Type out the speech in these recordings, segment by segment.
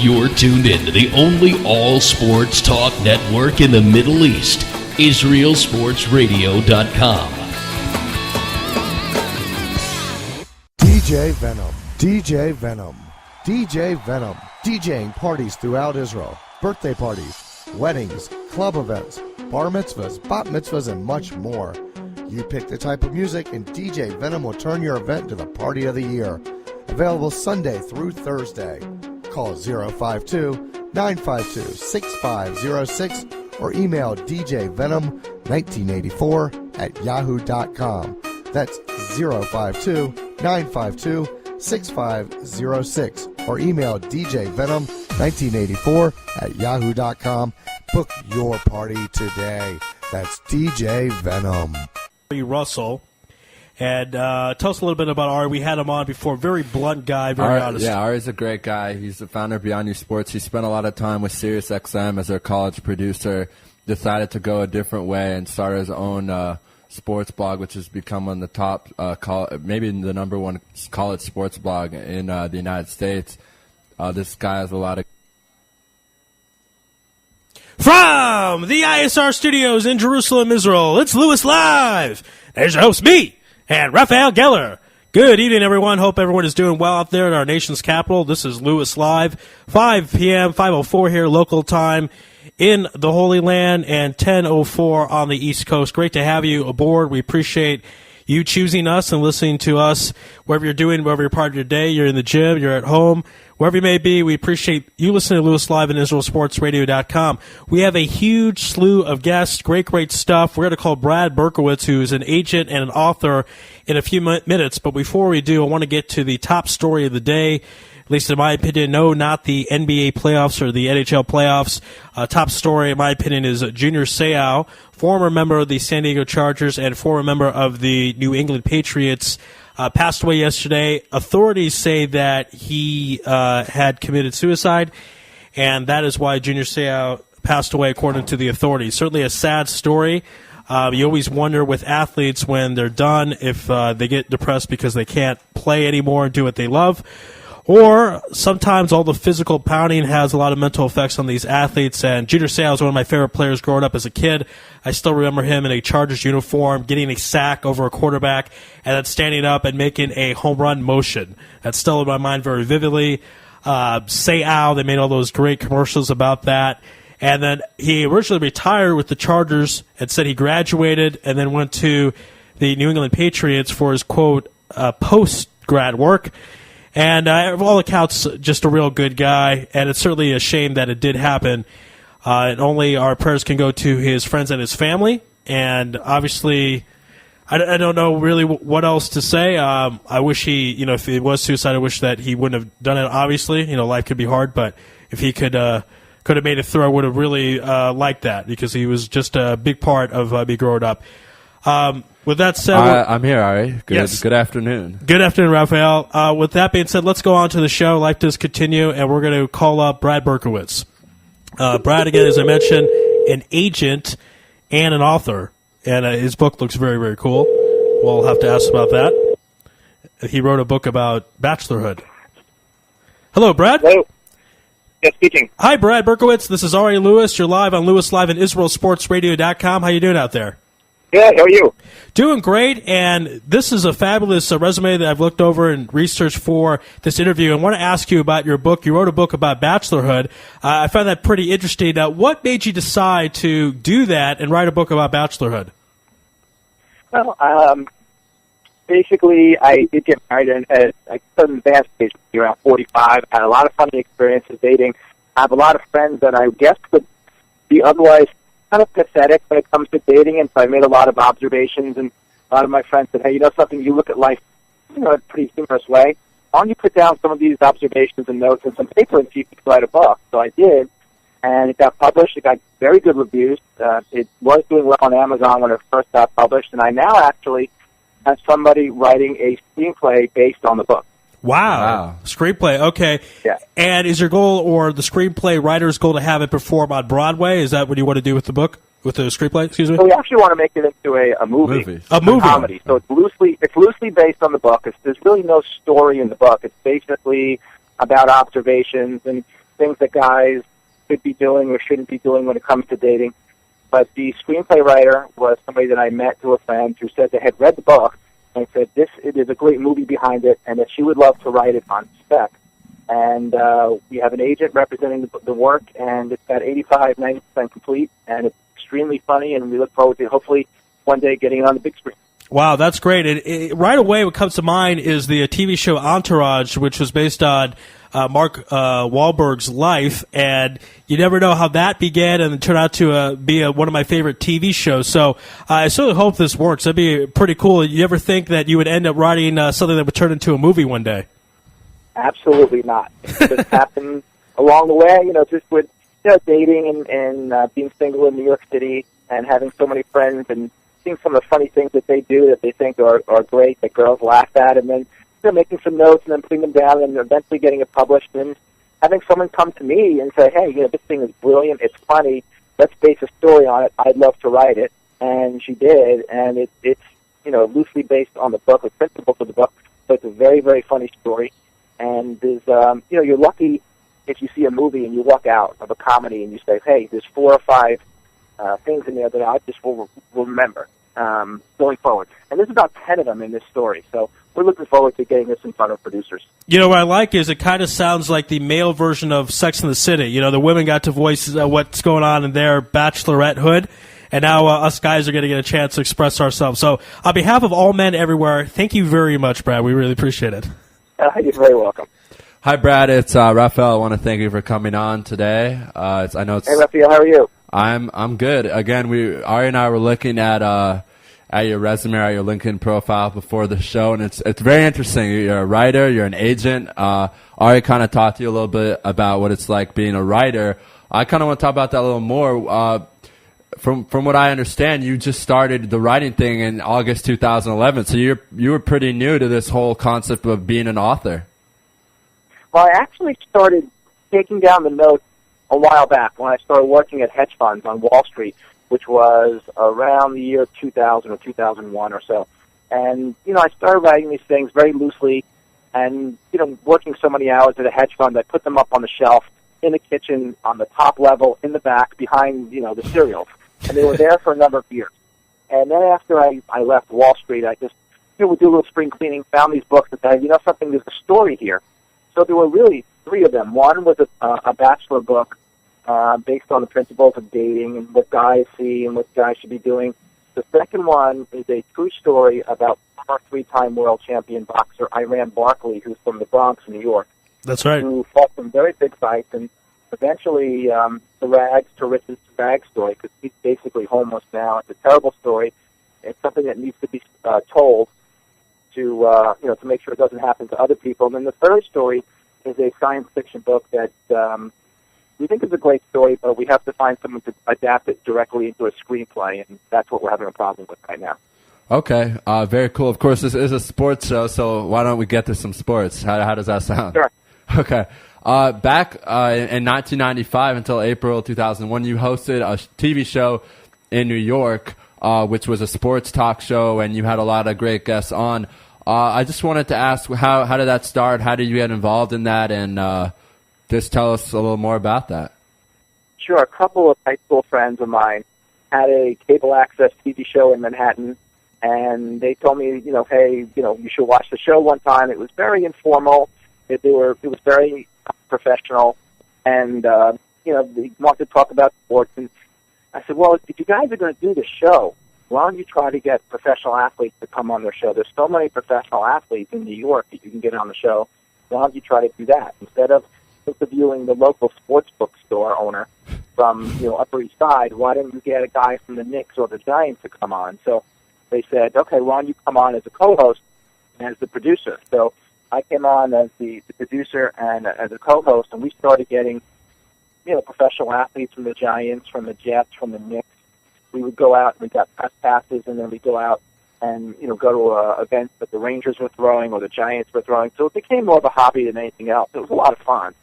You're tuned in to the only all-sports talk network in the Middle East, IsraelSportsRadio.com. DJ Venom, DJ Venom, DJ Venom, DJing parties throughout Israel, birthday parties, weddings, club events, bar mitzvahs, bat mitzvahs, and much more. You pick the type of music and DJ Venom will turn your event into the party of the year. Available Sunday through Thursday. Call 052-952-6506 or email djvenom1984@yahoo.com. That's 052-952-6506 or email djvenom1984@yahoo.com. Book your party today. That's DJ Venom. Russell. And tell us a little bit about Ari. We had him on before. Very blunt guy, very honest. Yeah, Ari's a great guy. He's the founder of Beyond You Sports. He spent a lot of time with SiriusXM as their college producer, decided to go a different way and start his own sports blog, which has become one of the top, maybe the number one college sports blog in the United States. This guy has a lot of... From the ISR studios in Jerusalem, Israel, it's Louis Live. There's your host, me, and Raphael Geller. Good evening, everyone. Hope everyone is doing well out there in our nation's capital. This is Louis Live, 5 p.m., 5:04 here, local time in the Holy Land, and 10:04 on the East Coast. Great to have you aboard. We appreciate you choosing us and listening to us, wherever you're doing, wherever you're part of your day, you're in the gym, you're at home, wherever you may be. We appreciate you listening to Louis Live and IsraelSportsRadio.com. We have a huge slew of guests, great stuff. We're going to call Brad Berkowitz, who's an agent and an author, in a few minutes. But before we do, I want to get to the top story of the day. At least in my opinion, no, not the NBA playoffs or the NHL playoffs. Top story, in my opinion, is Junior Seau, former member of the San Diego Chargers and former member of the New England Patriots, passed away yesterday. Authorities say that he had committed suicide, and that is why Junior Seau passed away, according to the authorities. Certainly a sad story. You always wonder with athletes when they're done if they get depressed because they can't play anymore and do what they love. Or sometimes all the physical pounding has a lot of mental effects on these athletes. And Junior Seau was one of my favorite players growing up as a kid. I still remember him in a Chargers uniform, getting a sack over a quarterback, and then standing up and making a home run motion. That's still in my mind very vividly. Seau, they made all those great commercials about that. And then he originally retired with the Chargers and said he graduated and then went to the New England Patriots for his, quote, post-grad work. And of all accounts, just a real good guy, and it's certainly a shame that it did happen. And only our prayers can go to his friends and his family. And obviously, I don't know really what else to say. I wish he, if it was suicide, I wish that he wouldn't have done it. Obviously, life could be hard, but if he could have made it through, I would have really liked that because he was just a big part of me growing up. With that said, I'm here, Ari. Good afternoon. Good afternoon, Raphael. With that being said, let's go on to the show. Life does continue, and we're going to call up Brad Berkowitz. Brad, again, as I mentioned, an agent and an author, and his book looks very, very cool. We'll have to ask about that. He wrote a book about bachelorhood. Hello, Brad. Hello. Yes, speaking. Hi, Brad Berkowitz. This is Ari Louis. You're live on Louis Live and IsraelSportsRadio.com. How you doing out there? Good. How are you? Doing great, and this is a fabulous resume that I've looked over and researched for this interview. I want to ask you about your book. You wrote a book about bachelorhood. I found that pretty interesting. What made you decide to do that and write a book about bachelorhood? Well, basically, I did get married at a sudden advanced age, around 45. I had a lot of funny experiences dating. I have a lot of friends that I guess would be otherwise kind of pathetic when it comes to dating, and so I made a lot of observations, and a lot of my friends said, hey, something, you look at life, in a pretty humorous way. Why don't you put down some of these observations and notes and some paper and see if you can write a book? So I did, and it got published. It got very good reviews. It was doing well on Amazon when it first got published, and I now actually have somebody writing a screenplay based on the book. Wow. Screenplay, okay. Yeah. And is your goal or the screenplay writer's goal to have it perform on Broadway? Is that what you want to do with the book? With the screenplay, excuse me? So we actually want to make it into a movie. A movie. Comedy. So it's loosely based on the book. There's really no story in the book. It's basically about observations. And things that guys should be doing or shouldn't be doing when it comes to dating. But the screenplay writer was somebody that I met through a friend who said they had read the book and said it is a great movie behind it and that she would love to write it on spec. And we have an agent representing the work, and it's got 85-90% complete, and it's extremely funny, and we look forward to hopefully one day getting it on the big screen. Wow, that's great. Right away, what comes to mind is the TV show Entourage, which was based on Mark Wahlberg's life, and you never know how that began and it turned out to be one of my favorite TV shows. So I certainly hope this works. That'd be pretty cool. You ever think that you would end up writing something that would turn into a movie one day? Absolutely not. It just happened along the way, just with dating and being single in New York City and having so many friends and seeing some of the funny things that they do that they think are great, that girls laugh at, and then making some notes and then putting them down and eventually getting it published and having someone come to me and say, hey, this thing is brilliant, it's funny, let's base a story on it, I'd love to write it. And she did, and it's loosely based on the book, the principles of the book, so it's a very, very funny story. And there's, you're lucky if you see a movie and you walk out of a comedy and you say, hey, there's 4 or 5 things in there that I just will remember going forward. And there's about 10 of them in this story. So we're looking forward to getting this in front of producers. What I like is it kind of sounds like the male version of Sex and the City. The women got to voice what's going on in their bachelorette hood, and now us guys are going to get a chance to express ourselves. So on behalf of all men everywhere, thank you very much, Brad. We really appreciate it. You're very welcome. Hi, Brad. It's Raphael. I want to thank you for coming on today. I know it's. Hey, Raphael. How are you? I'm good. Again, Ari and I were looking at your resume, at your LinkedIn profile before the show, and it's very interesting. You're a writer. You're an agent. Ari kind of talked to you a little bit about what it's like being a writer. I kind of want to talk about that a little more. From what I understand, you just started the writing thing in August 2011, so you were pretty new to this whole concept of being an author. Well, I actually started taking down the notes a while back when I started working at hedge funds on Wall Street, which was around the year 2000 or 2001 or so. And, I started writing these things very loosely and, working so many hours at a hedge fund, I put them up on the shelf in the kitchen, on the top level, in the back, behind, the cereals. And they were there for a number of years. And then after I left Wall Street, I just, would do a little spring cleaning, found these books and said, something, there's a story here. So there were really 3 of them. One was a bachelor book based on the principles of dating and what guys see and what guys should be doing. The second one is a true story about former 3-time world champion boxer Iran Barkley, who's from the Bronx, New York. That's right. Who fought some very big fights and eventually the rags to riches to rags story, because he's basically homeless now. It's a terrible story. It's something that needs to be told to to make sure it doesn't happen to other people. And then the third story is a science fiction book that we think is a great story, but we have to find someone to adapt it directly into a screenplay, and that's what we're having a problem with right now. Okay, very cool. Of course, this is a sports show, so why don't we get to some sports? How does that sound? Sure. Okay. Back in 1995 until April 2001, you hosted a TV show in New York, which was a sports talk show, and you had a lot of great guests on. I just wanted to ask, how did that start? How did you get involved in that? And just tell us a little more about that. Sure. A couple of high school friends of mine had a cable access TV show in Manhattan, and they told me, hey, you should watch the show one time. It was very informal. It was very professional, and they wanted to talk about sports. And I said, well, if you guys are going to do the show, why don't you try to get professional athletes to come on their show? There's so many professional athletes in New York that you can get on the show. Why don't you try to do that instead of interviewing the local sports bookstore owner from Upper East Side? Why don't you get a guy from the Knicks or the Giants to come on? So they said, okay, why don't you come on as a co-host and as the producer? So I came on as the producer and as a co-host, and we started getting professional athletes from the Giants, from the Jets, from the Knicks. We would go out and we got press passes, and then we'd go out and go to events that the Rangers were throwing or the Giants were throwing. So it became more of a hobby than anything else. It was a lot of fun.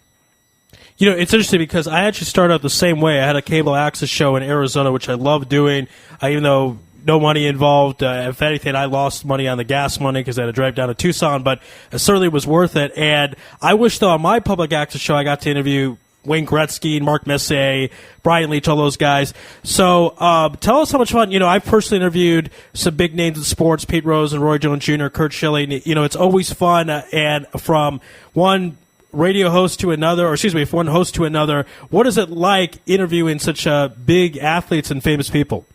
It's interesting because I actually started out the same way. I had a cable access show in Arizona, which I loved doing, even though no money involved. If anything, I lost money on the gas money because I had to drive down to Tucson, but it certainly was worth it. And I wish, though, on my public access show, I got to interview Wayne Gretzky, Mark Messier, Brian Leach, all those guys. So tell us how much fun. I've personally interviewed some big names in sports: Pete Rose and Roy Jones Jr., Kurt Schilling. It's always fun, and from one radio host to another, or excuse me, from one host to another, what is it like interviewing such big athletes and famous people?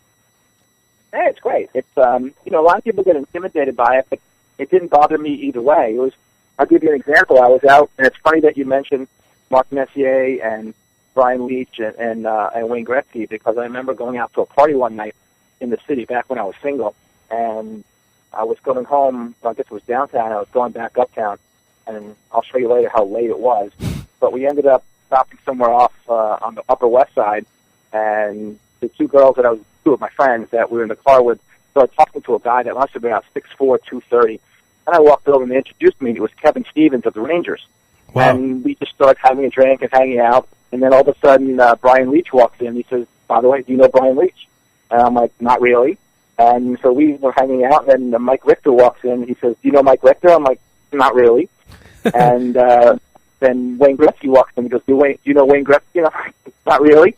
Hey, it's great. It's a lot of people get intimidated by it, but it didn't bother me either way. I'll give you an example. I was out, and it's funny that you mentioned Mark Messier and Brian Leach and Wayne Gretzky, because I remember going out to a party one night in the city back when I was single, and I was going home. I guess it was downtown. I was going back uptown, and I'll show you later how late it was. But we ended up stopping somewhere off on the Upper West Side, and the two girls two of my friends that we were in the car with, started talking to a guy that must have been about 6'4", 230. And I walked over and they introduced me. It was Kevin Stevens of the Rangers. Wow. And we just started having a drink and hanging out. And then all of a sudden, Brian Leach walks in. He says, "By the way, do you know Brian Leach?" And I'm like, "Not really." And so we were hanging out, and then Mike Richter walks in. He says, "Do you know Mike Richter?" I'm like, "Not really." And then Wayne Gretzky walks in. He goes, "Do you know Wayne Gretzky?" "Not really."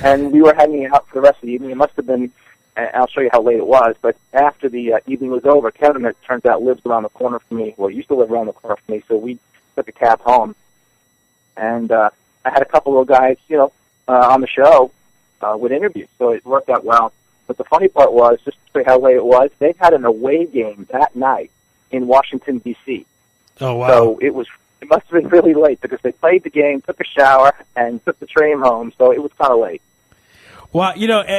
And we were hanging out for the rest of the evening. It must have been, I'll show you how late it was, but after the evening was over, Kevin, it turns out, lives around the corner from me. Well, he used to live around the corner from me, so we took a cab home. And I had a couple of guys, on the show with interviews, so it worked out well. But the funny part was, just to show you how late it was, they had an away game that night in Washington, D.C. Oh, wow. So it must have been really late, because they played the game, took a shower, and took the train home, so it was kind of late. Well,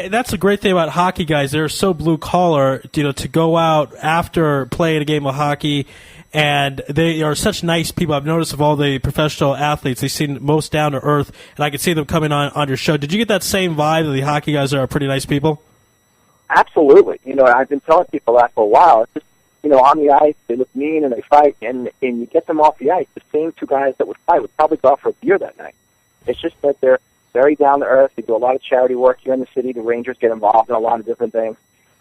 that's a great thing about hockey guys. They're so blue collar, to go out after playing a game of hockey, and they are such nice people. I've noticed of all the professional athletes, they seem most down to earth, and I could see them coming on your show. Did you get that same vibe that the hockey guys are pretty nice people? Absolutely. I've been telling people that for a while. It's just, on the ice, they look mean and they fight, and you get them off the ice, the same two guys that would fight would probably go out for a beer that night. It's just that they're very down to earth. They do a lot of charity work here in the city. The Rangers get involved in a lot of different things,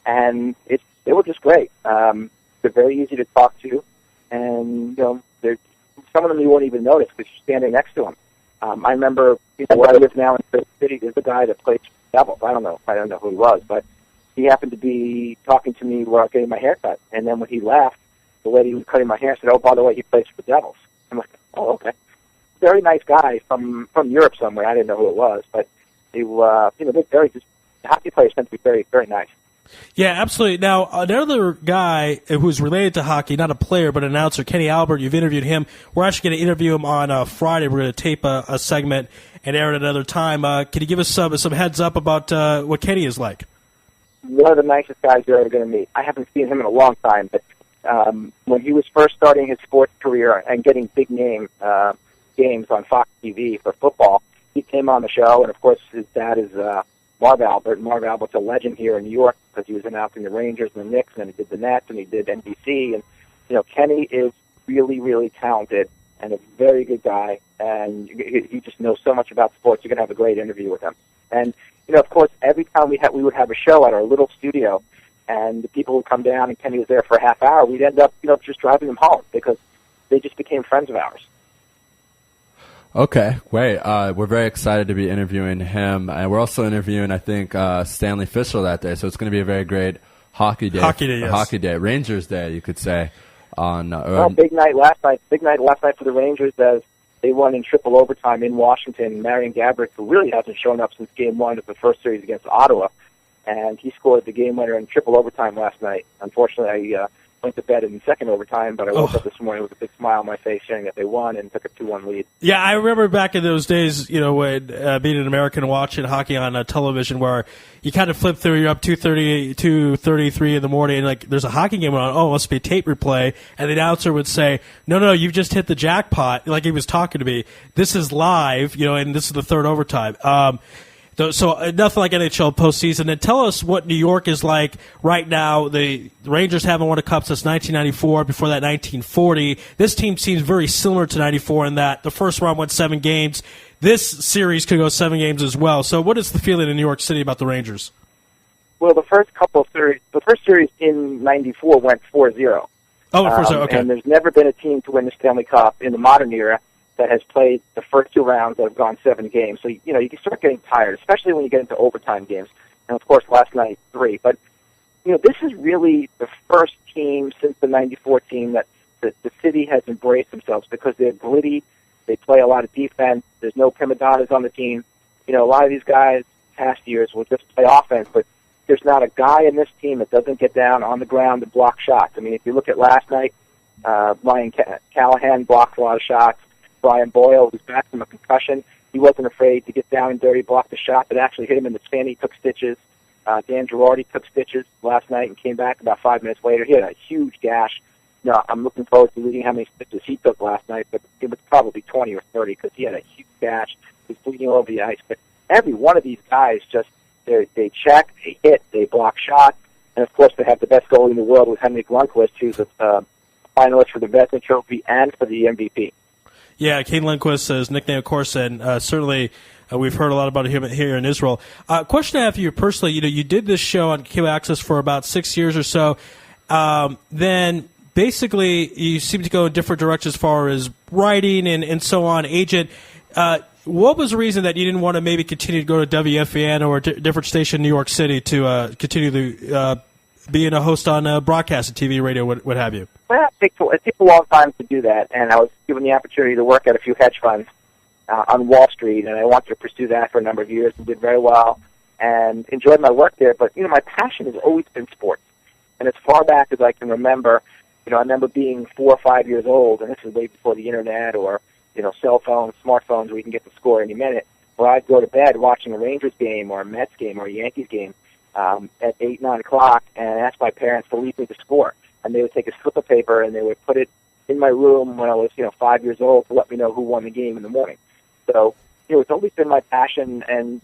and they were just great. They're very easy to talk to, and they're some of them you won't even notice because you're standing next to them. I remember where I live now in the city. There's a guy that plays for the Devils. I don't know who he was, but he happened to be talking to me while I was getting my hair cut, and then when he left, the lady who was cutting my hair said, "Oh, by the way, he plays for the Devils." I'm like, "Oh, okay." Very nice guy from Europe somewhere. I didn't know who it was, but they're very just hockey players tend to be very, very nice. Yeah, absolutely. Now, another guy who's related to hockey, not a player but an announcer, Kenny Albert. You've interviewed him. We're actually going to interview him on Friday. We're going to tape a segment and air it at another time. Can you give us some heads up about what Kenny is like? One of the nicest guys you're ever going to meet. I haven't seen him in a long time, but when he was first starting his sports career and getting big name games on Fox TV for football, he came on the show, and of course his dad is Marv Albert. Marv Albert's a legend here in New York because he was announcing the Rangers and the Knicks, and he did the Nets, and he did NBC, and Kenny is really, really talented and a very good guy, and he just knows so much about sports. You're going to have a great interview with him. And of course, every time we would have a show at our little studio, and the people would come down, and Kenny was there for a half hour, we'd end up just driving them home because they just became friends of ours. Okay, great. We're very excited to be interviewing him. And we're also interviewing, I think, Stanley Fischel that day. So it's going to be a very great hockey day. Hockey day, yes. Hockey day. Rangers day, you could say. Big night last night. Big night last night for the Rangers as they won in triple overtime in Washington. Marian Gaborik, who really hasn't shown up since Game 1 of the first series against Ottawa, and he scored the game winner in triple overtime last night. Unfortunately, I went to bed in the second overtime, but I woke up this morning with a big smile on my face saying that they won and took a 2-1 lead. Yeah, I remember back in those days, when being an American watching hockey on television where you kind of flip through, you're up 2:30, 2:33 in the morning, and there's a hockey game on, it must be a tape replay, and the announcer would say, no, you've just hit the jackpot, like he was talking to me. This is live, and this is the third overtime. So nothing like NHL postseason. And tell us what New York is like right now. The Rangers haven't won a cup since 1994. Before that, 1940. This team seems very similar to 94 in that the first round went 7 games. This series could go 7 games as well. So what is the feeling in New York City about the Rangers? Well, the first series in 94 went 4-0. Oh, the first, okay. And there's never been a team to win the Stanley Cup in the modern era that has played the first 2 rounds that have gone 7 games. So, you can start getting tired, especially when you get into overtime games. And, of course, last night, 3. But, this is really the first team since the 94 team that the city has embraced themselves because they're gritty. They play a lot of defense. There's no prima donnas on the team. A lot of these guys past years will just play offense, but there's not a guy in this team that doesn't get down on the ground to block shots. I mean, if you look at last night, Ryan Callahan blocked a lot of shots. Brian Boyle, who's back from a concussion, he wasn't afraid to get down and dirty, block the shot that actually hit him in the shin. He took stitches. Dan Girardi took stitches last night and came back about 5 minutes later. He had a huge gash. I'm looking forward to reading how many stitches he took last night, but it was probably 20 or 30 because he had a huge gash. He was bleeding all over the ice. But every one of these guys they check, they hit, they block shots, and of course they have the best goalie in the world with Henrik Lundqvist, who's a finalist for the Vezina Trophy and for the MVP. Yeah, Kane Lundqvist is nicknamed, of course, and certainly we've heard a lot about him here in Israel. Question I have for you personally, you did this show on Cable Access for about 6 years or so. Then basically you seem to go in different directions as far as writing and so on, agent. What was the reason that you didn't want to maybe continue to go to WFAN or a different station in New York City to continue to being a host on broadcast, TV, radio, what have you? Well, it takes a long time to do that, and I was given the opportunity to work at a few hedge funds on Wall Street, and I wanted to pursue that for a number of years and did very well and enjoyed my work there. But, my passion has always been sports. And as far back as I can remember, I remember being 4 or 5 years old, and this is way before the Internet or, cell phones, smartphones where you can get the score any minute, where I'd go to bed watching a Rangers game or a Mets game or a Yankees game at 8, 9 o'clock and ask my parents to leave me the score. And they would take a slip of paper and they would put it in my room when I was, 5 years old to let me know who won the game in the morning. So, it's always been my passion, and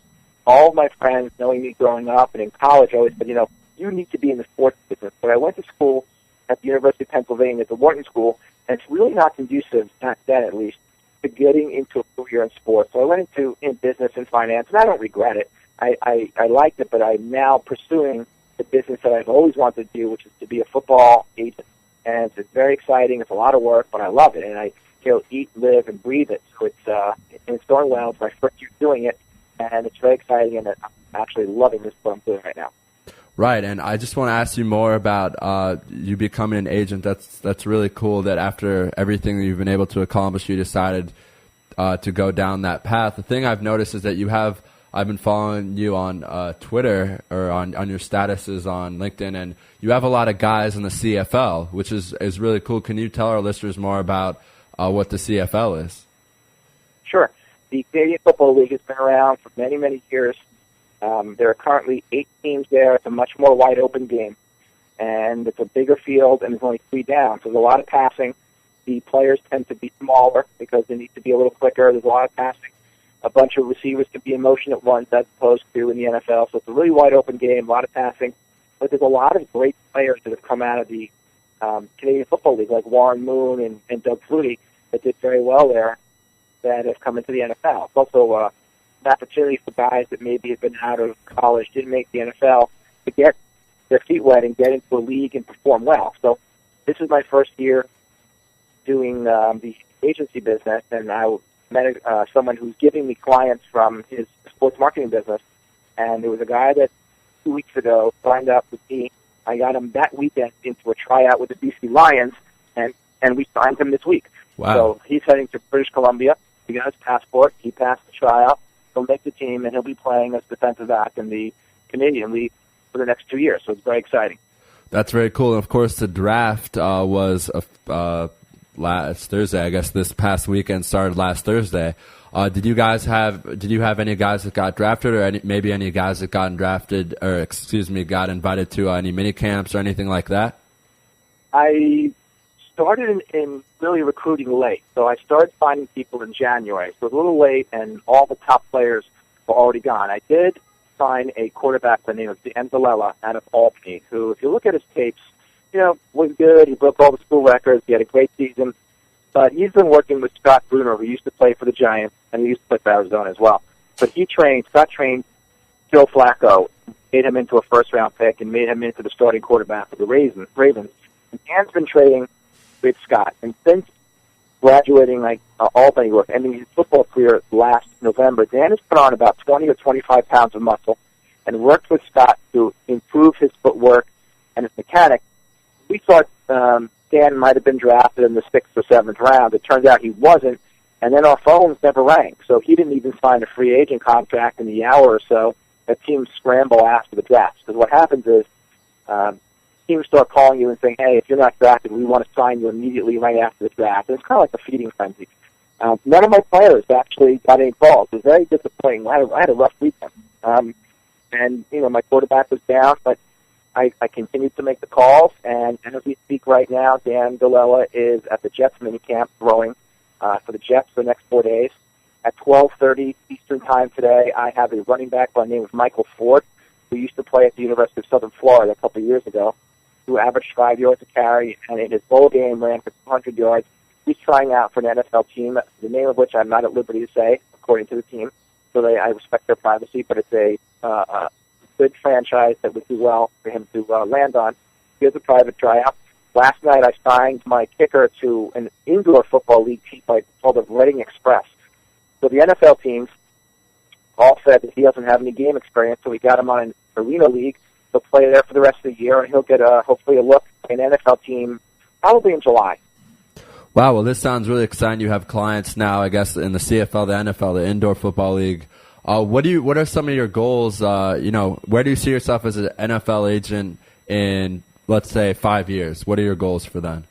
all of my friends, knowing me growing up and in college, always said, you need to be in the sports business. But I went to school at the University of Pennsylvania at the Wharton School, and it's really not conducive, back then at least, to getting into a career in sports. So I went into business and finance, and I don't regret it. I liked it, but I'm now pursuing the business that I've always wanted to do, which is to be a football agent. And it's very exciting. It's a lot of work, but I love it. And I eat, live, and breathe it. So it's going well. It's my first year doing it, and it's very exciting, and I'm actually loving this what I'm doing right now. Right, and I just want to ask you more about you becoming an agent. That's really cool that after everything that you've been able to accomplish, you decided to go down that path. The thing I've noticed is that I've been following you on Twitter or on your statuses on LinkedIn, and you have a lot of guys in the CFL, which is really cool. Can you tell our listeners more about what the CFL is? Sure. The Canadian Football League has been around for many, many years. There are currently 8 teams there. It's a much more wide-open game, and it's a bigger field, and there's only 3 down. So there's a lot of passing. The players tend to be smaller because they need to be a little quicker. There's a lot of passing. A bunch of receivers can be in motion at once as opposed to in the NFL. So it's a really wide-open game, a lot of passing. But there's a lot of great players that have come out of the Canadian Football League, like Warren Moon and Doug Flutie, that did very well there, that have come into the NFL. It's also an opportunity for guys that maybe have been out of college, didn't make the NFL, to get their feet wet and get into a league and perform well. So this is my first year doing the agency business, and I met someone who's giving me clients from his sports marketing business, and there was a guy that 2 weeks ago signed up with me. I got him that weekend into a tryout with the BC Lions, and we signed him this week. Wow. So he's heading to British Columbia. He got his passport. He passed the tryout. He'll make the team, and he'll be playing as defensive back in the Canadian League for the next 2 years. So it's very exciting. That's very cool. And, of course, the draft was last Thursday. I guess this past weekend started last Thursday. Did you have any guys that got drafted, or maybe any guys that got got invited to any mini camps or anything like that? I started in really recruiting late. So I started finding people in January. So it was a little late, and all the top players were already gone. I did sign a quarterback by the name of Dan Zalella out of Albany, who, if you look at his tapes, was good. He broke all the school records. He had a great season. But he's been working with Scott Bruner, who used to play for the Giants, and he used to play for Arizona as well. But Scott trained Joe Flacco, made him into a first-round pick, and made him into the starting quarterback for the Ravens. And Dan's been trading with Scott. And since graduating Albany work, ending his football career last November. Dan has put on about 20 or 25 pounds of muscle and worked with Scott to improve his footwork and his mechanics. We thought Dan might have been drafted in the 6th or 7th round. It turns out he wasn't, and then our phones never rang. So he didn't even sign a free agent contract in the hour or so that teams scramble after the draft. Because what happens is teams start calling you and saying, hey, if you're not drafted, we want to sign you immediately right after the draft. And it's kind of like a feeding frenzy. None of my players actually got any calls. It was very disappointing. I had a rough weekend. And, my quarterback was down, but I continued to make the calls. And as we speak right now, Dan Galella is at the Jets minicamp throwing for the Jets for the next 4 days. At 12:30 Eastern Time today, I have a running back by the name of Michael Ford, who used to play at the University of Southern Florida a couple of years ago, who averaged 5 yards a carry, and in his bowl game ran for 200 yards. He's trying out for an NFL team, the name of which I'm not at liberty to say, according to the team. So I respect their privacy, but it's a good franchise that would do well for him to land on. He has a private tryout. Last night I signed my kicker to an indoor football league team called the Reading Express. So the NFL teams all said that he doesn't have any game experience, so we got him on an arena league. He'll play there for the rest of the year, and he'll get hopefully a look at an NFL team probably in July. Wow, well, this sounds really exciting. You have clients now, I guess, in the CFL, the NFL, the Indoor Football League. What are some of your goals? Where do you see yourself as an NFL agent in, let's say, 5 years? What are your goals for then?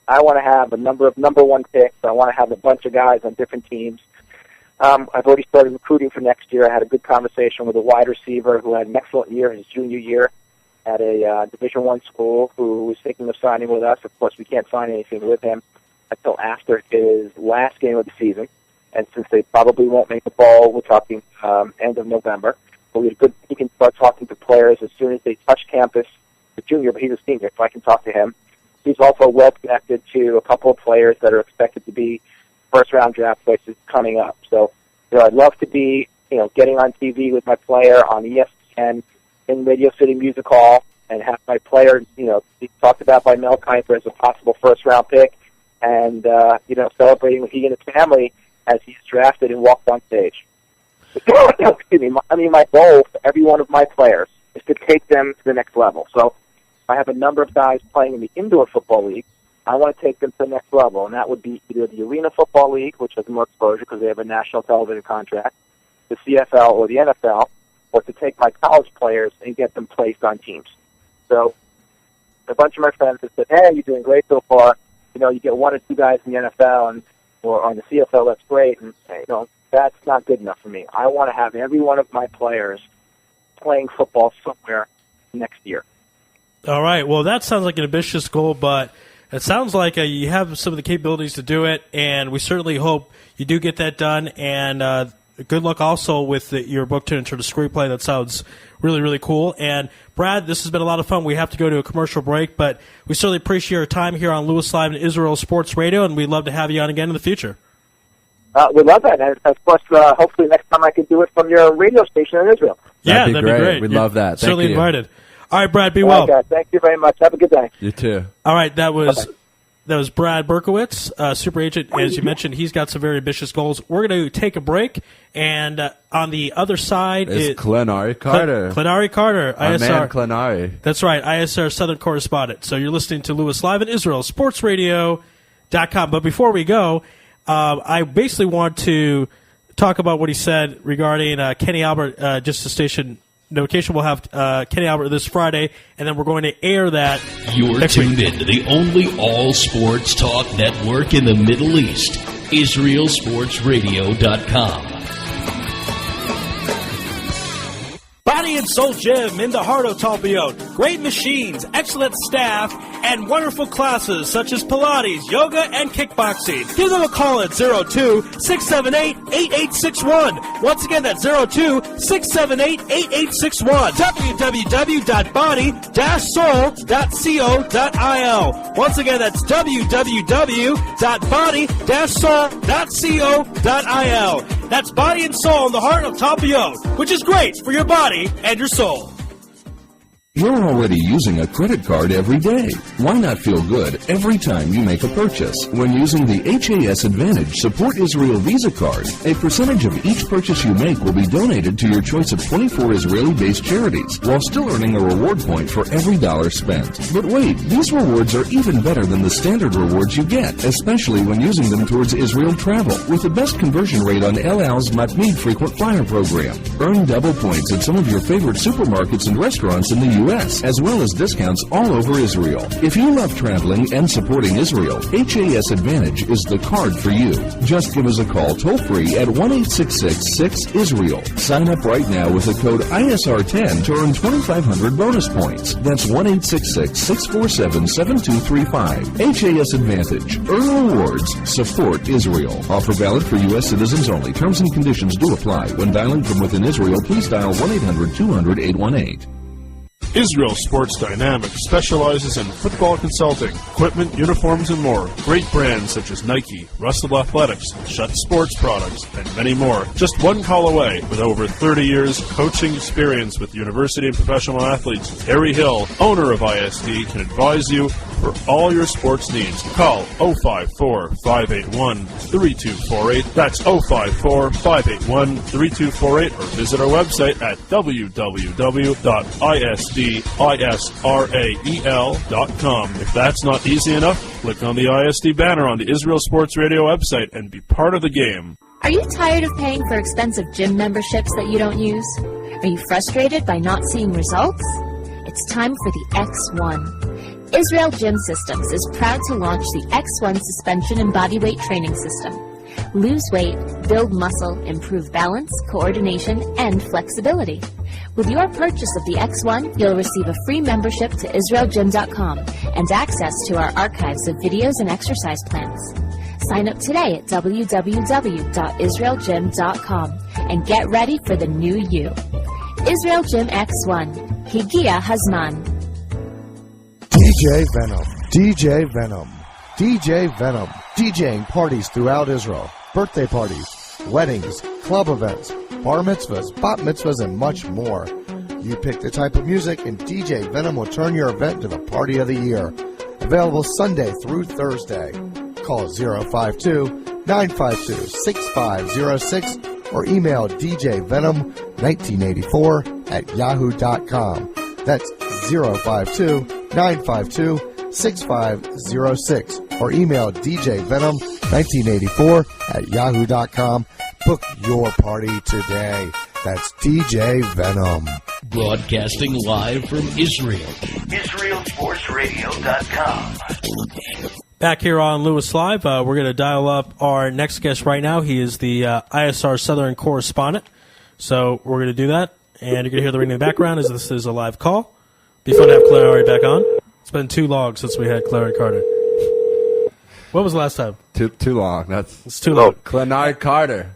I want to have a number of number one picks. I want to have a bunch of guys on different teams. I've already started recruiting for next year. I had a good conversation with a wide receiver who had an excellent year his junior year at a Division I school who was thinking of signing with us. Of course, we can't sign anything with him until after his last game of the season. And since they probably won't make the ball, we're talking end of November. But he can start talking to players as soon as they touch campus. The junior, but he's a senior, so I can talk to him. He's also well connected to a couple of players that are expected to be first-round draft choices coming up. So, I'd love to be, getting on TV with my player on ESPN in Radio City Music Hall and have my player, be talked about by Mel Kiper as a possible first-round pick and, celebrating with he and his family as he's drafted and walked on stage. Excuse me. My goal for every one of my players is to take them to the next level. So I have a number of guys playing in the Indoor Football League. I want to take them to the next level, and that would be either the Arena Football League, which has more exposure because they have a national television contract, the CFL or the NFL, or to take my college players and get them placed on teams. So a bunch of my friends have said, hey, you're doing great so far. You get one or two guys in the NFL or on the CFL, that's great. And, that's not good enough for me. I want to have every one of my players playing football somewhere next year. All right. Well, that sounds like an ambitious goal, but it sounds like you have some of the capabilities to do it, and we certainly hope you do get that done. And good luck also with your book to enter the screenplay. That sounds really, really cool. And, Brad, this has been a lot of fun. We have to go to a commercial break, but we certainly appreciate your time here on Louis Live and Israel Sports Radio, and we'd love to have you on again in the future. We love that. And, of course, hopefully next time I can do it from your radio station in Israel. Yeah, that'd be great. We'd love that. Certainly Thank you. Invited. All right, Brad, be well. Okay, thank you very much. Have a good day. You too. All right, that was Brad Berkowitz, super agent. As you mentioned, he's got some very ambitious goals. We're going to take a break, and on the other side is Clenari Carter. Clenari Carter, Our ISR. man Clenari. That's right, ISR Southern Correspondent. So you're listening to Louis Live in Israel, sportsradio.com. But before we go, I basically want to talk about what he said regarding Kenny Albert, just a station notification. We'll have Kenny Albert this Friday, and then we're going to air that. You're tuned in to the only all-sports talk network in the Middle East, IsraelSportsRadio.com. Body and Soul Gym in the heart of Talpiot. Great machines, excellent staff, and wonderful classes such as Pilates, yoga, and kickboxing. Give them a call at 02-678-8861. Once again, that's 02-678-8861. www.body-soul.co.il. Once again, that's www.body-soul.co.il. That's Body and Soul in the heart of Talpiot, which is great for your body and your soul. You're already using a credit card every day. Why not feel good every time you make a purchase? When using the HAS Advantage Support Israel Visa card, a percentage of each purchase you make will be donated to your choice of 24 Israeli-based charities, while still earning a reward point for every dollar spent. But wait, these rewards are even better than the standard rewards you get, especially when using them towards Israel travel, with the best conversion rate on El Al's Matmeed Frequent Flyer program. Earn double points at some of your favorite supermarkets and restaurants in the U.S., as well as discounts all over Israel. If you love traveling and supporting Israel, HAS Advantage is the card for you. Just give us a call toll-free at 1-866-6-ISRAEL. Sign up right now with the code ISR10 to earn 2,500 bonus points. That's 1-866-647-7235. HAS Advantage. Earn rewards. Support Israel. Offer valid for U.S. citizens only. Terms and conditions do apply. When dialing from within Israel, please dial 1-800-200-818. Israel Sports Dynamics specializes in football consulting, equipment, uniforms, and more. Great brands such as Nike, Russell Athletics, Shutt Sports Products, and many more. Just one call away. With over 30 years coaching experience with university and professional athletes, Harry Hill, owner of ISD, can advise you for all your sports needs. Call 054-581-3248. That's 054-581-3248, or visit our website at www.isdisrael.com. If that's not easy enough, click on the ISD banner on the Israel Sports Radio website and be part of the game. Are you tired of paying for expensive gym memberships that you don't use? Are you frustrated by not seeing results? It's time for the X1. Israel Gym Systems is proud to launch the X1 suspension and bodyweight training system. Lose weight, build muscle, improve balance, coordination, and flexibility. With your purchase of the X1, you'll receive a free membership to IsraelGym.com and access to our archives of videos and exercise plans. Sign up today at www.israelgym.com and get ready for the new you. Israel Gym X1. Higia Hazman. DJ Venom, DJ Venom, DJ Venom, DJing parties throughout Israel, birthday parties, weddings, club events, bar mitzvahs, bat mitzvahs, and much more. You pick the type of music, and DJ Venom will turn your event into the party of the year. Available Sunday through Thursday. Call 052-952-6506 or email djvenom1984@yahoo.com. That's 052-952-6506 or email djvenom1984@yahoo.com. Book your party today. That's DJ Venom. Broadcasting live from Israel. IsraelSportsRadio.com. Back here on Louis Live, we're going to dial up our next guest right now. He is the ISR Southern correspondent. So we're going to do that, and you're going to hear the ringing in the background as this is a live call. Be fun to have Clary back on. It's been too long since we had Clary Carter. What was the last time? Too long. It's too long. Clenard Carter.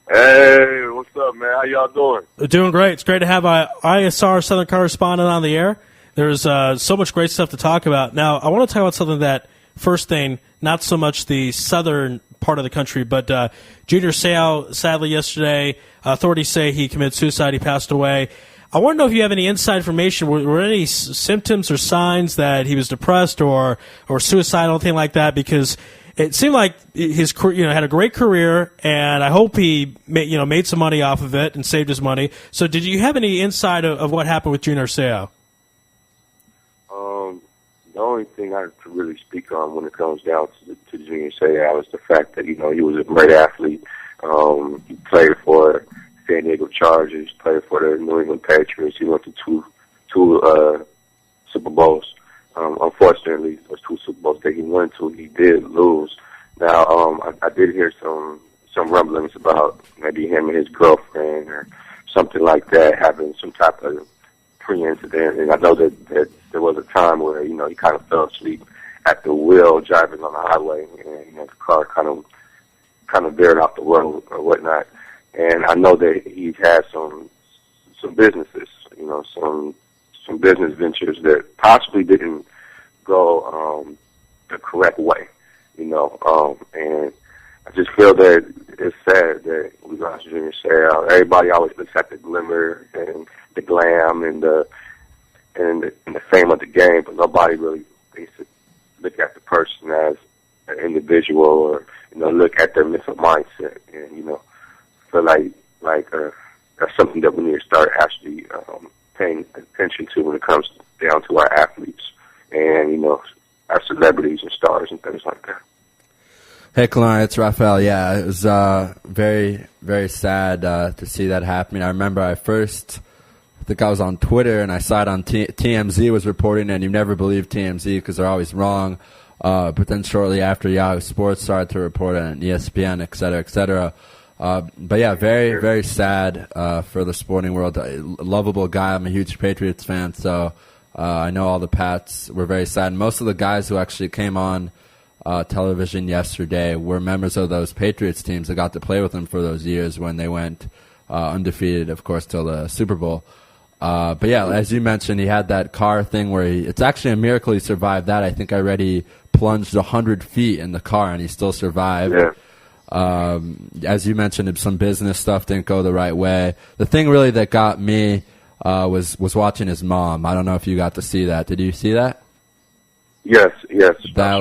Hey, what's up, man? How y'all doing? Doing great. It's great to have our ISR Southern correspondent on the air. There's so much great stuff to talk about. Now, I want to talk about something that, first thing, not so much the southern part of the country, but Junior Seau, sadly yesterday, authorities say he committed suicide. He passed away. I want to know if you have any inside information. Were any symptoms or signs that he was depressed or suicidal, anything like that? Because it seemed like his had a great career, and I hope he made some money off of it and saved his money. So, did you have any insight of what happened with Junior Seau? The only thing I could really speak on when it comes down to Junior Seau is the fact that he was a great athlete. He played for San Diego Chargers, played for the New England Patriots. He went to two Super Bowls. Unfortunately, those two Super Bowls that he went to, he did lose. Now, I did hear some rumblings about maybe him and his girlfriend or something like that having some type of pre-incident. And I know that there was a time where he kind of fell asleep at the wheel driving on the highway, and the car kind of veered off the road or whatnot. And I know that he's had some businesses, some business ventures that possibly didn't go the correct way, and I just feel that it's sad that we lost Junior Seau. Everybody always looks at the glimmer and the glam and the in the fame of the game, but nobody really thinks to look at the person as an individual, or look at their mental mindset, and feel like that's something that we need to start actually paying attention to when it comes down to our athletes and our celebrities and stars and things like that. Hey, Kalani, it's Raphael. Yeah, it was very, very sad to see that happening. I remember I think I was on Twitter, and I saw it on TMZ was reporting, and you never believe TMZ because they're always wrong. But then shortly after, Yahoo Sports started to report it, and ESPN, et cetera, et cetera. But yeah, very, very sad for the sporting world. A lovable guy. I'm a huge Patriots fan, so I know all the Pats were very sad. And most of the guys who actually came on television yesterday were members of those Patriots teams that got to play with them for those years when they went undefeated, of course, till the Super Bowl. But yeah, as you mentioned, he had that car thing where it's actually a miracle he survived that. I think I read he plunged 100 feet in the car and he still survived. Yeah. As you mentioned, some business stuff didn't go the right way. The thing really that got me was watching his mom. I don't know if you got to see that. Did you see that? Yes. That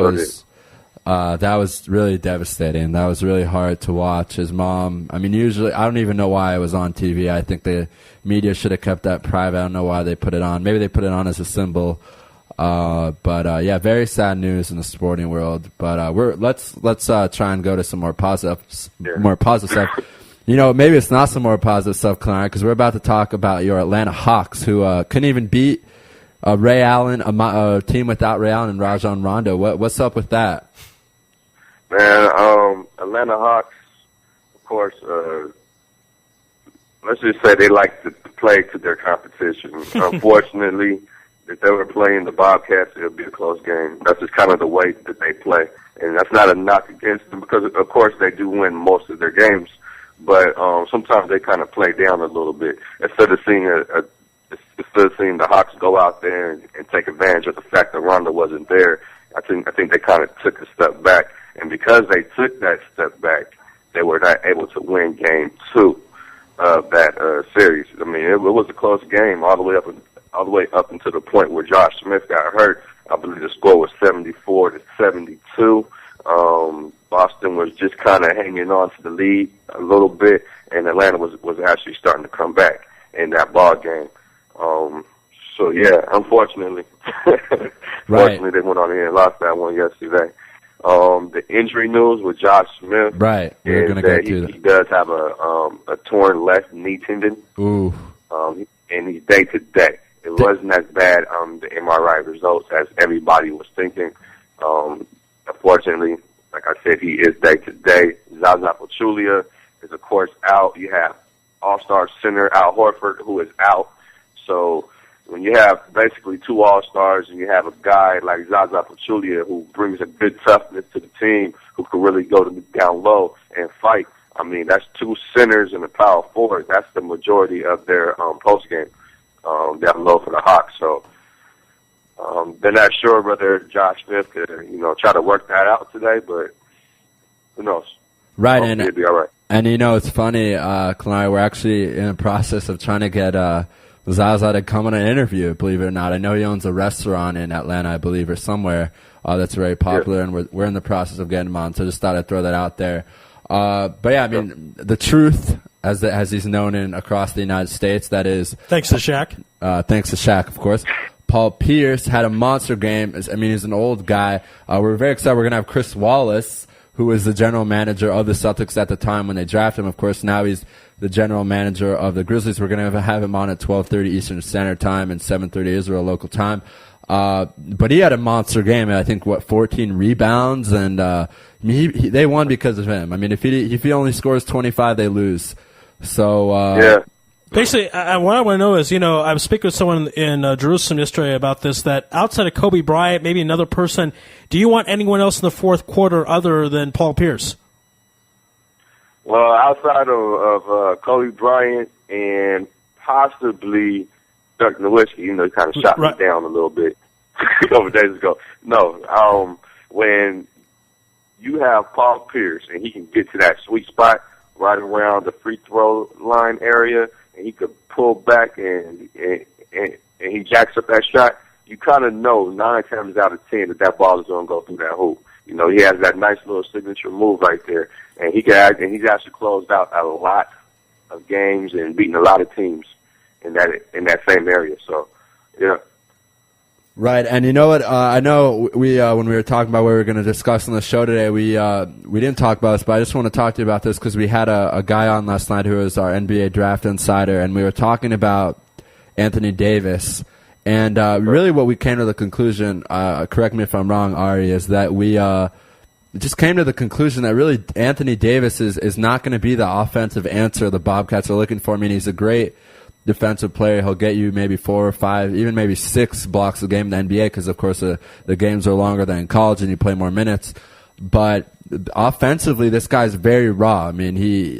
was really devastating. That was really hard to watch. His mom, I mean, usually, I don't even know why it was on TV. I think the media should have kept that private. I don't know why they put it on. Maybe they put it on as a symbol. But yeah, very sad news in the sporting world. But let's try and go to some more positive stuff. Maybe it's not some more positive stuff, Clarence, because we're about to talk about your Atlanta Hawks, who couldn't even beat Ray Allen, a team without Ray Allen and Rajon Rondo. What's up with that? Man, Atlanta Hawks, of course, let's just say they like to play to their competition. Unfortunately, if they were playing the Bobcats, it would be a close game. That's just kind of the way that they play. And that's not a knock against them because, of course, they do win most of their games. But sometimes they kind of play down a little bit. Instead of seeing the Hawks go out there and take advantage of the fact that Rondo wasn't there, I think they kind of took a step back. And because they took that step back, they were not able to win Game 2 of that series. I mean, it was a close game all the way up until the point where Josh Smith got hurt. I believe the score was 74-72. Boston was just kind of hanging on to the lead a little bit, and Atlanta was actually starting to come back in that ball game. So yeah, unfortunately, fortunately they went on here and lost that one yesterday. The injury news with Josh Smith. Right. We're going to go through that. He does have a torn left knee tendon. Ooh. And he's day to day. It wasn't as bad the MRI results as everybody was thinking. Unfortunately, like I said, he is day to day. Zaza Pachulia is of course out. You have All-Star center Al Horford, who is out. So when you have basically two All-Stars and you have a guy like Zaza Pachulia who brings a good toughness to the team, who can really go down low and fight, I mean, that's two centers and a power forward. That's the majority of their postgame down low for the Hawks. So they're not sure whether Josh Smith could, try to work that out today, but who knows? Right, and it'll be all right. And it's funny, Kalani, we're actually in the process of trying to get Zaza to come on an interview, believe it or not. I know he owns a restaurant in Atlanta, I believe, or somewhere that's very popular, and we're in the process of getting him on, so just thought I'd throw that out there. But yeah, I mean, the truth, as he's known across the United States, that is... Thanks to Shaq. Thanks to Shaq, of course. Paul Pierce had a monster game. I mean, he's an old guy. We're very excited. We're going to have Chris Wallace, who was the general manager of the Celtics at the time when they drafted him. Of course, now he's the general manager of the Grizzlies. We're going to have him on at 12:30 Eastern Standard Time and 7:30 Israel local time. But he had a monster game. I think 14 rebounds, and they won because of him. I mean, if he only scores 25, they lose. So basically, what I want to know is, I was speaking with someone in Jerusalem yesterday about this, that outside of Kobe Bryant, maybe another person, do you want anyone else in the fourth quarter other than Paul Pierce? Well, outside of Kobe Bryant and possibly Dirk Nowitzki, he kind of shot me down a little bit a couple days ago. No, when you have Paul Pierce and he can get to that sweet spot right around the free throw line area, and he could pull back and and he jacks up that shot, you kind of know 9 times out of 10 that ball is going to go through that hoop. You know, he has that nice little signature move right there, and he's actually closed out a lot of games and beaten a lot of teams in that same area. So, yeah. Right, and you know what? I know we when we were talking about what we were going to discuss on the show today, we didn't talk about this, but I just want to talk to you about this because we had a guy on last night who was our NBA draft insider, and we were talking about Anthony Davis. And really what we came to the conclusion, correct me if I'm wrong, Ari, is that we just came to the conclusion that really Anthony Davis is not going to be the offensive answer the Bobcats are looking for. I mean, he's a great defensive player. He'll get you maybe 4 or 5, even maybe 6 blocks a game in the NBA because, of course, the games are longer than in college and you play more minutes. But offensively, this guy's very raw. I mean, he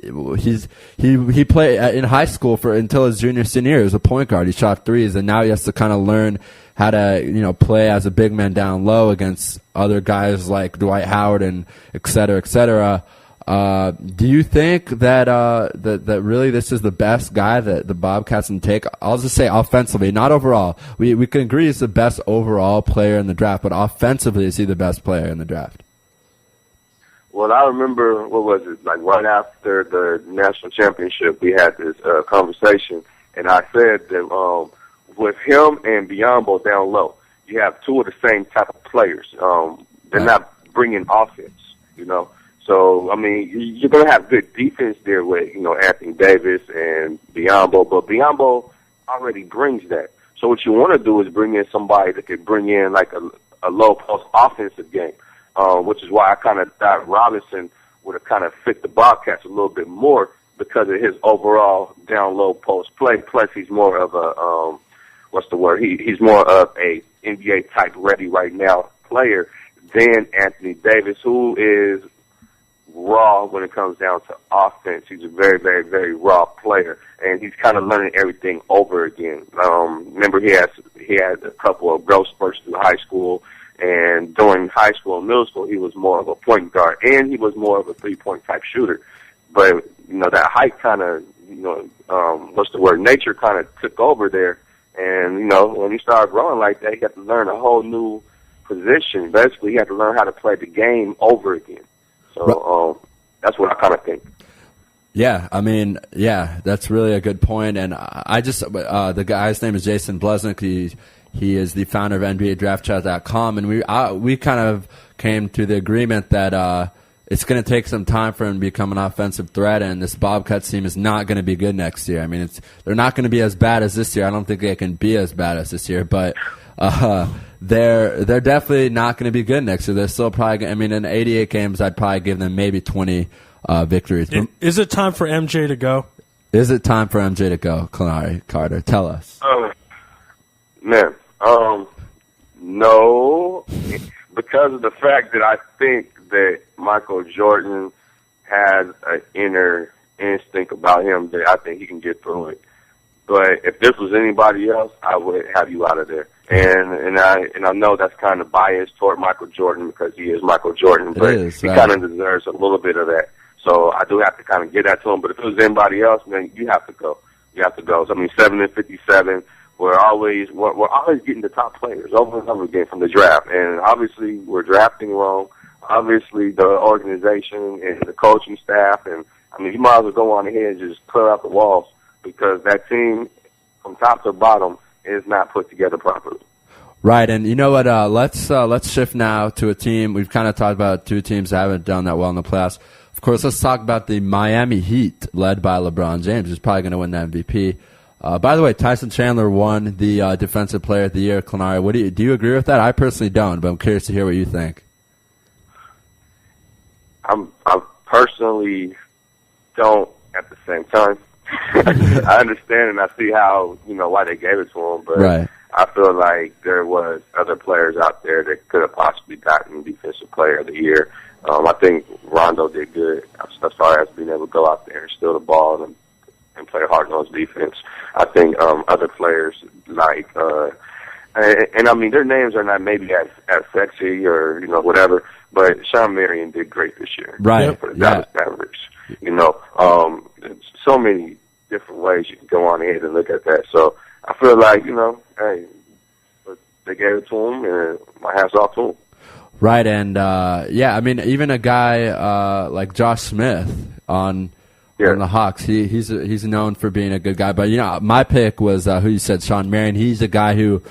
played in high school until his senior year. He was a point guard. He shot threes, and now he has to kind of learn how to play as a big man down low against other guys like Dwight Howard and et cetera, et cetera. Do you think that that really this is the best guy that the Bobcats can take? I'll just say offensively, not overall. We can agree he's the best overall player in the draft, but offensively, is he the best player in the draft? Well, I remember, what was it, like right after the national championship, we had this conversation, and I said that with him and Biombo down low, you have 2 of the same type of players. They're not bringing offense, you know. So, I mean, you're going to have good defense there with, Anthony Davis and Biombo, but Biombo already brings that. So what you want to do is bring in somebody that could bring in like a low-post offensive game. Which is why I kind of thought Robinson would have kind of fit the Bobcats a little bit more because of his overall down low post play. Plus, he's more of a he's more of a NBA type ready right now player than Anthony Davis, who is raw when it comes down to offense. He's a very, very, very raw player, and he's kind of learning everything over again. Remember, he had a couple of growth spurts through high school. And during high school and middle school, he was more of a point guard, and he was more of a three-point type shooter. But, that height kind of, nature kind of took over there. And, when you start growing like that, you have to learn a whole new position. Basically, you have to learn how to play the game over again. So that's what I kind of think. Yeah, I mean, that's really a good point. And I just, the guy's name is Jason Blesnick. He is the founder of NBADraftChat.com, and we kind of came to the agreement that it's going to take some time for him to become an offensive threat, and this Bobcats team is not going to be good next year. I mean, they're not going to be as bad as this year. I don't think they can be as bad as this year, but they're definitely not going to be good next year. They're still probably. In 88 games, I'd probably give them maybe 20 victories. Is it time for MJ to go? Is it time for MJ to go, Clanari Carter? Tell us. No, because of the fact that I think that Michael Jordan has an inner instinct about him that I think he can get through it. But if this was anybody else, I would have you out of there. And I know that's kind of biased toward Michael Jordan because he is Michael Jordan, but he kind of deserves a little bit of that. So I do have to kind of get that to him. But if it was anybody else, then you have to go. You have to go. So, 7-57. We're always getting the top players over and over again from the draft, and obviously we're drafting wrong. Obviously, the organization and the coaching staff, and you might as well go on ahead and just clear out the walls because that team, from top to bottom, is not put together properly. Right, and you know what? Let's shift now to a team. We've kind of talked about 2 teams that haven't done that well in the playoffs. Of course, let's talk about the Miami Heat, led by LeBron James, who's probably going to win the MVP. By the way, Tyson Chandler won the Defensive Player of the Year. Clanari, do you agree with that? I personally don't, but I'm curious to hear what you think. I personally don't at the same time. I understand and I see how, why they gave it to him, but right. I feel like there was other players out there that could have possibly gotten Defensive Player of the Year. I think Rondo did good as far as being able to go out there and steal the ball and play hard-nosed defense. I think other players like, their names are not maybe as sexy or, whatever, but Sean Marion did great this year. Right. For the Dallas Mavericks. So many different ways you can go on ahead and look at that. So I feel like, hey, but they gave it to him, and my hat's off to him. Right, and I mean, even a guy like Josh Smith on the Hawks, he's known for being a good guy. But my pick was who you said, Sean Marion. He's a guy who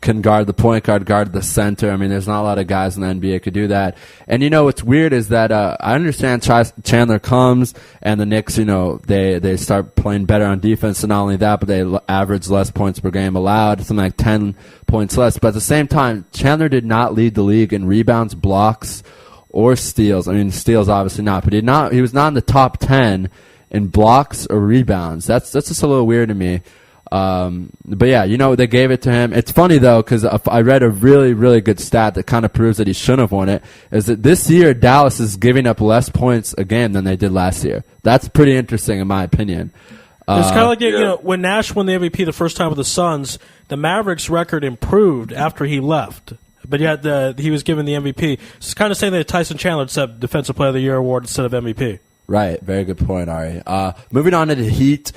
can guard the point guard, guard the center. I mean, there's not a lot of guys in the NBA who could do that. And what's weird is that I understand Chandler comes and the Knicks, they start playing better on defense, and not only that, but they average less points per game allowed, something like 10 points less. But at the same time, Chandler did not lead the league in rebounds, blocks, or steals. I mean, steals obviously not, but he was not in the top 10 in blocks or rebounds. That's just a little weird to me. But yeah, they gave it to him. It's funny though, because I read a really, really good stat that kind of proves that he shouldn't have won it, is that this year Dallas is giving up less points a game than they did last year. That's pretty interesting in my opinion. It's kind of like when Nash won the MVP the first time with the Suns, the Mavericks record improved after he left. But yet he was given the MVP. It's kind of saying that Tyson Chandler deserved Defensive Player of the Year award instead of MVP. Right. Very good point, Ari. Moving on to the Heat.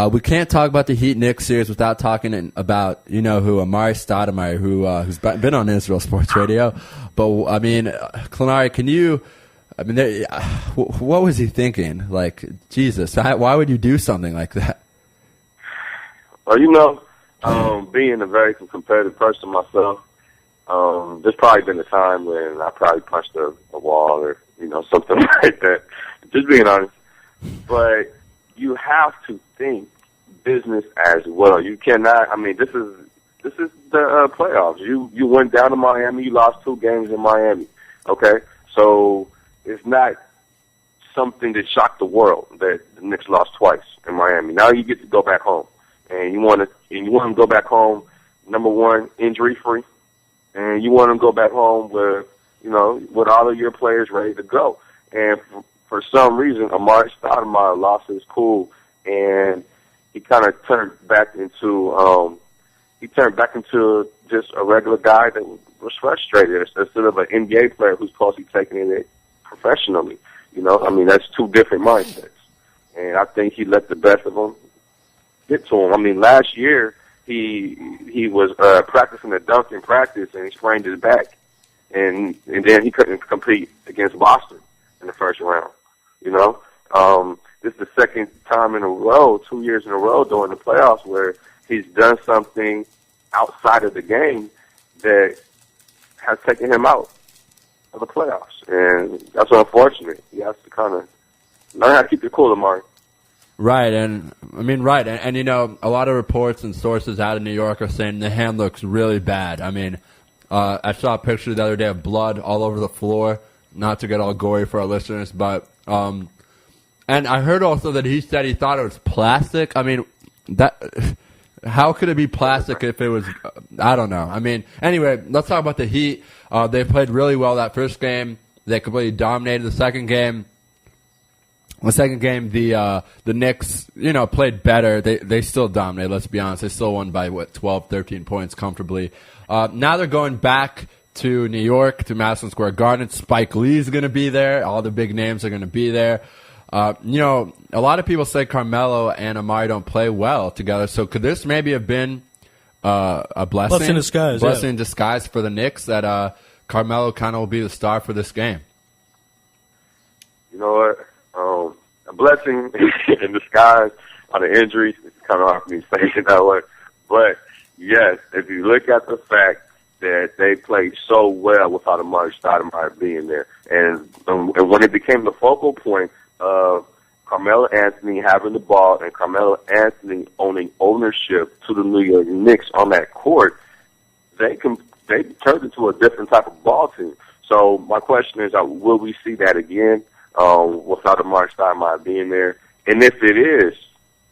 We can't talk about the Heat Knicks series without talking about, who, Amari Stoudemire, who's been on Israel Sports Radio. But, I mean, Clenari, what was he thinking? Like, Jesus, why would you do something like that? Well, being a very competitive person myself, there's probably been a time when I probably punched a wall or, something like that. Just being honest. But you have to think business as well. You cannot. I mean, this is the playoffs. You went down to Miami. You lost 2 games in Miami. Okay, so it's not something that shocked the world that the Knicks lost twice in Miami. Now you get to go back home, and you want to go back home. Number one, injury free, and you want to go back home with with all of your players ready to go. And for some reason, Amari Stoudemire lost his cool, and he kind of turned back into just a regular guy that was frustrated instead of an NBA player who's supposed to be taking it professionally. That's 2 different mindsets, and I think he let the best of them get to him. I mean, last year he was practicing a dunk in practice, and he sprained his back, and then he couldn't compete against Boston in the first round. This is the second time in a row, 2 years in a row during the playoffs where he's done something outside of the game that has taken him out of the playoffs. And that's unfortunate. He has to kind of learn how to keep it cool, Amari. Right, and a lot of reports and sources out of New York are saying the hand looks really bad. I mean, I saw a picture the other day of blood all over the floor. Not to get all gory for our listeners, but and I heard also that he said he thought it was plastic. I mean, how could it be plastic if it was? I don't know. I mean, anyway, let's talk about the Heat. They played really well that first game. They completely dominated the second game. The second game, the Knicks, played better. They still dominated. Let's be honest. They still won by 12, 13 points comfortably. Now they're going back to New York, to Madison Square Garden. Spike Lee's going to be there. All the big names are going to be there. A lot of people say Carmelo and Amari don't play well together. So could this maybe have been a blessing in disguise? Blessing in disguise for the Knicks that Carmelo kind of will be the star for this game. You know what? A blessing in disguise on the injuries. It's kind of hard for me to say it that way. But yes, if you look at the fact that they played so well without Amari Stoudemire being there. And when it became the focal point of Carmelo Anthony having the ball and Carmelo Anthony owning ownership to the New York Knicks on that court, they turned into a different type of ball team. So my question is, will we see that again without Amari Stoudemire being there? And if it is,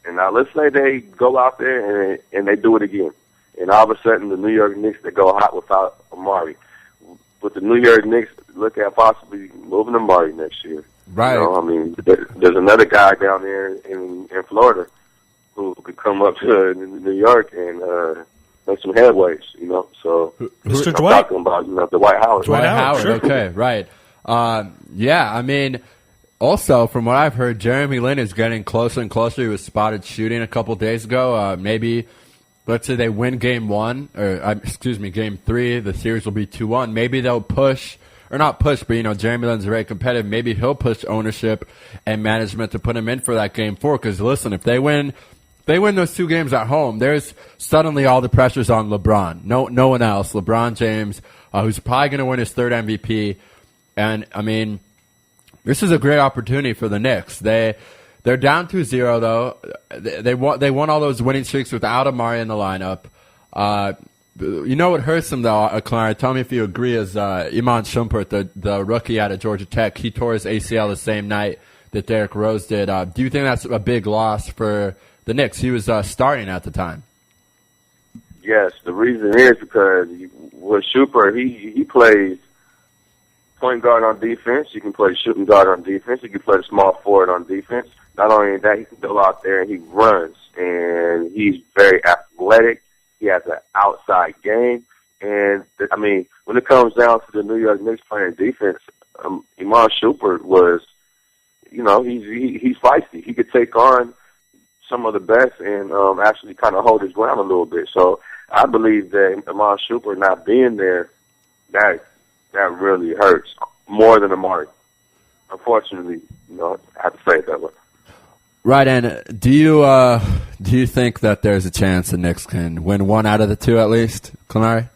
and now let's say they go out there and they do it again, and all of a sudden the New York Knicks, they go hot without Amari. With the New York Knicks, look at possibly moving Amari next year. Right. There's another guy down there in Florida who could come up to New York and make some headways, So Mr. I'm Dwight? talking about Dwight Howard. Dwight Howard, sure. Okay, right. Also, from what I've heard, Jeremy Lin is getting closer and closer. He was spotted shooting a couple days ago. Maybe let's say they win game 1, or game 3, the series will be 2-1. Maybe they'll push, or not push, but Jeremy Lin's very competitive. Maybe he'll push ownership and management to put him in for that game 4. Because listen, if they win those 2 games at home, there's suddenly all the pressure's on LeBron. No one else. LeBron James, who's probably going to win his 3rd MVP. And I mean, this is a great opportunity for the Knicks. They're down 2-0 though. They won all those winning streaks without Amari in the lineup. What hurts them though, Clara? Tell me if you agree. Is Iman Shumpert, the rookie out of Georgia Tech? He tore his ACL the same night that Derrick Rose did. Do you think that's a big loss for the Knicks? He was starting at the time. Yes, the reason is because with Shumpert, he plays point guard on defense. You can play shooting guard on defense. You can play the small forward on defense. Not only that, he can go out there and he runs, and he's very athletic. He has an outside game. And, I mean, when it comes down to the New York Knicks playing defense, Iman Shumpert was, he's feisty. He could take on some of the best and actually kind of hold his ground a little bit. So I believe that Iman Shumpert not being there, that really hurts more than Amari. Unfortunately, I have to say it that way. Right, and do you think that there's a chance the Knicks can win 1 out of the 2 at least, Clanari?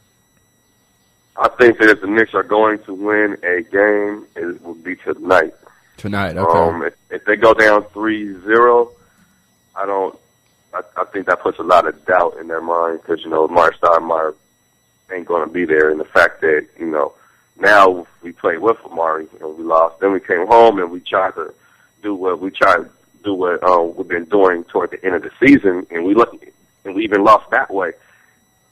I think that if the Knicks are going to win a game, it will be tonight. Tonight, okay. If they go down 3-0, I think that puts a lot of doubt in their mind because, Amari Stoudemire ain't going to be there. And the fact that, now we played with Amari and we lost. Then we came home and we tried to do what we've been doing toward the end of the season, and we even lost that way.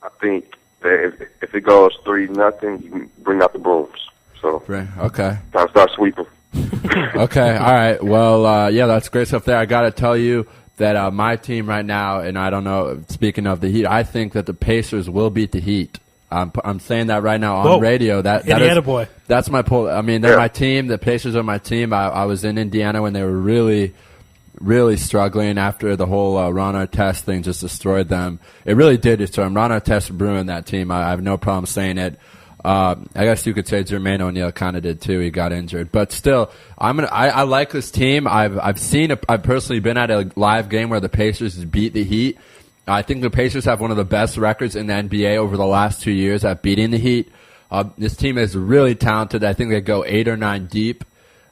I think that if it goes 3-0, you can bring out the brooms. So okay, time to start sweeping. Okay, all right. Well, that's great stuff there. I got to tell you that my team right now, and I don't know, speaking of the Heat, I think that the Pacers will beat the Heat. I'm saying that right now on radio. That boy. That's my poll. I mean, they're my team. The Pacers are my team. I was in Indiana when they were really, really struggling after the whole Ron Artest thing just destroyed them. It really did destroy them. Ron Artest ruined that team. I have no problem saying it. I guess you could say Jermaine O'Neal kind of did too. He got injured, but still, I like this team. I've personally been at a live game where the Pacers beat the Heat. I think the Pacers have one of the best records in the NBA over the last 2 years at beating the Heat. This team is really talented. I think they go 8 or 9 deep.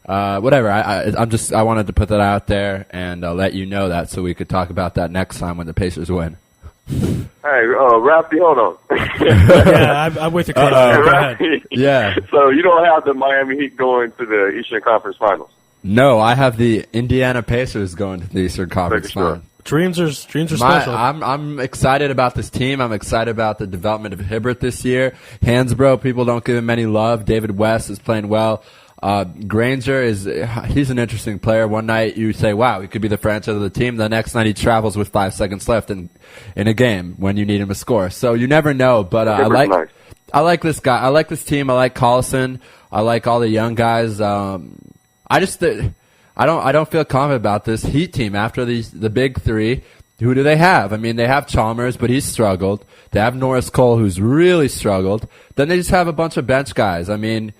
Whatever. I wanted to put that out there and let you know that so we could talk about that next time when the Pacers win. Hey, Ralphie, hold on. Yeah, I'm with you, Chris. Go ahead. Yeah. So you don't have the Miami Heat going to the Eastern Conference Finals? No, I have the Indiana Pacers going to the Eastern Conference Finals. Dreams are special. I'm excited about this team. I'm excited about the development of Hibbert this year. Hansbrough, people don't give him any love. David West is playing well. Granger he's an interesting player. One night you say, wow, he could be the franchise of the team. The next night he travels with 5 seconds left in a game when you need him to score. So you never know, but I like this guy. I like this team. I like Collison. I like all the young guys. I don't feel confident about this Heat team after the big three. Who do they have? I mean, they have Chalmers, but he's struggled. They have Norris Cole, who's really struggled. Then they just have a bunch of bench guys. I mean,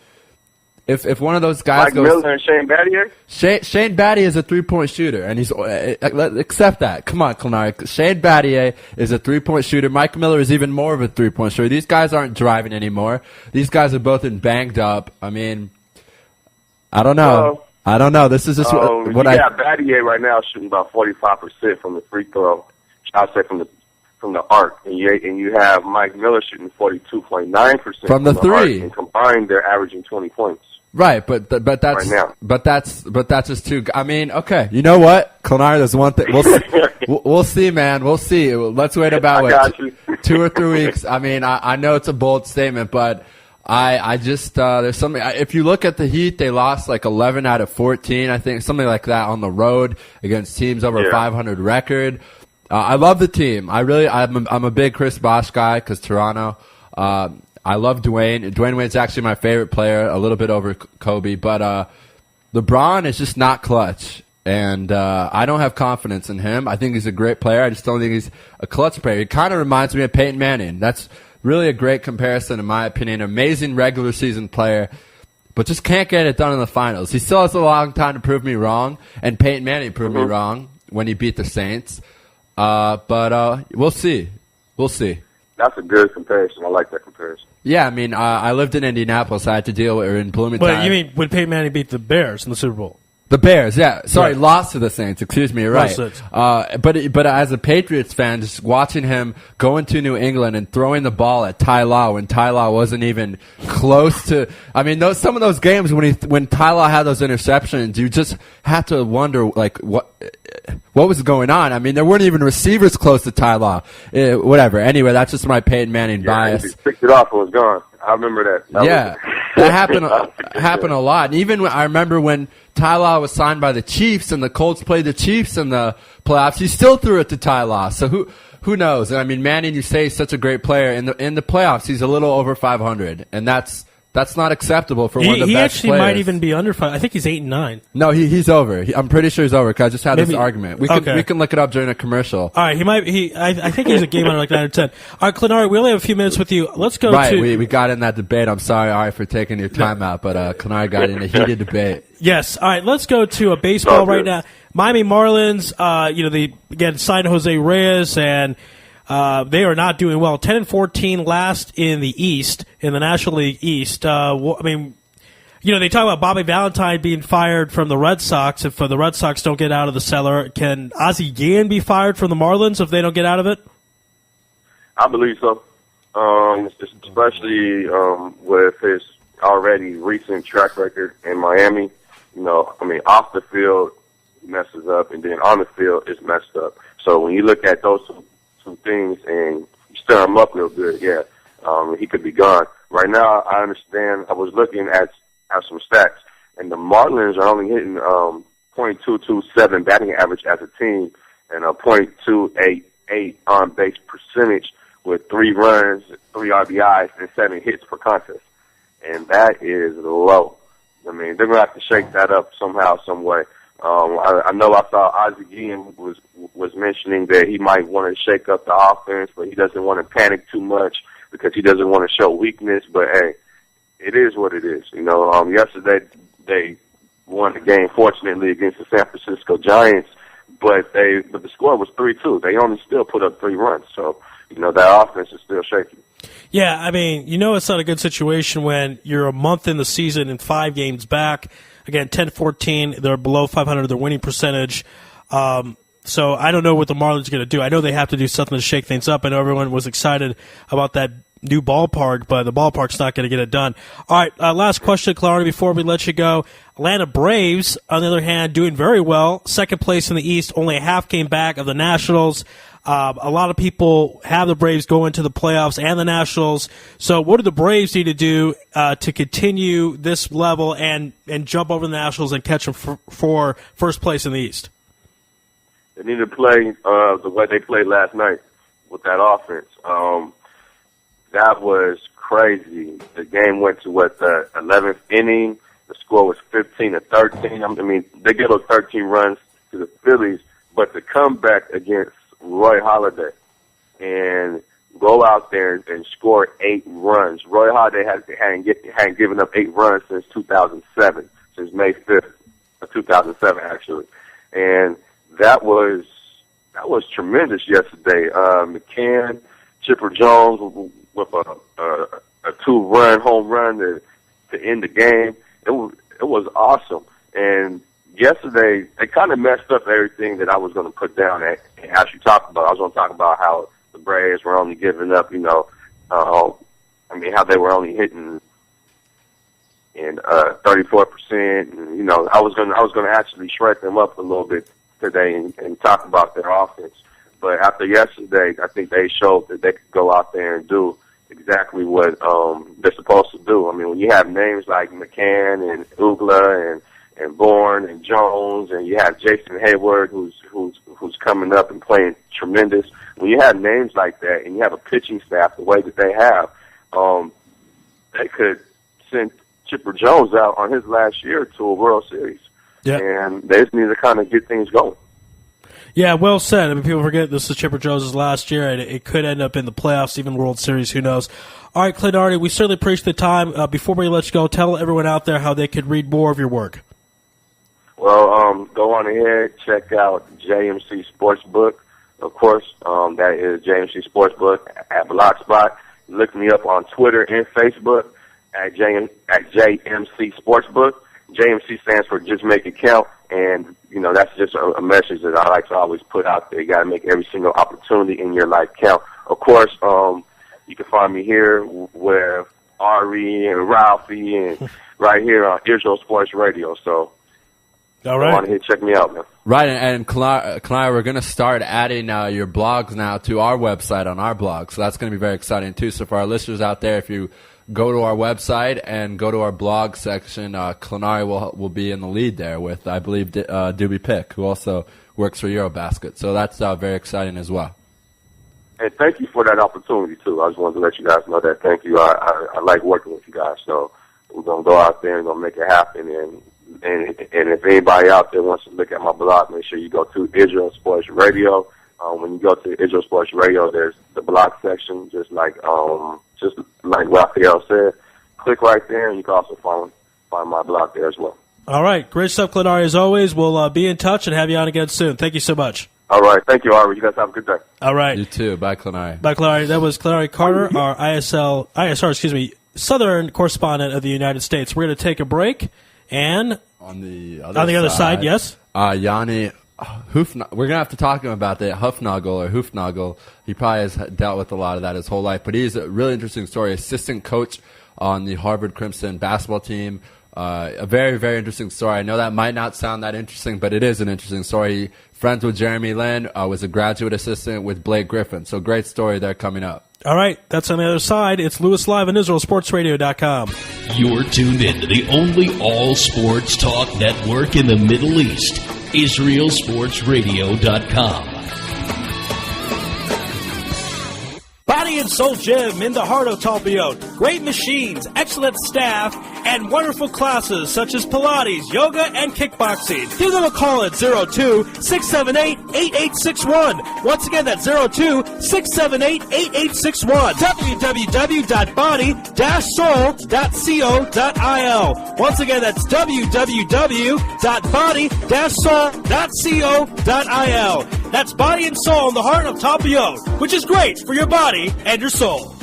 if one of those guys Mike Miller and Shane Battier? Shane Battier is a three-point shooter, and he's accept that. Come on, Clanari. Shane Battier is a three-point shooter. Mike Miller is even more of a three-point shooter. These guys aren't driving anymore. These guys are both banged up. I mean, I don't know. I don't know. This is just what I got. Battier right now shooting about 45% from the free throw. I'll say from the arc, and you have Mike Miller shooting 42.9% from the three. And combined, they're averaging 20 points. Right, but that's right now. but that's just too. I mean, okay, you know what, Clanari? There's one thing. We'll see, man. We'll see. Let's wait about 2 or 3 weeks. I mean, I know it's a bold statement, but I just there's something. If you look at the Heat, they lost like 11 out of 14, I think, something like that on the road against teams over 500 record. I love the team. I'm a big Chris Bosh guy because Toronto. I love Dwayne. Dwayne Wade's actually my favorite player, a little bit over Kobe. But LeBron is just not clutch. And I don't have confidence in him. I think he's a great player. I just don't think he's a clutch player. He kind of reminds me of Peyton Manning. That's really a great comparison, in my opinion. Amazing regular season player, but just can't get it done in the finals. He still has a long time to prove me wrong, and Peyton Manning proved me wrong when he beat the Saints. But we'll see. We'll see. That's a good comparison. I like that comparison. Yeah, I mean, I lived in Indianapolis. I had to deal with it in Bloomington. But you mean when Peyton Manning beat the Bears in the Super Bowl? The Bears, yeah. Sorry, lost to the Saints. Excuse me, you're right. But as a Patriots fan, just watching him go into New England and throwing the ball at Ty Law when Ty Law wasn't even close to. I mean, some of those games when Ty Law had those interceptions, you just have to wonder what was going on. I mean, there weren't even receivers close to Ty Law. Whatever. Anyway, that's just my Peyton Manning bias. He picked it off and was gone. I remember that. That happened a lot. And even I remember when Ty Law was signed by the Chiefs and the Colts played the Chiefs in the playoffs, he still threw it to Ty Law. So who knows? I mean, Manning, you say, he's such a great player. In the playoffs, he's a little over 500, and that's not acceptable for one of the best players. He actually might even be under 5. I think he's 8-9. No, he's over. I'm pretty sure he's over because I just had this argument. We can look it up during a commercial. All right, I think he's a game under like 9 or 10. All right, Clenari, we only have a few minutes with you. Let's go to... we got in that debate. I'm sorry, Ari, for taking your time out, but Clenari got in a heated debate. Yes. All right, let's go to a baseball right now. Miami Marlins, they again signed Jose Reyes, and they are not doing well. 10-14 last in the East, in the National League East. They talk about Bobby Valentine being fired from the Red Sox. If the Red Sox don't get out of the cellar, can Ozzie Guillen be fired from the Marlins if they don't get out of it? I believe so. Especially with his already recent track record in Miami. Off the field messes up, and then on the field it's messed up. So when you look at those two things and you stir him up real good, he could be gone. Right now, I understand. I was looking at some stats, and the Marlins are only hitting .227 batting average as a team and a .288 on base percentage with 3 runs, 3 RBIs, and 7 hits per contest, and that is low. I mean, they're gonna have to shake that up somehow, some way. I know I saw Ozzie Guillen was mentioning that he might want to shake up the offense, but he doesn't want to panic too much because he doesn't want to show weakness. But hey, it is what it is. Yesterday they won the game, fortunately, against the San Francisco Giants, but the score was 3-2. They only still put up 3 runs, so that offense is still shaky. Yeah, I mean, it's not a good situation when you're a month in the season and 5 games back. Again, 10-14, they're below 500, their winning percentage. So I don't know what the Marlins are going to do. I know they have to do something to shake things up. I know everyone was excited about that new ballpark, but the ballpark's not going to get it done. All right, last question, Clarity, before we let you go. Atlanta Braves, on the other hand, doing very well. Second place in the East, only a half game back of the Nationals. A lot of people have the Braves go into the playoffs and the Nationals. So what do the Braves need to do to continue this level and jump over the Nationals and catch them for first place in the East? They need to play the way they played last night with that offense. That was crazy. The game went to the 11th inning. The score was 15-13. I mean, they gave up 13 runs to the Phillies, but the comeback against Roy Halladay and go out there and score 8 runs. Roy Halladay hadn't given up 8 runs since 2007, since May 5th of 2007, actually. And that was tremendous yesterday. McCann, Chipper Jones with a 2-run home run to end the game. It was awesome. And yesterday, they kind of messed up everything that I was going to put down and actually talk about. I was going to talk about how the Braves were only giving up, how they were only hitting in 34%. And, I was going to actually shred them up a little bit today and talk about their offense. But after yesterday, I think they showed that they could go out there and do exactly what they're supposed to do. I mean, when you have names like McCann and Ugla and Bourne and Jones, and you have Jason Hayward, who's coming up and playing tremendous. When you have names like that, and you have a pitching staff the way that they have, they could send Chipper Jones out on his last year to a World Series. and they just need to kind of get things going. Yeah, well said. I mean, people forget this is Chipper Jones' last year, and it could end up in the playoffs, even World Series, who knows. All right, Clint Arty, we certainly appreciate the time. Before we let you go, tell everyone out there how they could read more of your work. Well, go on ahead, check out JMC Sportsbook. Of course, that is JMC Sportsbook at Blogspot. Look me up on Twitter and Facebook at JMC Sportsbook. JMC stands for Just Make It Count, and, you know, that's just a message that I like to always put out there. You got to make every single opportunity in your life count. Of course, you can find me here with Ari and Ralphie and right here on Israel Sports Radio. So, all right. Go on ahead, check me out, man. Right, and Clyde, we're going to start adding your blogs now to our website on our blog, so that's going to be very exciting too. So for our listeners out there, if you go to our website and go to our blog section, Clenari will be in the lead there with, I believe, Doobie Pick, who also works for Eurobasket. So that's very exciting as well. And thank you for that opportunity, too. I just wanted to let you guys know that. Thank you. I like working with you guys. So we're going to go out there and going to make it happen. And if anybody out there wants to look at my blog, make sure you go to Israel Sports Radio. When you go to Israel Sports Radio, there's the blog section, just like Raphael said. Click right there, and you can also find my blog there as well. All right. Great stuff, Clenari, as always. We'll be in touch and have you on again soon. Thank you so much. All right. Thank you, Ari. You guys have a good day. All right. You too. Bye, Clenari. Bye, Clenari. That was Clenari Carter, our ISR, Southern correspondent of the United States. We're going to take a break, and on the other side, yes, Yanni Hufnagel. We're gonna have to talk to him about the Hufnagel. He probably has dealt with a lot of that his whole life, but he's a really interesting story. Assistant coach on the Harvard Crimson basketball team. A very, very interesting story. I know that might not sound that interesting, but it is an interesting story. Friends with Jeremy Lin, was a graduate assistant with Blake Griffin. So great story there coming up. All right, that's on the other side. It's Louis Live on IsraelSportsRadio.com. You're tuned in to the only all-sports talk network in the Middle East, IsraelSportsRadio.com. Body and Soul Gym in the heart of Talpiot. Great machines, excellent staff, and wonderful classes such as Pilates, yoga, and kickboxing. Give them a call at 02-678-8861. Once again, that's 02-678-8861. www.body-soul.co.il. Once again, that's www.body-soul.co.il. That's Body and Soul in the heart of Talpiot, which is great for your body and your soul.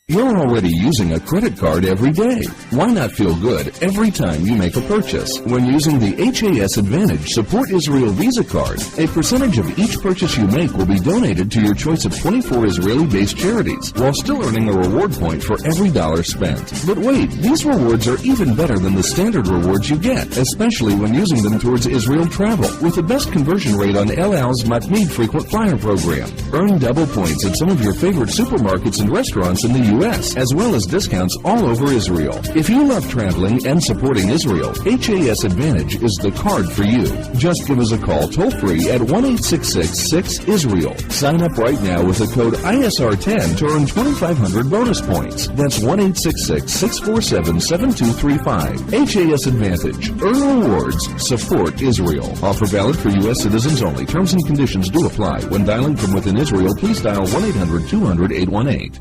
You're already using a credit card every day. Why not feel good every time you make a purchase? When using the HAS Advantage Support Israel Visa card, a percentage of each purchase you make will be donated to your choice of 24 Israeli-based charities, while still earning a reward point for every dollar spent. But wait, these rewards are even better than the standard rewards you get, especially when using them towards Israel travel, with the best conversion rate on El Al's Matmeed frequent flyer program. Earn double points at some of your favorite supermarkets and restaurants in the U.S., as well as discounts all over Israel. If you love traveling and supporting Israel, HAS Advantage is the card for you. Just give us a call toll-free at 1-866-6-ISRAEL. Sign up right now with the code ISR10 to earn 2,500 bonus points. That's 1-866-647-7235. HAS Advantage. Earn rewards. Support Israel. Offer valid for U.S. citizens only. Terms and conditions do apply. When dialing from within Israel, please dial 1-800-200-818.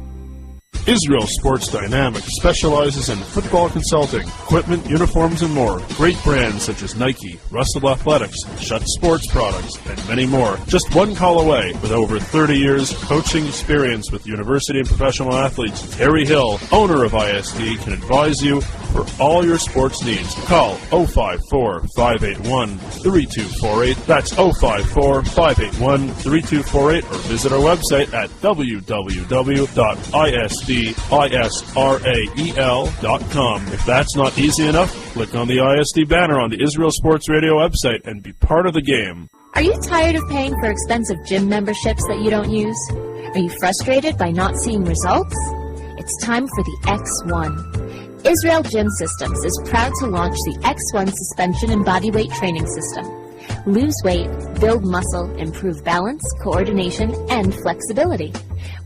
Israel Sports Dynamics specializes in football consulting, equipment, uniforms, and more. Great brands such as Nike, Russell Athletics, Shutt Sports Products, and many more. Just one call away. With over 30 years coaching experience with university and professional athletes, Harry Hill, owner of ISD, can advise you for all your sports needs. Call 054-581-3248. That's 054-581-3248, or visit our website at www.isdisrael.com. If that's not easy enough, click on the ISD banner on the Israel Sports Radio website and be part of the game. Are you tired of paying for expensive gym memberships that you don't use? Are you frustrated by not seeing results? It's time for the X1. Israel Gym Systems is proud to launch the X1 suspension and bodyweight training system. Lose weight, build muscle, improve balance, coordination, and flexibility.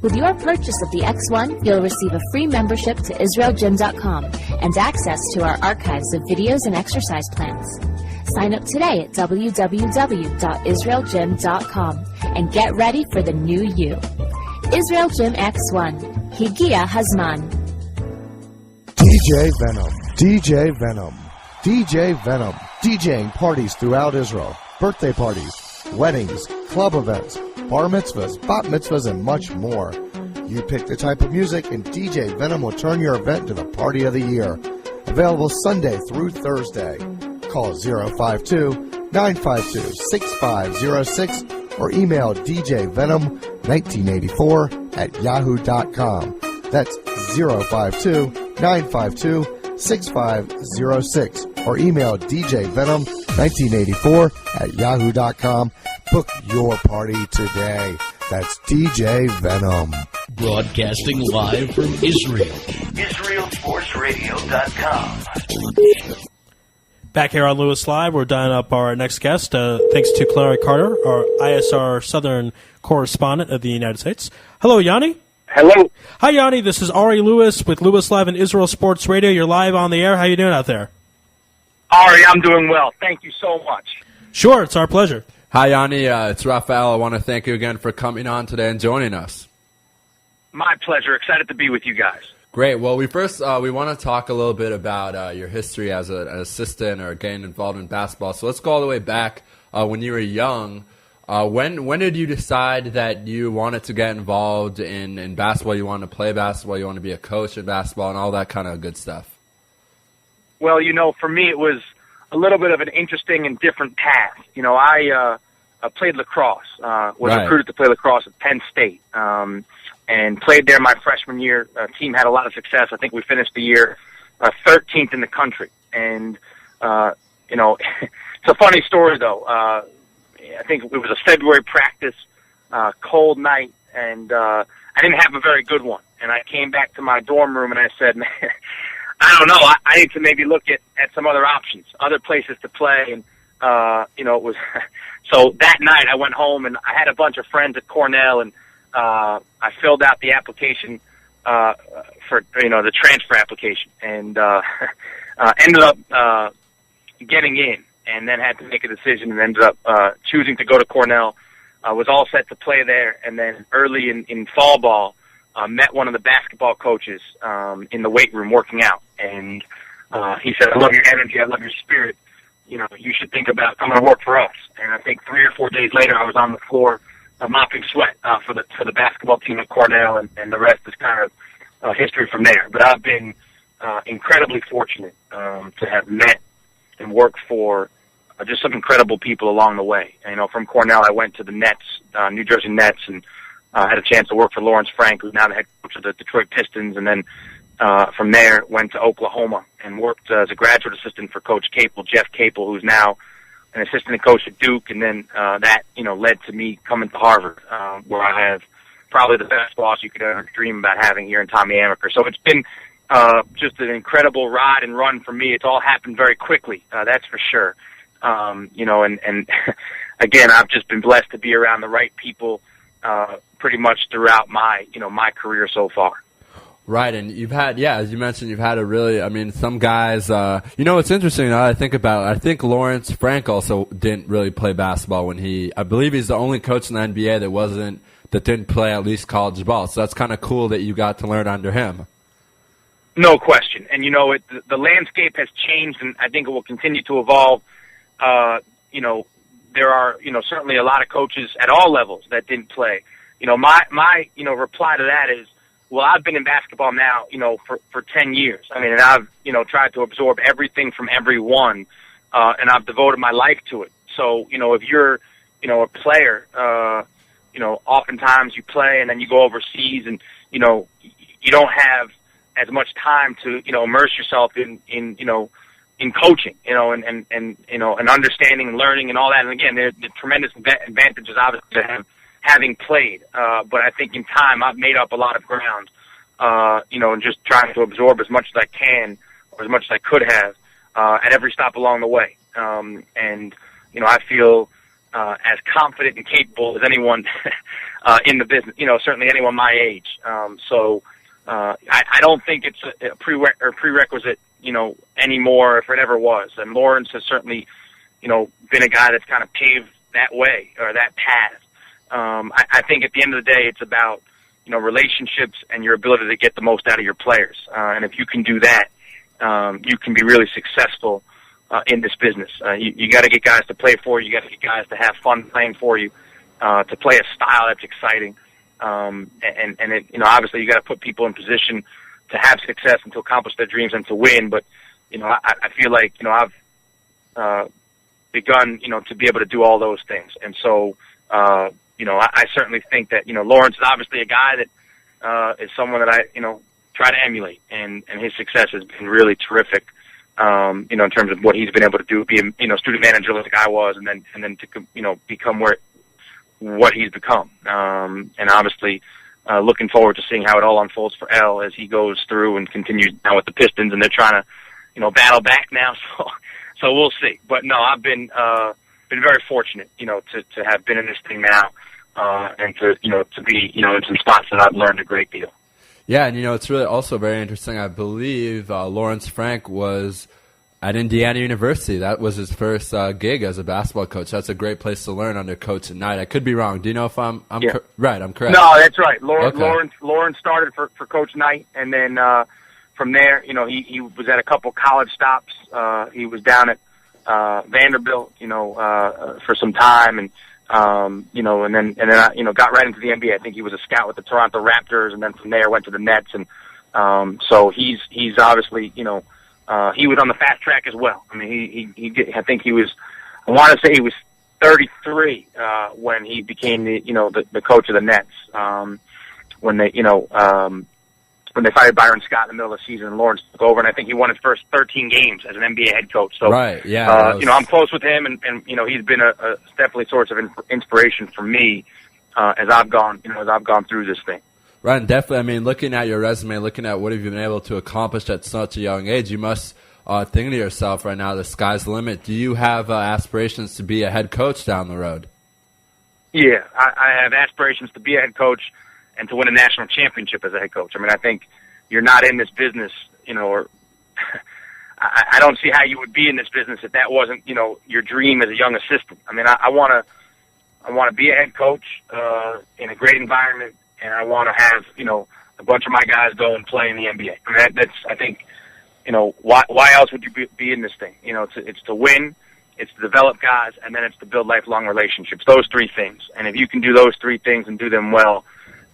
With your purchase of the X1, you'll receive a free membership to IsraelGym.com and access to our archives of videos and exercise plans. Sign up today at www.israelgym.com and get ready for the new you. Israel Gym X1. Higia Hazman. DJ Venom, DJ Venom, DJ Venom, DJing parties throughout Israel, birthday parties, weddings, club events, bar mitzvahs, bat mitzvahs, and much more. You pick the type of music and DJ Venom will turn your event into the party of the year. Available Sunday through Thursday. Call 052-952-6506 or email djvenom1984@yahoo.com. That's 052-952-6506 or email djvenom1984@yahoo.com. Book your party today. That's DJ Venom. Broadcasting live from Israel. IsraelSportsRadio.com. Back here on Louis Live, we're dialing up our next guest. Thanks to Clary Carter, our ISR Southern correspondent of the United States. Hello, Yanni. Hello. Hi, Yanni. This is Ari Louis with Louis Live and Israel Sports Radio. You're live on the air. How you doing out there? Ari, I'm doing well. Thank you so much. Sure, it's our pleasure. Hi, Yanni. It's Raphael. I want to thank you again for coming on today and joining us. My pleasure. Excited to be with you guys. Great. Well, we want to talk a little bit about your history as an assistant or getting involved in basketball. So let's go all the way back when you were young. When did you decide that you wanted to get involved in basketball? You wanted to play basketball. You wanted to be a coach in basketball and all that kind of good stuff. Well, for me, it was a little bit of an interesting and different path. I played lacrosse. Was recruited to play lacrosse at Penn State. And played there my freshman year. Team had a lot of success. I think we finished the year 13th in the country. And, it's a funny story, though. I think it was a February practice, cold night, and I didn't have a very good one. And I came back to my dorm room and I said, man, I don't know. I need to maybe look at some other options, other places to play. And, it was so that night I went home and I had a bunch of friends at Cornell and I filled out the application for the transfer application and ended up getting in, and then had to make a decision and ended up choosing to go to Cornell. Was all set to play there, and then early in fall ball met one of the basketball coaches in the weight room working out, and he said, "I love your energy, I love your spirit. You should think about coming to work for us." And I think 3 or 4 days later, I was on the floor. Mopping sweat for the basketball team at Cornell, and the rest is kind of history from there. But I've been incredibly fortunate to have met and worked for just some incredible people along the way. And, from Cornell, I went to the Nets, New Jersey Nets, and had a chance to work for Lawrence Frank, who's now the head coach of the Detroit Pistons. And then from there, went to Oklahoma and worked as a graduate assistant for Coach Capel, Jeff Capel, who's now an assistant coach at Duke, and then that led to me coming to Harvard, where I have probably the best boss you could ever dream about having here in Tommy Amaker. So it's been just an incredible ride and run for me. It's all happened very quickly, that's for sure. And again, I've just been blessed to be around the right people pretty much throughout my my career so far. Right, and you've had, as you mentioned, you've had some guys, what's interesting now I think about it, I think Lawrence Frank also didn't really play basketball I believe he's the only coach in the NBA that didn't play at least college ball, so that's kind of cool that you got to learn under him. No question, and the landscape has changed, and I think it will continue to evolve. There are, certainly a lot of coaches at all levels that didn't play. My reply to that is, well, I've been in basketball now, for 10 years. I mean, and I've, tried to absorb everything from everyone, and I've devoted my life to it. So, if you're, a player, oftentimes you play and then you go overseas and, you don't have as much time to, immerse yourself in coaching, and understanding and learning and all that. And again, there's the tremendous advantages obviously to having played. But I think in time I've made up a lot of ground, and just trying to absorb as much as I can or as much as I could have, at every stop along the way. And I feel, as confident and capable as anyone, in the business, certainly anyone my age. I don't think it's a prerequisite, anymore if it ever was. And Lawrence has certainly, been a guy that's kind of paved that way or that path. I think at the end of the day, it's about, relationships and your ability to get the most out of your players. And if you can do that, you can be really successful in this business. You got to get guys to play for you. You got to get guys to have fun playing for you, to play a style that's exciting. And it, obviously you got to put people in position to have success and to accomplish their dreams and to win. But, I feel like, I've begun, to be able to do all those things. And so, I certainly think that, Lawrence is obviously a guy that is someone that I, try to emulate. And his success has been really terrific, in terms of what he's been able to do, be a, student manager like I was, and then to, become what he's become. And obviously, looking forward to seeing how it all unfolds for L as he goes through and continues now with the Pistons, and they're trying to, battle back now. So we'll see. But no, I've been very fortunate, to have been in this thing now, and to be, in some spots that I've learned a great deal. Yeah, and it's really also very interesting. I believe Lawrence Frank was at Indiana University. That was his first gig as a basketball coach. That's a great place to learn under Coach Knight. I could be wrong. Do you know if I'm yeah. Right? I'm correct. No, that's right. Okay. Lawrence started for Coach Knight, and then from there, he was at a couple college stops. He was down at Vanderbilt, for some time, and and then I, got right into the NBA. I think he was a scout with the Toronto Raptors, and then from there went to the Nets, and so he's obviously, he was on the fast track as well. I mean, I think he was, I want to say he was 33 when he became the coach of the Nets. When they fired Byron Scott in the middle of the season, and Lawrence took over, and I think he won his first 13 games as an NBA head coach. So, right, yeah, I'm close with him, and he's been a definitely source of inspiration for me as I've gone through this thing. Right, and definitely. I mean, looking at your resume, looking at what have you been able to accomplish at such a young age, you must think to yourself right now, the sky's the limit. Do you have aspirations to be a head coach down the road? Yeah, I have aspirations to be a head coach and to win a national championship as a head coach. I mean, I think you're not in this business, or I don't see how you would be in this business if that wasn't, your dream as a young assistant. I mean, I want to be a head coach in a great environment, and I want to have, a bunch of my guys go and play in the NBA. I mean, that's I think, why else would you be in this thing? It's to win, it's to develop guys, and then it's to build lifelong relationships. Those three things. And if you can do those three things and do them well,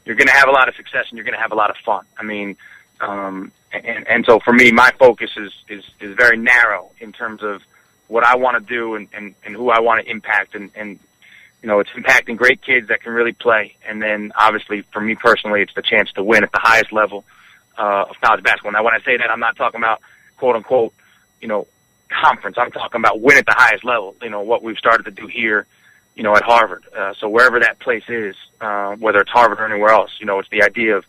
you're going to have a lot of success and you're going to have a lot of fun. I mean, and so for me, my focus is very narrow in terms of what I want to do and who I want to impact. And it's impacting great kids that can really play. And then obviously for me personally, it's the chance to win at the highest level of college basketball. Now, when I say that, I'm not talking about quote unquote, conference. I'm talking about win at the highest level, what we've started to do here, at Harvard. So wherever that place is, whether it's Harvard or anywhere else, it's the idea of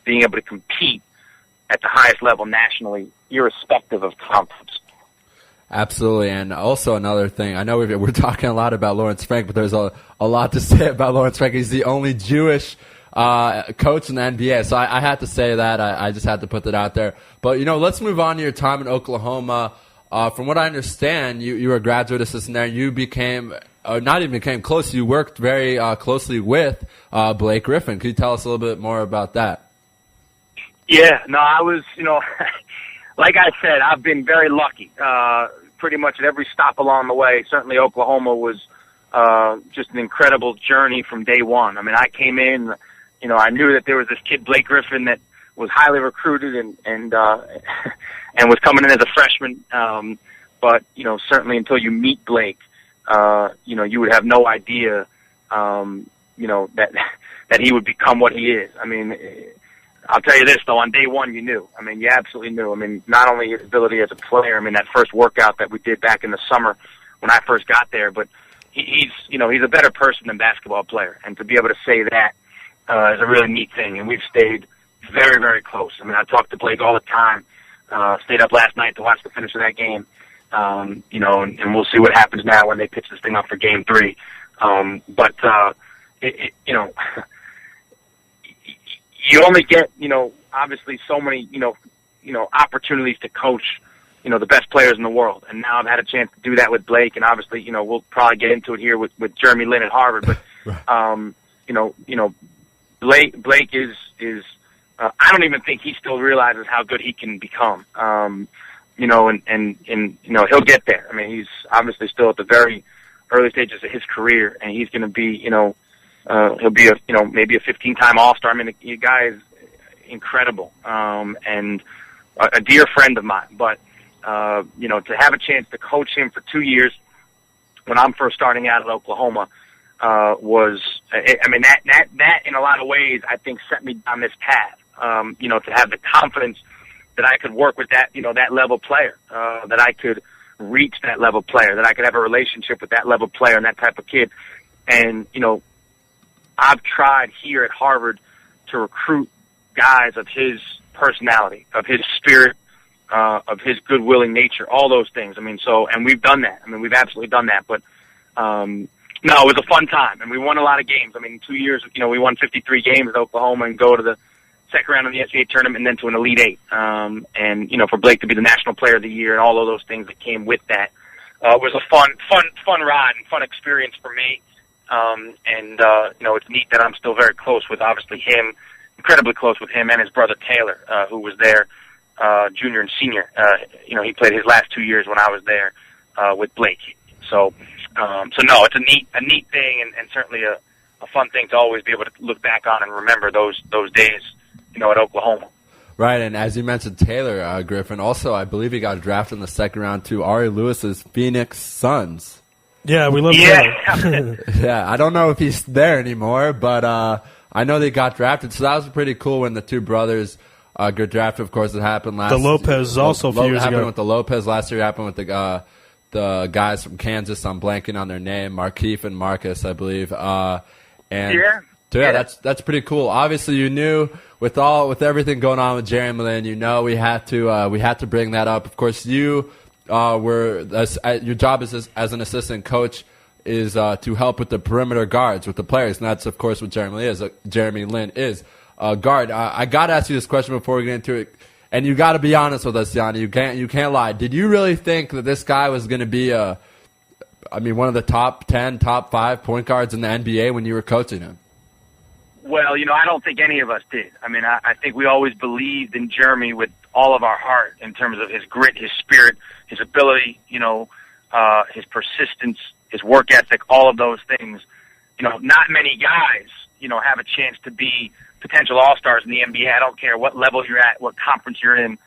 being able to compete at the highest level nationally, irrespective of conference. Absolutely. And also another thing, I know we're talking a lot about Lawrence Frank, but there's a lot to say about Lawrence Frank. He's the only Jewish coach in the NBA. So I had to say that. I just had to put that out there. But, let's move on to your time in Oklahoma. From what I understand, you were a graduate assistant there. You became, not even became close, you worked very closely with Blake Griffin. Could you tell us a little bit more about that? Yeah, no, I was, like I said, I've been very lucky. Pretty much at every stop along the way. Certainly Oklahoma was just an incredible journey from day one. I mean, I came in, I knew that there was this kid, Blake Griffin, that was highly recruited and was coming in as a freshman. But, certainly until you meet Blake, you would have no idea, that he would become what he is. I mean, I'll tell you this, though, on day one you knew. I mean, you absolutely knew. I mean, not only his ability as a player, I mean, that first workout that we did back in the summer when I first got there, but he's a better person than basketball player. And to be able to say that is a really neat thing. And we've stayed very, very close. I mean, I talk to Blake all the time. Stayed up last night to watch the finish of that game. And we'll see what happens now when they pitch this thing up for Game 3. You only get, obviously so many, opportunities to coach, the best players in the world. And now I've had a chance to do that with Blake, and obviously, we'll probably get into it here with Jeremy Lin at Harvard. But, Blake is I don't even think he still realizes how good he can become. And he'll get there. I mean, he's obviously still at the very early stages of his career, and he's going to be, he'll be maybe a 15-time All-Star. I mean, the guy is incredible, and a dear friend of mine. But, to have a chance to coach him for 2 years when I'm first starting out at Oklahoma, that in a lot of ways, I think set me down this path, to have the confidence that I could work with that, that level player, that I could reach that level player, that I could have a relationship with that level player and that type of kid. And, I've tried here at Harvard to recruit guys of his personality, of his spirit, of his good-willing nature, all those things. I mean, and we've done that. I mean, we've absolutely done that. But, no, it was a fun time, and we won a lot of games. I mean, in 2 years, we won 53 games at Oklahoma and go to the second round of the NCAA tournament and then to an Elite Eight. And, for Blake to be the National Player of the Year and all of those things that came with that, was a fun ride and fun experience for me. It's neat that I'm still very close with, obviously, him, incredibly close with him and his brother Taylor, who was there, junior and senior. He played his last 2 years when I was there, with Blake. So no, it's a neat thing and certainly a fun thing to always be able to look back on and remember those days, at Oklahoma. Right, and as you mentioned, Taylor Griffin, also I believe he got drafted in the second round to Ari Louis's Phoenix Suns. Yeah, we love Taylor. Yeah, I don't know if he's there anymore, but I know they got drafted, so that was pretty cool when the two brothers got drafted. Of course, it happened last year. The Lopez also a few years ago. It happened with the Lopez last year. It happened with the guys from Kansas. I'm blanking on their name, Markeith and Marcus, I believe. That's pretty cool. Obviously, you knew with everything going on with Jeremy Lin, we had to bring that up. Of course, you your job as an assistant coach is to help with the perimeter guards with the players, and that's of course what Jeremy Lin is a guard. I got to ask you this question before we get into it, and you got to be honest with us, Yanni. You can't lie. Did you really think that this guy was going to be one of the top 10, top 5 point guards in the NBA when you were coaching him? Well, I don't think any of us did. I mean, I think we always believed in Jeremy with all of our heart in terms of his grit, his spirit, his ability, his persistence, his work ethic, all of those things. Not many guys, have a chance to be potential all-stars in the NBA. I don't care what level you're at, what conference you're in.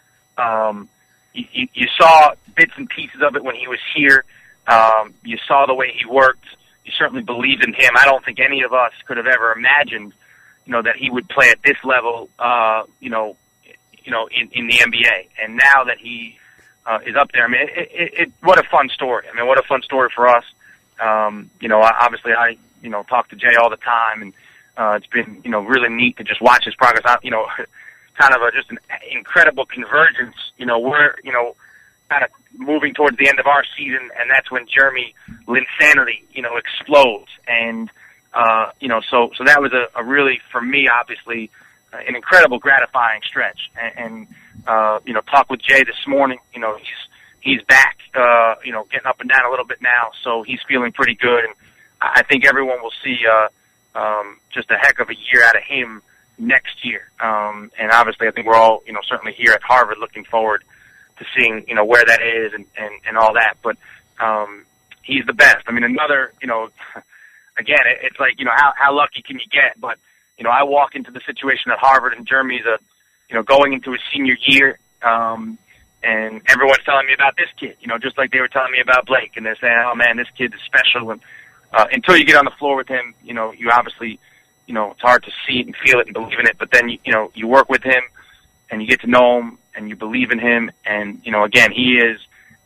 You saw bits and pieces of it when he was here. You saw the way he worked. You certainly believed in him. I don't think any of us could have ever imagined, that he would play at this level, in the NBA. And now that he is up there, I mean, what a fun story. I mean, what a fun story for us. Obviously I talk to Jay all the time, and it's been, really neat to just watch his progress. Kind of just an incredible convergence. We're, kind of moving towards the end of our season, and that's when Jeremy Linsanity, explodes. And, so that was a really, for me, obviously, an incredible gratifying stretch. And talk with Jay this morning, he's back, getting up and down a little bit now, so he's feeling pretty good. And I think everyone will see just a heck of a year out of him next year. And obviously I think we're all, certainly here at Harvard looking forward to seeing, where that is and all that. But he's the best. I mean, another, again, it's like, how lucky can you get? But, I walk into the situation at Harvard, and Jeremy's going into his senior year, and everyone's telling me about this kid, just like they were telling me about Blake. And they're saying, oh, man, this kid is special. And until you get on the floor with him, you obviously, it's hard to see it and feel it and believe in it. But then, you work with him, and you get to know him, and you believe in him. And, again, he is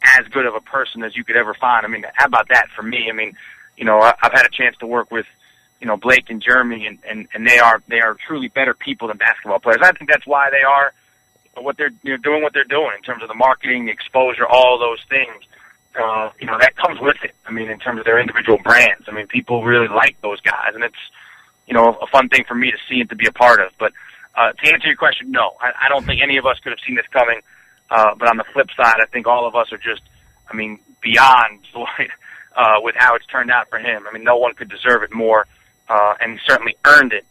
as good of a person as you could ever find. I mean, how about that for me? I mean, I've had a chance to work with, Blake and Jeremy, and they are truly better people than basketball players. I think that's why they are what they're doing in terms of the marketing, the exposure, all those things. That comes with it. I mean, in terms of their individual brands. I mean, people really like those guys, and it's, a fun thing for me to see and to be a part of. But to answer your question, no, I don't think any of us could have seen this coming. But on the flip side, I think all of us are just, I mean, beyond joy with how it's turned out for him. I mean, no one could deserve it more, and he certainly earned it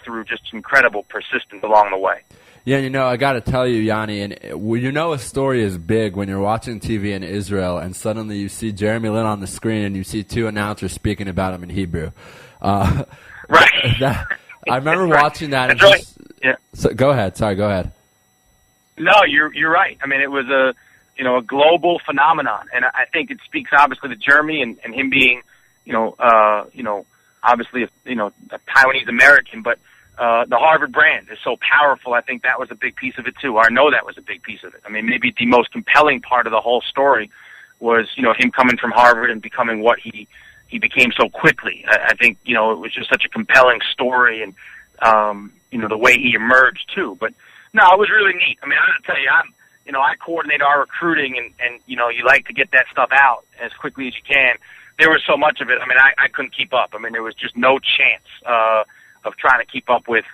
through just incredible persistence along the way. Yeah, I got to tell you, Yanni, and a story is big when you're watching TV in Israel and suddenly you see Jeremy Lin on the screen and you see two announcers speaking about him in Hebrew. Right. I remember watching that. That's right. Yeah. So, go ahead. Sorry, go ahead. No, you're right. I mean, it was a global phenomenon, and I think it speaks obviously to Jeremy and him being, obviously, a Taiwanese American, but the Harvard brand is so powerful. I think that was a big piece of it too. Or I know that was a big piece of it. I mean, maybe the most compelling part of the whole story was, him coming from Harvard and becoming what he became so quickly. I think, it was just such a compelling story, and the way he emerged too. But no, it was really neat. I mean, I gotta tell you, I coordinate our recruiting, and you like to get that stuff out as quickly as you can. There was so much of it. I mean, I couldn't keep up. I mean, there was just no chance of trying to keep up with,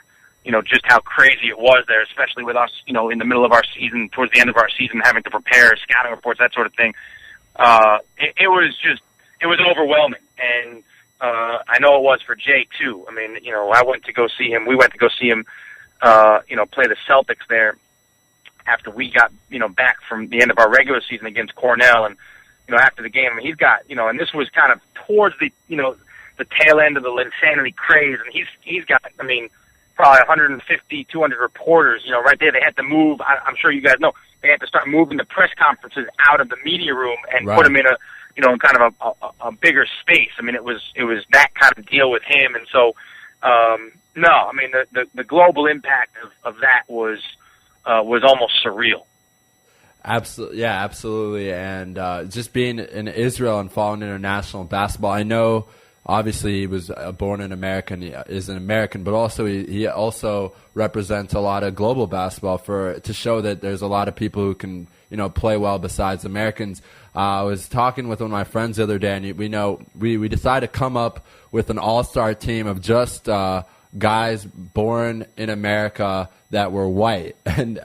just how crazy it was there, especially with us, in the middle of our season, towards the end of our season, having to prepare scouting reports, that sort of thing. It was overwhelming, and I know it was for Jay too. I mean, I went to go see him. We went to go see him, play the Celtics there after we got, back from the end of our regular season against Cornell, and after the game, I mean, he's got, and this was kind of towards the, the tail end of the Linsanity craze, and he's got, I mean, probably 150, 200 reporters, right there. They had to move. I'm sure you guys know they had to start moving the press conferences out of the media room and put them in a, in kind of a bigger space. I mean, it was that kind of deal with him, and so no, I mean the global impact of that was almost surreal. Absolutely, yeah, absolutely, and just being in Israel and following international basketball, I know. Obviously, he was born in America and he is an American, but also he also represents a lot of global basketball to show that there's a lot of people who can play well besides Americans. I was talking with one of my friends the other day, and we decided to come up with an all-star team of just guys born in America that were white, and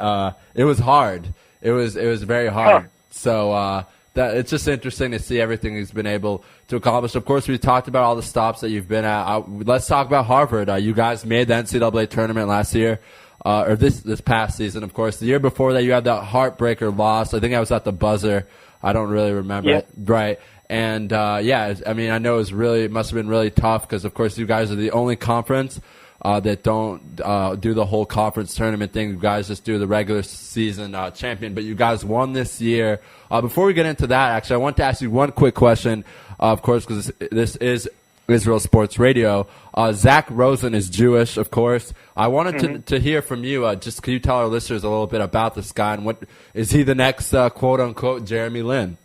it was hard. It was very hard. Huh. So. It's just interesting to see everything he's been able to accomplish. Of course, we talked about all the stops that you've been at. Let's talk about Harvard. You guys made the NCAA tournament last year, or this past season, of course. The year before that, you had that heartbreaker loss. I think I was at the buzzer. I don't really remember it. Right. And, I mean, I know it must have been really tough because, of course, you guys are the only conference that don't do the whole conference tournament thing. You guys just do the regular season champion, but you guys won this year. Before we get into that, actually, I want to ask you one quick question, of course, because this is Israel Sports Radio. Zach Rosen is Jewish, of course. I wanted to hear from you. Just can you tell our listeners a little bit about this guy, and what is he the next quote-unquote Jeremy Lin?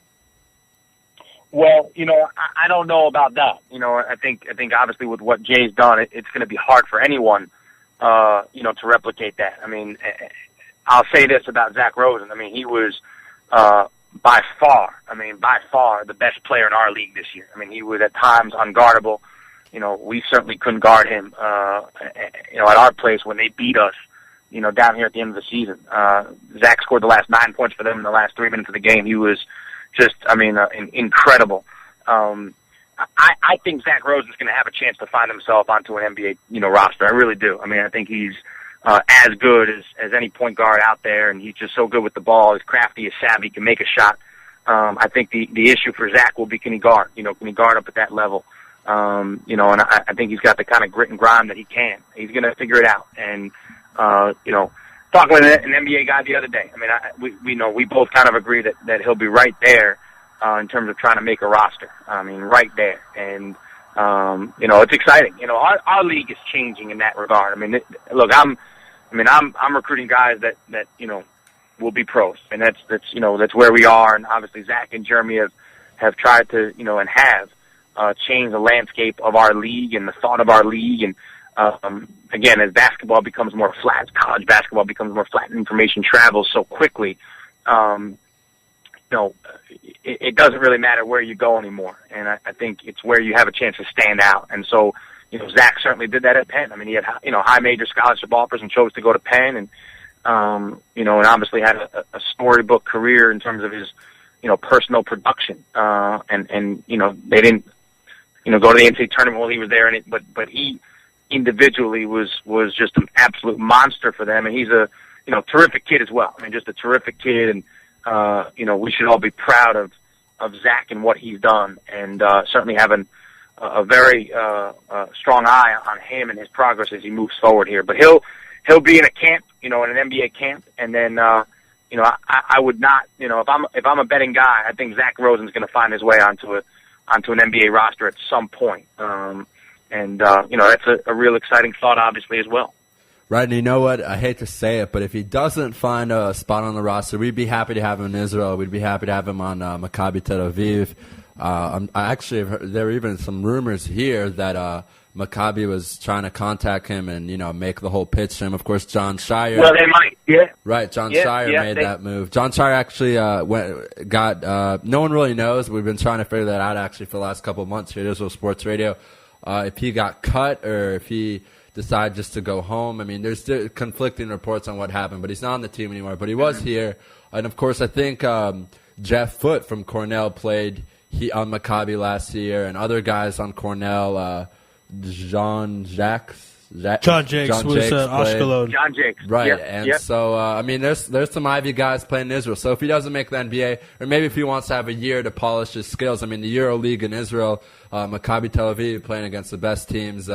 Well, I don't know about that. I think obviously with what Jay's done, it's going to be hard for anyone, to replicate that. I mean, I'll say this about Zach Rosen. I mean, he was by far the best player in our league this year. I mean, he was at times unguardable. We certainly couldn't guard him, at our place when they beat us, down here at the end of the season. Zach scored the last 9 points for them in the last 3 minutes of the game. He was just, incredible. I think Zach Rosen's going to have a chance to find himself onto an NBA, roster. I really do. I mean, I think he's as good as any point guard out there, and he's just so good with the ball. He's crafty, he's savvy, can make a shot. I think the issue for Zach will be, can he guard? Can he guard up at that level? And I think he's got the kind of grit and grime that he can. He's going to figure it out. And, talking with an NBA guy the other day, I mean, we both kind of agree that he'll be right there in terms of trying to make a roster. I mean, right there. And, it's exciting. Our league is changing in that regard. I mean, look, I'm recruiting guys that will be pros, and that's where we are. And obviously Zach and Jeremy have tried to, and have changed the landscape of our league and the thought of our league. And, again, as basketball becomes more flat, as college basketball becomes more flat, and information travels so quickly, it doesn't really matter where you go anymore. And I think it's where you have a chance to stand out. And so, Zach certainly did that at Penn. I mean, he had, high major scholarship offers and chose to go to Penn. And, and obviously had a storybook career in terms of his, personal production. And they didn't, go to the NCAA tournament while he was there, but he individually was just an absolute monster for them. And he's a, terrific kid as well. I mean, just a terrific kid. And, we should all be proud of Zach and what he's done, and certainly having a very strong eye on him and his progress as he moves forward here. But he'll be in a camp, in an NBA camp, and then I would not, if I'm a betting guy, I think Zach Rosen's going to find his way onto an NBA roster at some point. That's a real exciting thought, obviously, as well. Right, and you know what? I hate to say it, but if he doesn't find a spot on the roster, we'd be happy to have him in Israel. We'd be happy to have him on Maccabi Tel Aviv. There were even some rumors here that Maccabi was trying to contact him and, make the whole pitch to him. Of course, John Shire. Well, they might, yeah. Right, John Shire made that move. John Shire actually no one really knows. We've been trying to figure that out, actually, for the last couple of months here at Israel Sports Radio. If he got cut or if he decided just to go home. I mean, there's conflicting reports on what happened, but he's not on the team anymore. But he was here. And, of course, I think Jeff Foote from Cornell played on Maccabi last year, and other guys on Cornell, John Jakes was Ashkelon. John Jakes. Right. So, there's some Ivy guys playing in Israel. So if he doesn't make the NBA, or maybe if he wants to have a year to polish his skills, the EuroLeague in Israel, Maccabi Tel Aviv playing against the best teams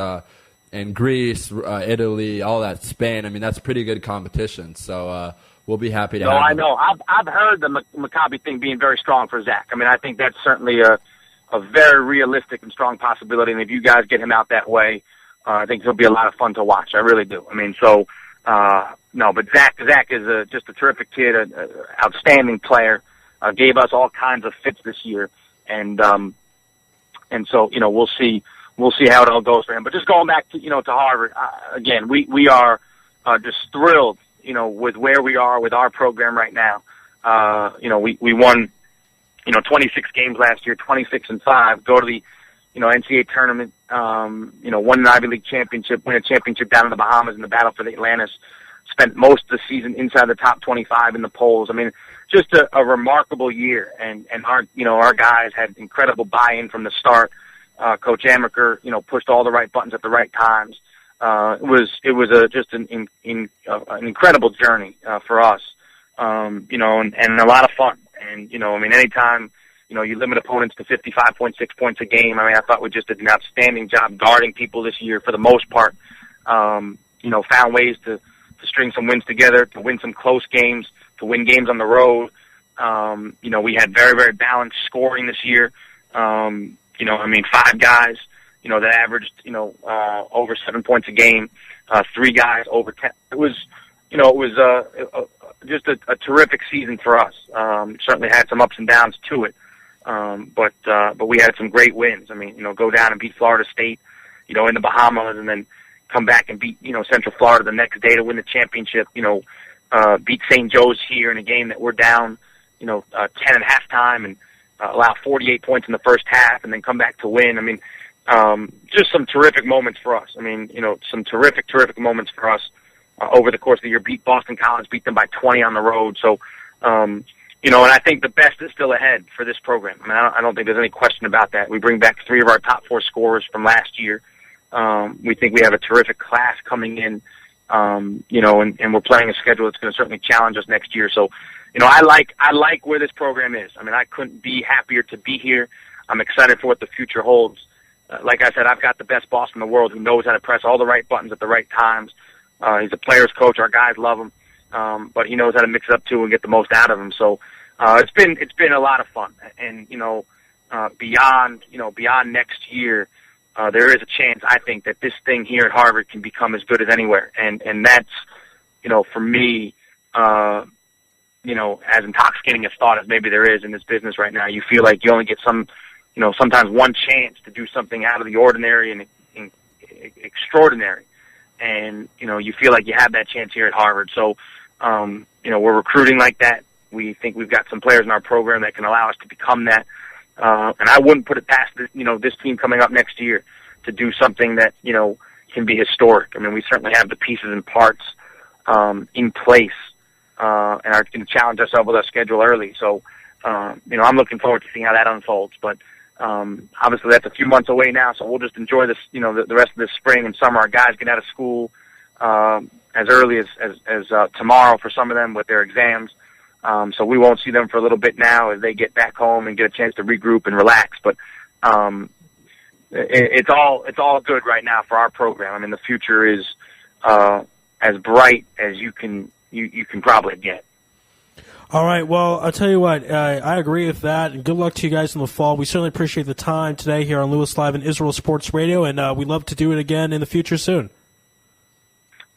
in Greece, Italy, all that, Spain. That's pretty good competition. So we'll be happy to have him. I know. I've heard the Maccabi thing being very strong for Zach. I think that's certainly a very realistic and strong possibility. And if you guys get him out that way, I think he'll be a lot of fun to watch. I really do. But Zach is just a terrific kid, an outstanding player. Gave us all kinds of fits this year, and so we'll see how it all goes for him. But just going back to to Harvard again, we are just thrilled with where we are with our program right now. We won 26 games last year, 26-5. Go to the NCAA tournament. Won an Ivy League championship, win a championship down in the Bahamas in the Battle for the Atlantis. Spent most of the season inside the top 25 in the polls. Just a remarkable year, and our guys had incredible buy-in from the start. Coach Amaker, pushed all the right buttons at the right times. It was just an incredible journey for us, and a lot of fun. And anytime you limit opponents to 55.6 points a game. I thought we just did an outstanding job guarding people this year for the most part. Found ways to string some wins together, to win some close games, to win games on the road. We had very, very balanced scoring this year. 5 guys, that averaged, over 7 points a game, 3 guys over 10. It was just a terrific season for us. Certainly had some ups and downs to it. But we had some great wins. Go down and beat Florida State, in the Bahamas, and then come back and beat, Central Florida the next day to win the championship, beat St. Joe's here in a game that we're down, 10 at halftime and allow 48 points in the first half and then come back to win. Just some terrific moments for us. Some terrific moments for us over the course of the year. Beat Boston College, beat them by 20 on the road. So, and I think the best is still ahead for this program. I don't think there's any question about that. We bring back 3 of our top 4 scorers from last year. We think we have a terrific class coming in, and we're playing a schedule that's going to certainly challenge us next year. So, I like where this program is. I couldn't be happier to be here. I'm excited for what the future holds. Like I said, I've got the best boss in the world who knows how to press all the right buttons at the right times. He's a player's coach. Our guys love him. But he knows how to mix it up too and get the most out of him. So, it's been a lot of fun. And, beyond next year, there is a chance, I think, that this thing here at Harvard can become as good as anywhere. And that's, for me, as intoxicating a thought as maybe there is in this business right now. You feel like you only get sometimes one chance to do something out of the ordinary and extraordinary. And, you feel like you have that chance here at Harvard. So, we're recruiting like that. We think we've got some players in our program that can allow us to become that. And I wouldn't put it past this team coming up next year to do something that, can be historic. We certainly have the pieces and parts in place and are going to challenge ourselves with our schedule early. So, I'm looking forward to seeing how that unfolds. But obviously that's a few months away now, so we'll just enjoy this, the rest of this spring and summer. Our guys get out of school as early as tomorrow for some of them with their exams. So we won't see them for a little bit now as they get back home and get a chance to regroup and relax. But it's all good right now for our program. I mean, the future is as bright as you can probably get. All right, well, I'll tell you what, I agree with that, and good luck to you guys in the fall. We certainly appreciate the time today here on Louis Live and Israel Sports Radio, and we'd love to do it again in the future soon.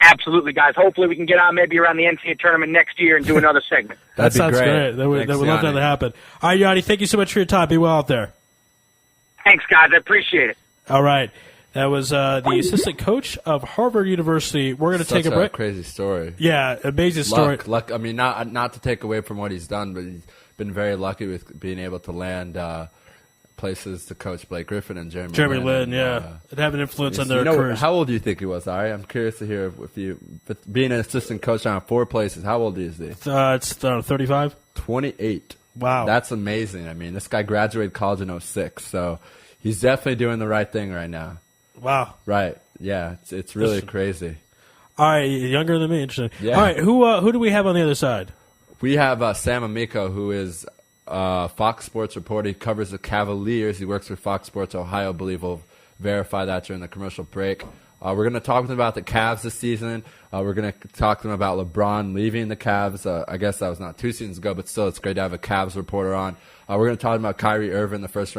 Absolutely, guys. Hopefully we can get on maybe around the NCAA tournament next year and do another segment. That sounds great. That would love to have that happen. All right, Yanni, thank you so much for your time. Be well out there. Thanks, guys. I appreciate it. All right. That was the assistant coach of Harvard University. We're going to take a break. Crazy story. Yeah, amazing story. Luck. I mean, not to take away from what he's done, but he's been very lucky with being able to land places to coach Blake Griffin and Jeremy Lin. Yeah, and have an influence on their careers. How old do you think he was, Ari? I'm curious to hear if you, being an assistant coach on 4 places, how old is he? It's 35. 28. Wow, that's amazing. I mean, this guy graduated college in 2006, so he's definitely doing the right thing right now. Wow. Right. Yeah, it's really crazy. All right, younger than me. Interesting. Yeah. All right, who do we have on the other side? We have Sam Amico, who is Fox Sports reporter. He covers the Cavaliers. He works for Fox Sports Ohio. I believe we'll verify that during the commercial break. We're going to talk to them about the Cavs this season. We're going to talk to them about LeBron leaving the Cavs. I guess that was not 2 seasons ago, but still it's great to have a Cavs reporter on. We're going to talk about Kyrie Irving, the first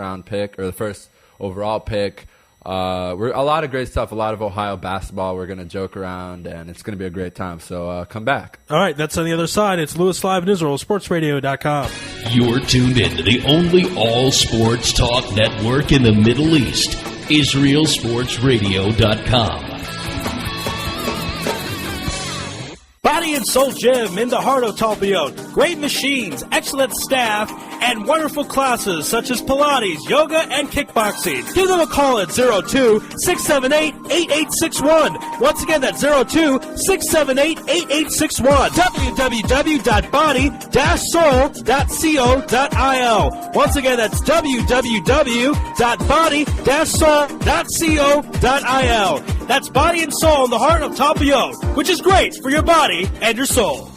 overall pick. We're a lot of great stuff, a lot of Ohio basketball. We're going to joke around, and it's going to be a great time. So come back. All right, that's on the other side. It's Louis Live in Israel, sportsradio.com. You're tuned in to the only all-sports talk network in the Middle East, IsraelSportsRadio.com. Body and Soul Gym in the heart of Talpiot. Great machines, excellent staff, and wonderful classes such as Pilates, yoga, and kickboxing. Give them a call at 02-678-8861. Once again, that's 02-678-8861. www.body-soul.co.il. Once again, that's www.body-soul.co.il. That's Body and Soul in the heart of Talpiot, which is great for your body and your soul.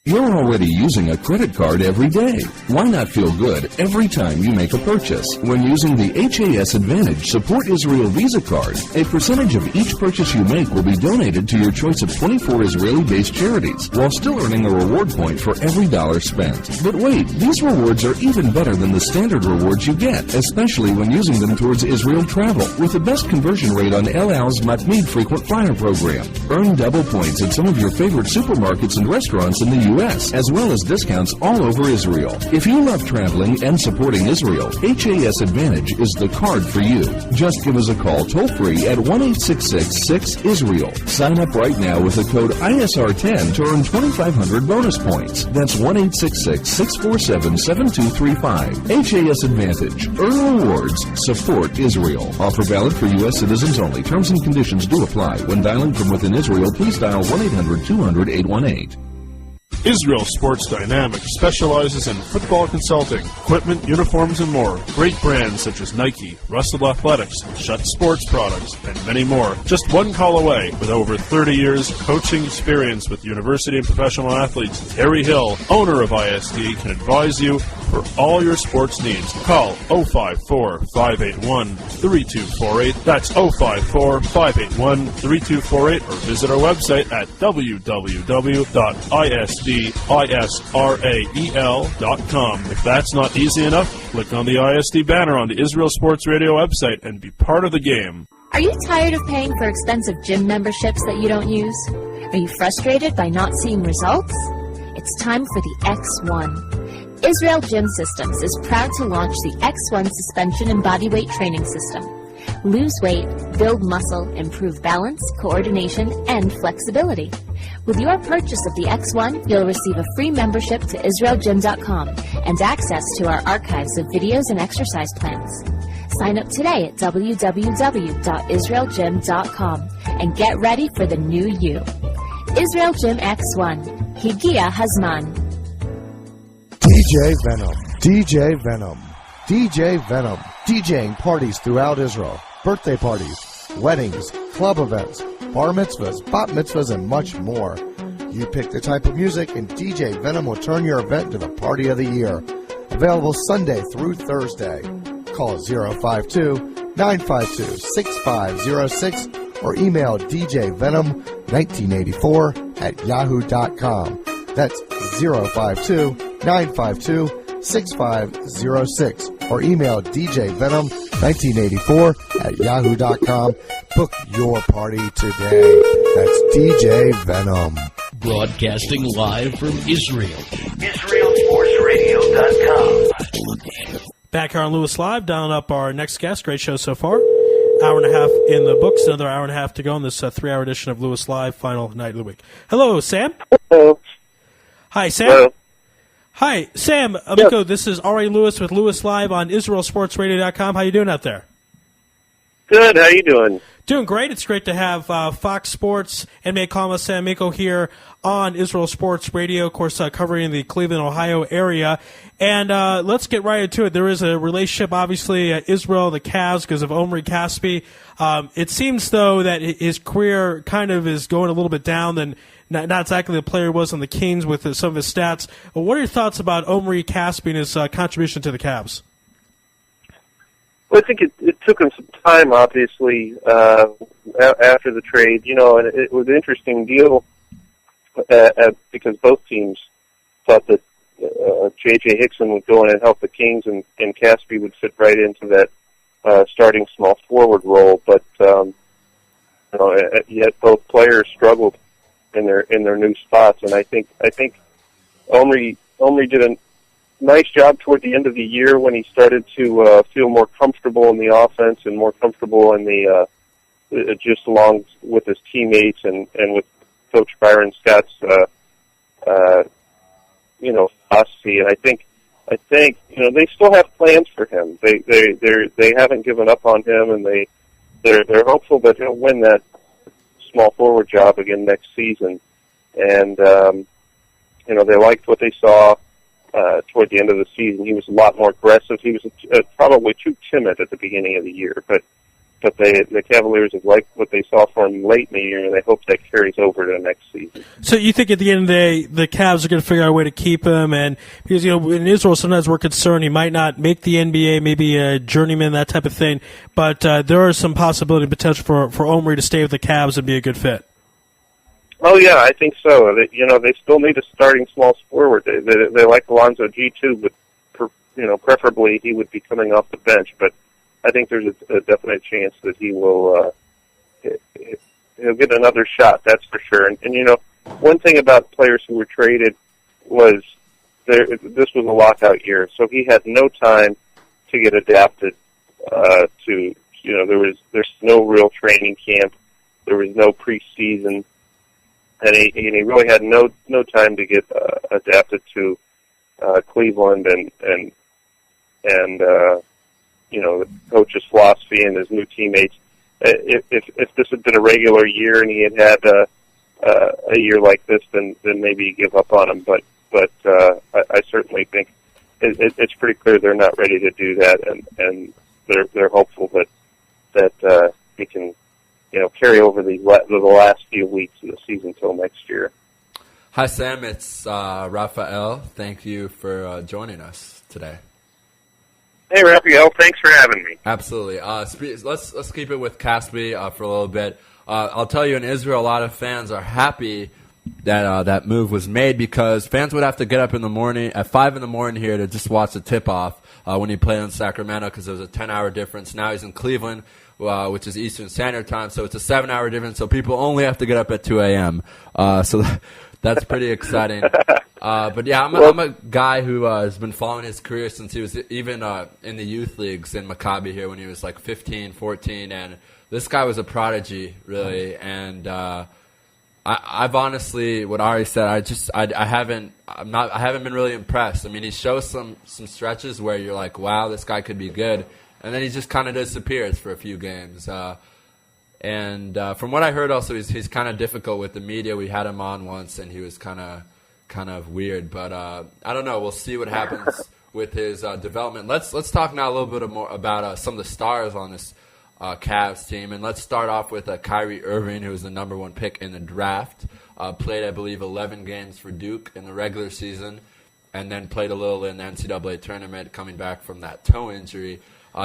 You're already using a credit card every day. Why not feel good every time you make a purchase? When using the HAS Advantage Support Israel Visa card, a percentage of each purchase you make will be donated to your choice of 24 Israeli-based charities, while still earning a reward point for every dollar spent. But wait, these rewards are even better than the standard rewards you get, especially when using them towards Israel travel, with the best conversion rate on El Al's Matmeed frequent flyer program. Earn double points at some of your favorite supermarkets and restaurants in the U.S., as well as discounts all over Israel. If you love traveling and supporting Israel, HAS Advantage is the card for you. Just give us a call toll-free at 1-866-6-ISRAEL. Sign up right now with the code ISR10 to earn 2,500 bonus points. That's 1-866-647-7235. HAS Advantage. Earn rewards. Support Israel. Offer valid for U.S. citizens only. Terms and conditions do apply. When dialing from within Israel, please dial 1-800-200-818. Israel Sports Dynamics specializes in football consulting, equipment, uniforms, and more. Great brands such as Nike, Russell Athletics, Schutt Sports Products, and many more. Just one call away. With over 30 years coaching experience with university and professional athletes, Terry Hill, owner of ISD, can advise you for all your sports needs. Call 054-581-3248. That's 054-581-3248, or visit our website at www.isdisrael.com. If that's not easy enough, click on the ISD banner on the Israel Sports Radio website and be part of the game. Are you tired of paying for expensive gym memberships that you don't use? Are you frustrated by not seeing results? It's time for the X1. Israel Gym Systems is proud to launch the X1 suspension and bodyweight training system. Lose weight, build muscle, improve balance, coordination, and flexibility. With your purchase of the X1, you'll receive a free membership to IsraelGym.com and access to our archives of videos and exercise plans. Sign up today at www.israelgym.com and get ready for the new you. Israel Gym X1. Higia Hazman. DJ Venom, DJ Venom, DJ Venom, DJing parties throughout Israel, birthday parties, weddings, club events, bar mitzvahs, bat mitzvahs, and much more. You pick the type of music, and DJ Venom will turn your event into the party of the year. Available Sunday through Thursday. Call 052-952-6506 or email djvenom1984@yahoo.com. That's 052-952-6506 or email djvenom1984@yahoo.com. Book your party today. That's DJ Venom. Broadcasting live from Israel. IsraelSportsRadio.com. Back here on Louis Live, dialing up our next guest. Great show so far. Hour and a half in the books, another hour and a half to go on this 3-hour edition of Louis Live, final night of the week. Hello, Sam. Hello. Hi, Sam. Hello. Hi, Sam. Amico, This is Ari Louis with Louis Live on IsraelSportsRadio.com. How you doing out there? Good. How you doing? Doing great. It's great to have Fox Sports and NBA columnist Sam Amico here on Israel Sports Radio, of course, covering the Cleveland, Ohio area. And let's get right into it. There is a relationship, obviously, Israel, the Cavs, because of Omri Caspi. It seems, though, that his career kind of is going a little bit down than not exactly the player he was on the Kings with some of his stats. But what are your thoughts about Omri Caspi and his contribution to the Cavs? Well, I think it took him some time, obviously, after the trade. You know, and it was an interesting deal because both teams thought that J.J. Hickson would go in and help the Kings, and Caspi would fit right into that starting small forward role. But yet both players struggled in their new spots, and I think Omri did a nice job toward the end of the year when he started to feel more comfortable in the offense and more comfortable in the just along with his teammates and with Coach Byron Scott's philosophy. And I think they still have plans for him. They haven't given up on him, and they're hopeful that he'll win that small forward job again next season. And they liked what they saw toward the end of the season. He was a lot more aggressive. He was probably too timid at the beginning of the year, but the Cavaliers have liked what they saw from him late in the year, and they hope that carries over to the next season. So you think at the end of the day, the Cavs are going to figure out a way to keep him, and because in Israel sometimes we're concerned he might not make the NBA, maybe a journeyman, that type of thing, but there is some possibility and potential for Omri to stay with the Cavs and be a good fit. Oh yeah, I think so. They still need a starting small forward. They like Alonzo G2, but preferably he would be coming off the bench. But I think there's a definite chance that he will he'll get another shot. That's for sure. And one thing about players who were traded was this was a lockout year, so he had no time to get adapted to. There's no real training camp. There was no preseason. And he really had no time to get adapted to Cleveland and the coach's philosophy and his new teammates. If this had been a regular year and he had a year like this, then maybe you give up on him. But I certainly think it's pretty clear they're not ready to do that, and they're hopeful that he can carry over the last few weeks of the season till next year. Hi, Sam. It's Raphael. Thank you for joining us today. Hey, Raphael. Thanks for having me. Absolutely. Let's keep it with Caspi for a little bit. I'll tell you, in Israel, a lot of fans are happy that that move was made because fans would have to get up in the morning at 5 in the morning here to just watch the tip-off when he played in Sacramento because there was a 10-hour difference. Now he's in Cleveland, which is Eastern Standard Time, so it's a 7-hour difference, so people only have to get up at 2 a.m. So that's pretty exciting. But yeah, I'm a guy who has been following his career since he was even in the youth leagues in Maccabi here when he was like 15, 14, and this guy was a prodigy, really. And I've honestly, what Ari said, I haven't been really impressed. I mean, he shows some stretches where you're like, wow, this guy could be good. And then he just kind of disappears for a few games. And from what I heard, also he's kind of difficult with the media. We had him on once, and he was kind of weird. But I don't know. We'll see what happens with his development. Let's talk now a little bit more about some of the stars on this Cavs team, and let's start off with Kyrie Irving, who was the number 1 pick in the draft. Played, I believe, 11 games for Duke in the regular season, and then played a little in the NCAA tournament, coming back from that toe injury.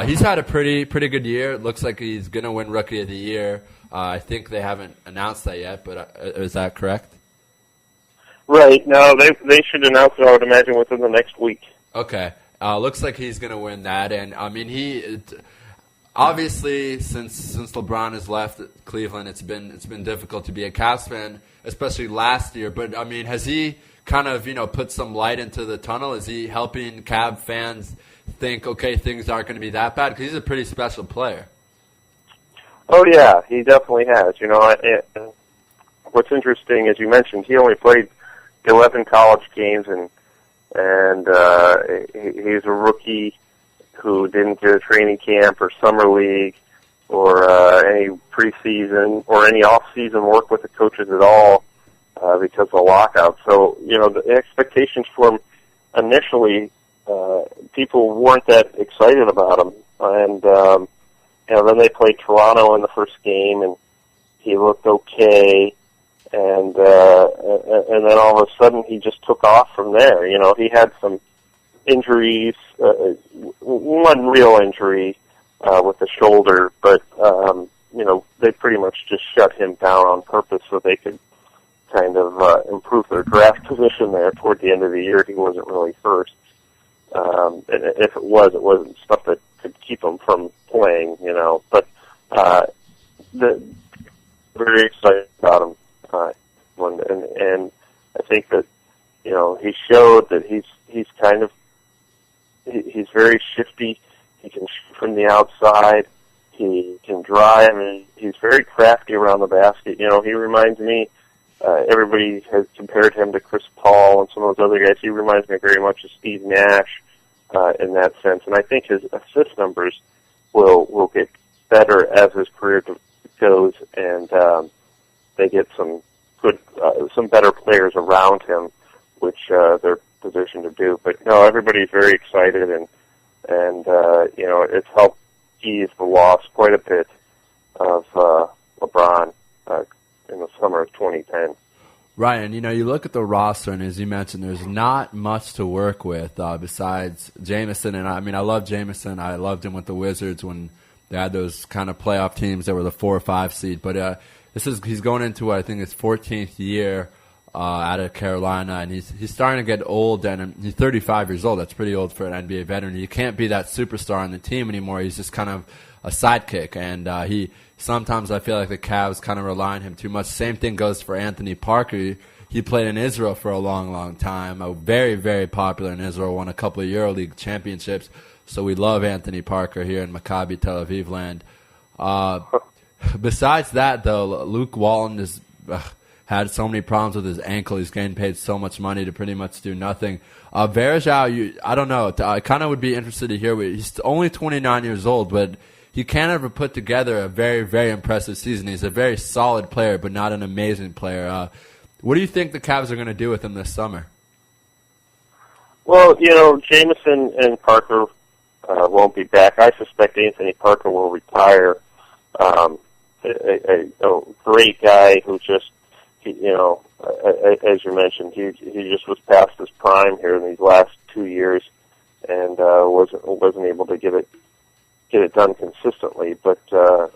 He's had a pretty good year. It looks like he's going to win Rookie of the Year. I think they haven't announced that yet, but is that correct? Right. No, they should announce it, I would imagine, within the next week. Okay. Looks like he's going to win that. And, I mean, obviously, since LeBron has left Cleveland, it's been difficult to be a Cavs fan, especially last year. But, I mean, has he kind of, put some light into the tunnel? Is he helping Cavs fans think, okay, things aren't going to be that bad? Because he's a pretty special player. Oh, yeah, he definitely has. What's interesting, as you mentioned, he only played 11 college games, and he's a rookie who didn't get a training camp or summer league or any preseason or any off-season work with the coaches at all because of the lockout. So, the expectations for him initially, people weren't that excited about him. And, then they played Toronto in the first game, and he looked okay. And then all of a sudden he just took off from there. He had some injuries, one real injury with the shoulder, but they pretty much just shut him down on purpose so they could kind of improve their draft position there toward the end of the year. He wasn't really hurt. And if it wasn't stuff that could keep him from playing, But very excited about him. And I think that he showed that he's very shifty. He can shoot from the outside. He can drive, and he's very crafty around the basket. He reminds me. Everybody has compared him to Chris Paul and some of those other guys. He reminds me very much of Steve Nash in that sense, and I think his assist numbers will get better as his career goes, and they get some better players around him, which they're positioned to do. But no, everybody's very excited, and it's helped ease the loss quite a bit of LeBron in the summer of 2010. Right, and you look at the roster, and as you mentioned, there's not much to work with besides Jameson. And I love Jameson. I loved him with the Wizards when they had those kind of playoff teams that were the 4 or 5 seed. But he's going into, I think, his 14th year out of Carolina, and he's starting to get old, and he's 35 years old. That's pretty old for an NBA veteran. You can't be that superstar on the team anymore. He's just kind of a sidekick, and sometimes I feel like the Cavs kind of rely on him too much. Same thing goes for Anthony Parker. He played in Israel for a long, long time. Very, very popular in Israel. Won a couple of EuroLeague championships. So we love Anthony Parker here in Maccabi Tel Aviv land. Besides that, though, Luke Walton has had so many problems with his ankle. He's getting paid so much money to pretty much do nothing. Varejao, I don't know. I kind of would be interested to hear. He's only 29 years old, but he can't ever put together a very, very impressive season. He's a very solid player, but not an amazing player. What do you think the Cavs are going to do with him this summer? Well, Jameson and Parker won't be back. I suspect Anthony Parker will retire. A great guy who just, as you mentioned, he just was past his prime here in these last 2 years, and wasn't able to get it done consistently. But a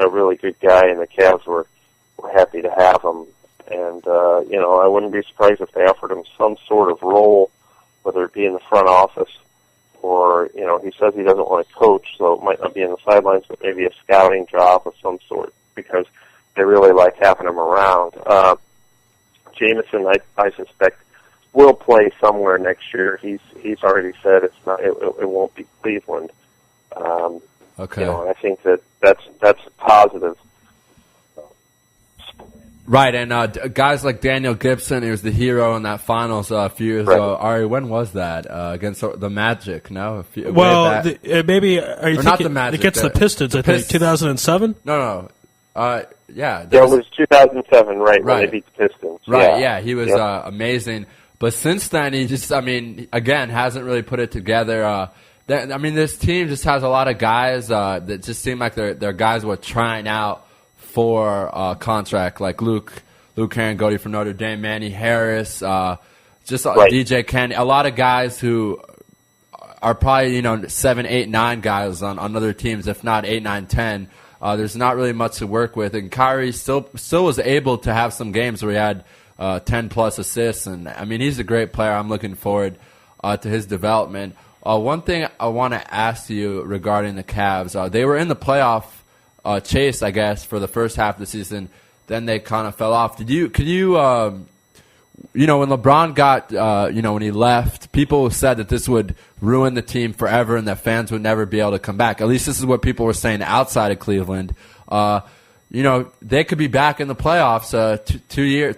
really good guy, and the Cavs were happy to have him. And I wouldn't be surprised if they offered him some sort of role, whether it be in the front office or, he says he doesn't want to coach, so it might not be in the sidelines, but maybe a scouting job of some sort, because they really like having him around. Jameson, I suspect, will play somewhere next year. He's already said it won't be Cleveland. Okay. I think that's positive. Right, and guys like Daniel Gibson, he was the hero in that finals a few years ago. Ari, when was that? Against the Magic, no? Maybe, are you thinking not the Magic, against the Pistons, I think, 2007? No. Yeah. Yeah, it was 2007, right, when they beat the Pistons. Right, yeah, he was amazing. But since then, he just, again, hasn't really put it together. This team just has a lot of guys that just seem like they're guys who are trying out for a contract, like Luke Herringody from Notre Dame, Manny Harris, DJ Kennedy, a lot of guys who are probably 7, 8, 9 guys on other teams, if not 8, 9, 10. There's not really much to work with, and Kyrie still was able to have some games where he had 10 plus assists, and he's a great player. I'm looking forward to his development. One thing I want to ask you regarding the Cavs, they were in the playoff chase, I guess, for the first half of the season. Then they kind of fell off. Could you when LeBron got, when he left, people said that this would ruin the team forever and that fans would never be able to come back. At least this is what people were saying outside of Cleveland. They could be back in the playoffs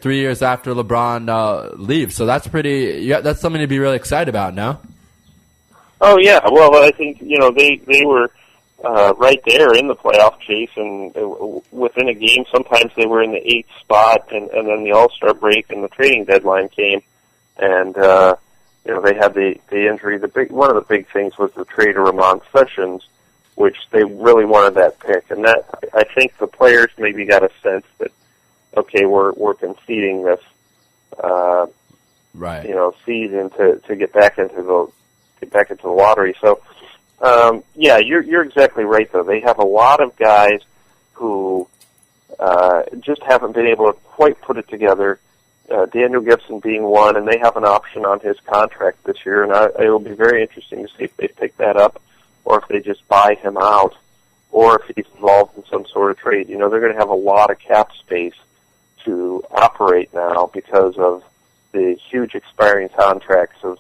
3 years after LeBron leaves. So that's that's something to be really excited about, no? Oh, yeah. Well, I think, they were right there in the playoff chase, and within a game, sometimes they were in the 8th spot, and then the All-Star break and the trading deadline came, and they had the injury. One of the big things was the trade of Ramon Sessions, which they really wanted that pick, and that I think the players maybe got a sense that, okay, we're conceding this, season to get back into the lottery. So. You're exactly right, though. They have a lot of guys who just haven't been able to quite put it together. Daniel Gibson being one, and they have an option on his contract this year, and it'll be very interesting to see if they pick that up or if they just buy him out or if he's involved in some sort of trade. They're going to have a lot of cap space to operate now because of the huge expiring contracts of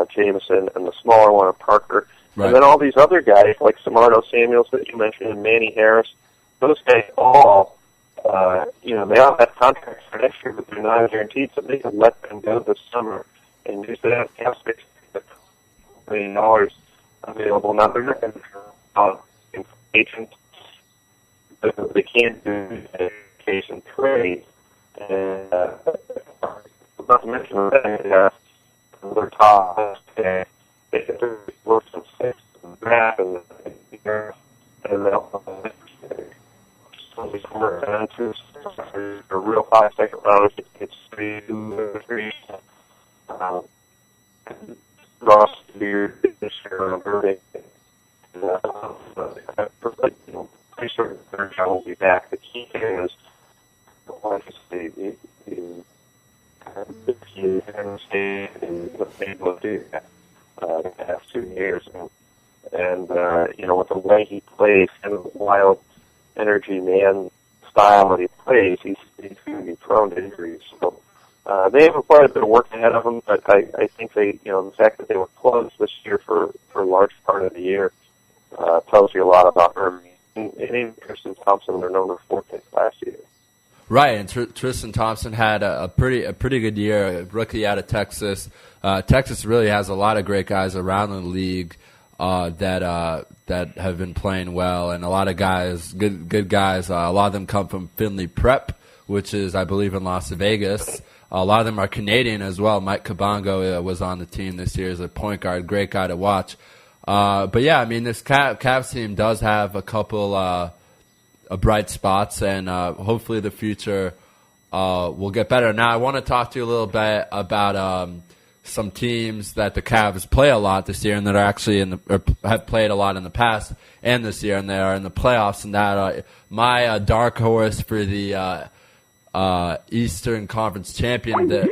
Jameson and the smaller one of Parker. Right. And then all these other guys, like Samardo Samuels that you mentioned and Manny Harris, those guys all, they all have contracts for next year, but they're not guaranteed, so they can let them go this summer and use that cap space to $1 million available. Now, they're not going to agent, but they can't do education trade. And not to mention that their top they work some six and math and a real 5 second round. It's 3 Ross this year on Birdie. Pretty certain the third guy will be back. The key thing is the able to do that the past 2 years, and with the way he plays, kind of the wild energy man style that he plays, he's going to be prone to injuries. So they have quite a bit of work ahead of them, but I think they, the fact that they were closed this year for a large part of the year tells you a lot about them. And even Tristan Thompson, their number 4 pick last year. Right, and Tristan Thompson had a pretty good year, a rookie out of Texas. Texas really has a lot of great guys around the league that have been playing well, and a lot of guys, good guys. A lot of them come from Findlay Prep, which is, I believe, in Las Vegas. A lot of them are Canadian as well. Mike Kabongo was on the team this year as a point guard, great guy to watch. But yeah, this Cavs team does have a couple bright spots, and hopefully the future will get better. Now, I want to talk to you a little bit about some teams that the Cavs play a lot this year, and that are actually have played a lot in the past and this year, and they are in the playoffs. And that my dark horse for the Eastern Conference champion.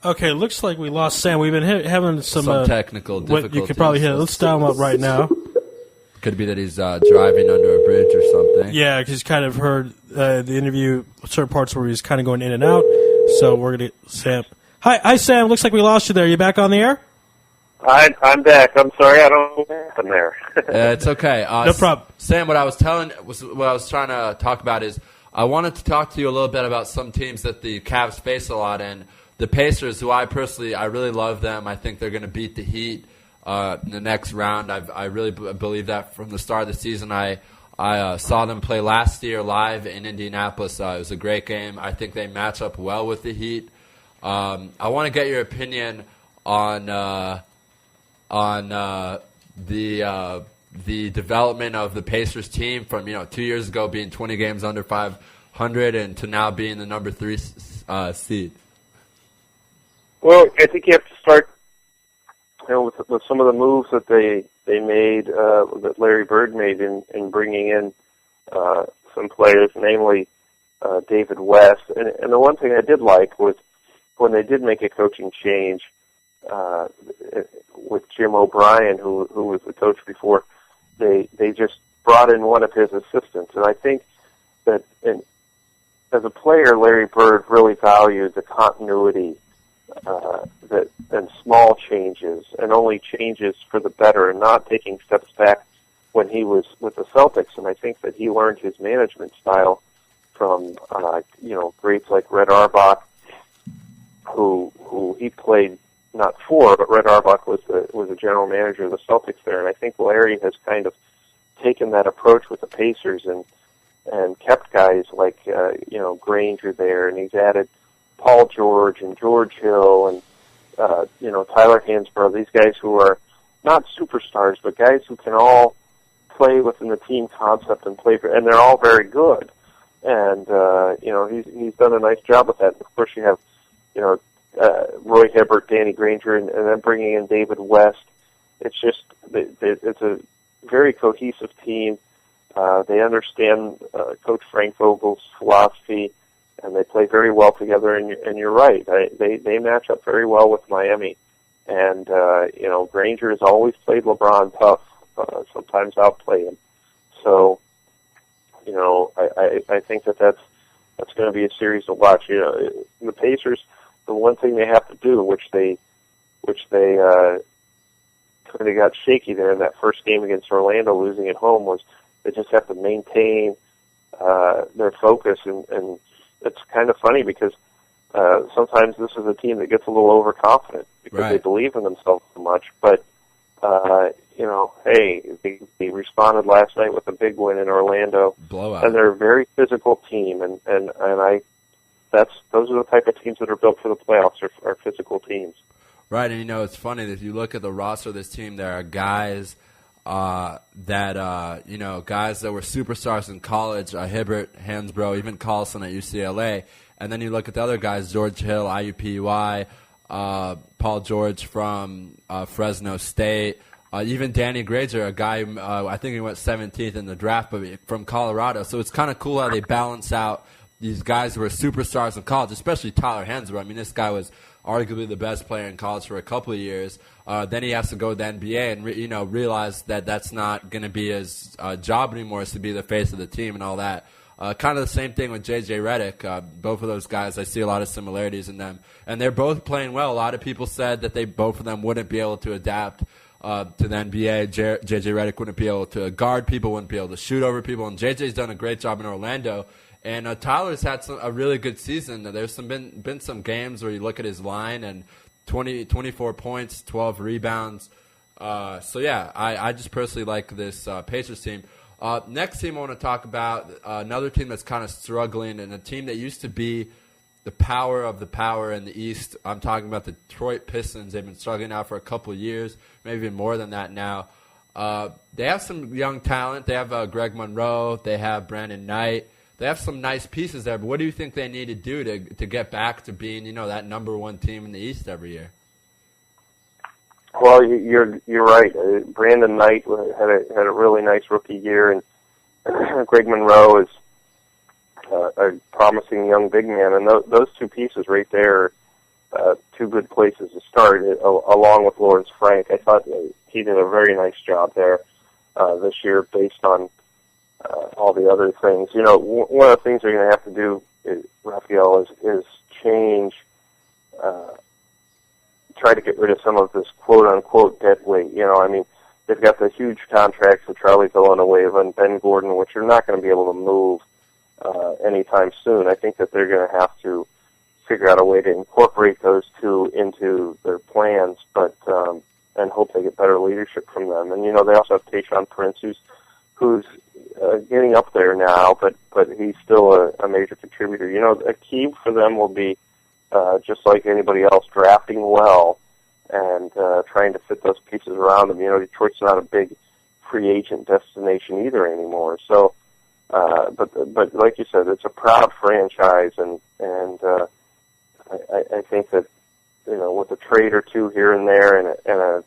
Okay, looks like we lost Sam. We've been having some technical difficulties. You could probably hear. Let's dial him up right now. Could be that he's driving under a bridge or something. Yeah, because he's kind of heard the interview, certain parts where he's kind of going in and out. So we're going to Sam. Hi, Sam. Looks like we lost you there. You back on the air? I'm back. I'm sorry. I don't know what happened there. It's okay. No problem. Sam, what I was trying to talk about is I wanted to talk to you a little bit about some teams that the Cavs face a lot, and the Pacers, who I really love them. I think they're going to beat the Heat in the next round. I really believe that from the start of the season. I I saw them play last year live in Indianapolis. It was a great game. I think they match up well with the Heat. I want to get your opinion on the development of the Pacers team from 2 years ago being 20 games under 500 and to now being the number 3 seed. Well, I think you have to start, with some of the moves that they made, that Larry Bird made in bringing in some players, namely David West. And the one thing I did like was when they did make a coaching change with Jim O'Brien, who was the coach before, they just brought in one of his assistants. And I think that as a player, Larry Bird really valued the continuity and small changes, and only changes for the better, and not taking steps back when he was with the Celtics. And I think that he learned his management style from greats like Red Auerbach, who he played not for, but Red Auerbach was the general manager of the Celtics there. And I think Larry has kind of taken that approach with the Pacers and kept guys like Granger there, and he's added Paul George and George Hill and Tyler Hansbrough, these guys who are not superstars, but guys who can all play within the team concept and and they're all very good. And he's done a nice job with that. And of course, you have Roy Hibbert, Danny Granger, and then bringing in David West. It's just it's a very cohesive team. They understand Coach Frank Vogel's philosophy, and they play very well together. And you're right, they match up very well with Miami. And Granger has always played LeBron tough, sometimes outplay him. So I think that's going to be a series to watch. The Pacers, the one thing they have to do, which they kind of got shaky there in that first game against Orlando, losing at home, was they just have to maintain their focus. And it's kind of funny because sometimes this is a team that gets a little overconfident because they believe in themselves so much. But they responded last night with a big win in Orlando, blowout, and they're a very physical team. And those are the type of teams that are built for the playoffs, are physical teams. Right, and it's funny that if you look at the roster of this team, there are guys guys that were superstars in college, Hibbert, Hansbrough, even Carlson at UCLA, and then you look at the other guys, George Hill, IUPUI, Paul George from Fresno State, even Danny Granger, a guy, I think he went 17th in the draft, but from Colorado. So it's kind of cool how they balance out these guys who were superstars in college, especially Tyler Hansbrough. I mean, this guy was arguably the best player in college for a couple of years. Then he has to go to the NBA and realize that that's not going to be his job anymore, is to be the face of the team and all that. Kind of the same thing with J.J. Redick. Both of those guys, I see a lot of similarities in them. And they're both playing well. A lot of people said that both of them wouldn't be able to adapt to the NBA. J.J. Redick wouldn't be able to guard people, wouldn't be able to shoot over people. And J.J.'s done a great job in Orlando. And Tyler's had a really good season. There's been some games where you look at his line and 24 points, 12 rebounds. I just personally like this Pacers team. Next team I want to talk about, another team that's kind of struggling, and a team that used to be the power of the power in the East. I'm talking about the Detroit Pistons. They've been struggling now for a couple of years, maybe even more than that now. They have some young talent. They have Greg Monroe. They have Brandon Knight. They have some nice pieces there, but what do you think they need to do to get back to being, that number one team in the East every year? Well, you're right. Brandon Knight had a really nice rookie year, and Greg Monroe is a promising young big man, and those two pieces right there are two good places to start, along with Lawrence Frank. I thought he did a very nice job there this year based on all the other things. One of the things they're going to have to do, Raphael, is change, try to get rid of some of this quote-unquote dead weight. They've got the huge contracts with Charlie Villanueva and Ben Gordon, which are not going to be able to move anytime soon. I think that they're going to have to figure out a way to incorporate those two into their plans, but and hope they get better leadership from them. And, they also have Tayshaun Prince, who's getting up there now, but he's still a major contributor. You know, a key for them will be just like anybody else, drafting well and trying to fit those pieces around them. You know, Detroit's not a big free agent destination either anymore. So, but like you said, it's a proud franchise, and I think that, you know, with a trade or two here and there and a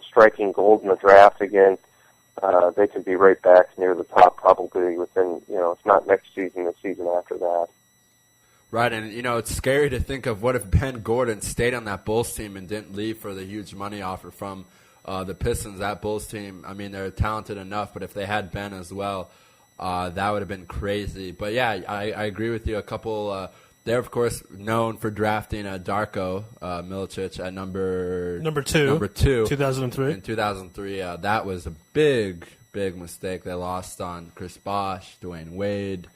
striking gold in the draft again, they could be right back near the top probably within, you know, if not next season, the season after that. Right, and, you know, it's scary to think of what if Ben Gordon stayed on that Bulls team and didn't leave for the huge money offer from the Pistons. That Bulls team, I mean, they're talented enough, but if they had Ben as well, that would have been crazy. But, yeah, I agree with you. A couple they're, of course, known for drafting Darko Milicic at number two, 2003. In 2003, that was a big mistake. They lost on Chris Bosh, Dwayne Wade.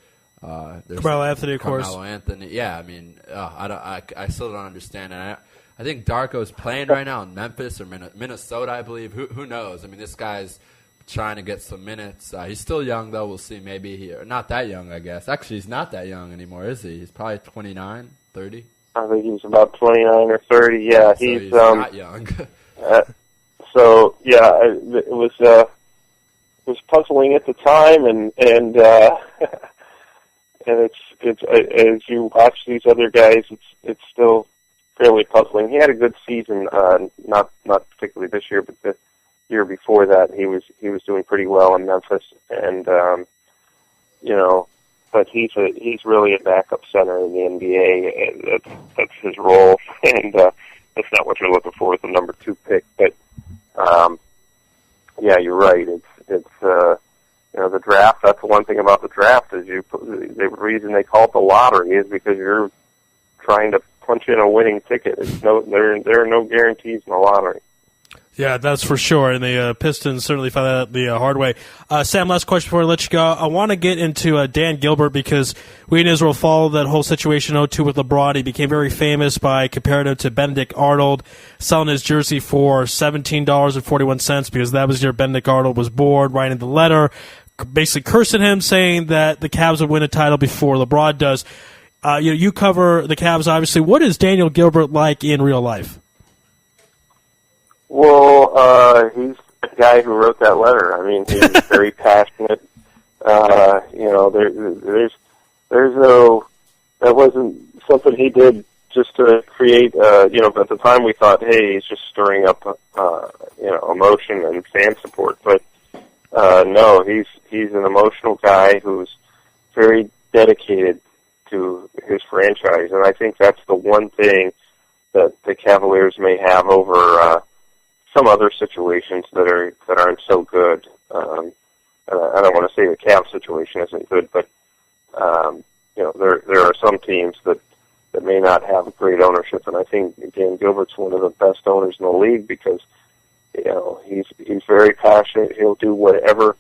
Carmelo Anthony, of course. Carmelo Anthony, yeah. I mean, I still don't understand it. I think Darko's playing right now in Memphis or Minnesota, I believe. Who knows? I mean, this guy's trying to get some minutes. He's still young, though. We'll see. Maybe not that young, I guess. Actually, he's not that young anymore, is he? He's probably 29, 30. I think he's about 29 or 30. Yeah, so he's not young. So yeah, it was puzzling at the time, and it's as you watch these other guys, it's still fairly puzzling. He had a good season, not particularly this year, but the year before that, he was doing pretty well in Memphis, and you know, but he's really a backup center in the NBA, and that's his role, and that's not what you're looking for with the number 2 pick. But yeah, you're right. It's you know, the draft. That's the one thing about the draft is the reason they call it the lottery is because you're trying to punch in a winning ticket. There are no guarantees in the lottery. Yeah, that's for sure, and the Pistons certainly found that out the hard way. Sam, last question before I let you go. I want to get into Dan Gilbert because we in Israel followed that whole situation 2002 with LeBron. He became very famous by comparing him to Benedict Arnold, selling his jersey for $17.41 because that was the year Benedict Arnold was born, writing the letter, basically cursing him, saying that the Cavs would win a title before LeBron does. You cover the Cavs, obviously. What is Daniel Gilbert like in real life? Well, he's the guy who wrote that letter. I mean, he's very passionate. You know, there's no, that wasn't something he did just to create, you know, at the time we thought, hey, he's just stirring up, you know, emotion and fan support. But, no, he's an emotional guy who's very dedicated to his franchise. And I think that's the one thing that the Cavaliers may have over, some other situations that aren't so good. I don't want to say the Cavs situation isn't good, but you know, there are some teams that may not have great ownership, and I think Dan Gilbert's one of the best owners in the league because, you know, he's very passionate. He'll do whatever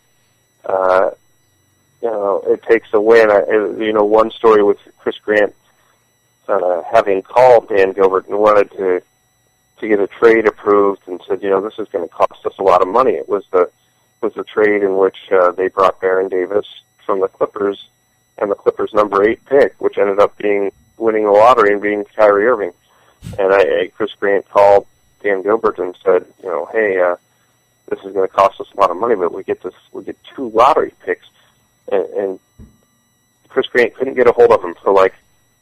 you know it takes to win. You know, one story with Chris Grant having called Dan Gilbert and wanted to get a trade approved and said, you know, this is going to cost us a lot of money. It was the trade in which they brought Baron Davis from the Clippers and the Clippers' number 8 pick, which ended up winning the lottery and being Kyrie Irving. And Chris Grant called Dan Gilbert and said, you know, hey, this is going to cost us a lot of money, but we get 2 lottery picks. And Chris Grant couldn't get a hold of him for like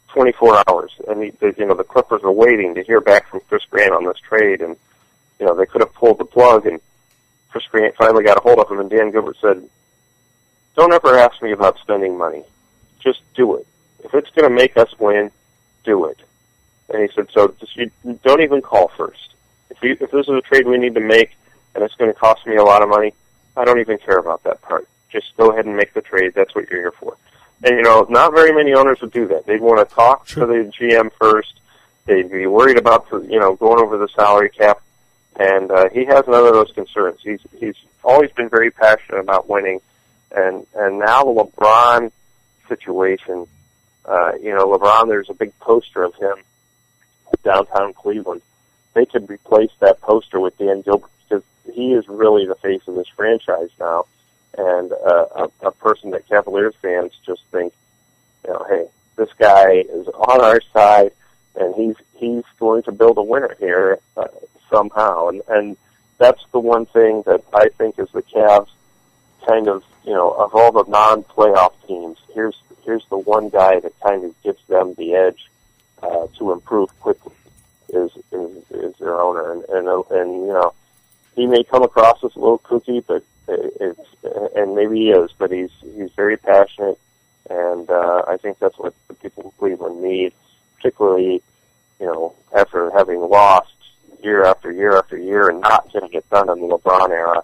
24 hours, and you know, the Clippers were waiting to hear back from Chris Grant on this trade, and you know, they could have pulled the plug, and Chris Grant finally got a hold of him, and Dan Gilbert said, don't ever ask me about spending money. Just do it. If it's going to make us win, do it. And he said, so you don't even call first. If this is a trade we need to make, and it's going to cost me a lot of money, I don't even care about that part. Just go ahead and make the trade. That's what you're here for. And, you know, not very many owners would do that. They'd want to talk to the GM first. They'd be worried about, you know, going over the salary cap. And he has none of those concerns. He's always been very passionate about winning. And now the LeBron situation, you know, LeBron, there's a big poster of him downtown Cleveland. They could replace that poster with Dan Gilbert because he is really the face of this franchise now. and a person that Cavaliers fans just think, hey, this guy is on our side, and he's going to build a winner here somehow. And that's the one thing that I think is the Cavs kind of, of all the non-playoff teams, here's the one guy that kind of gives them the edge to improve quickly is their owner. And he may come across as a little kooky, but and maybe he is, but he's very passionate, and I think that's what the people in Cleveland need, particularly, after having lost year after year after year and not getting it done in the LeBron era.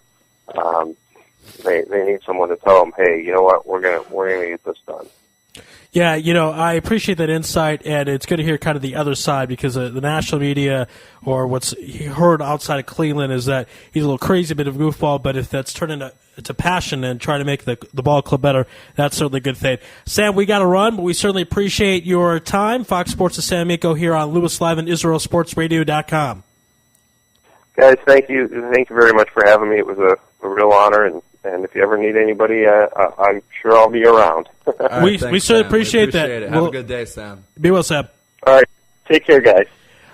They need someone to tell them, hey, you know what, we're gonna get this done. Yeah, I appreciate that insight, and it's good to hear kind of the other side, because the national media, or what's heard outside of Cleveland, is that he's a little crazy, a bit of a goofball, but if that's turned into passion and trying to make the ball club better, that's certainly a good thing. Sam, we got to run, but we certainly appreciate your time. Fox Sports' Sam Miko here on Louis Live and IsraelSportsRadio.com. Guys, thank you very much for having me. It was a real honor, and if you ever need anybody, I'm sure I'll be around. Right, we thanks, certainly Sam. appreciate that. It. Have a good day, Sam. Be well, Sam. All right. Take care, guys.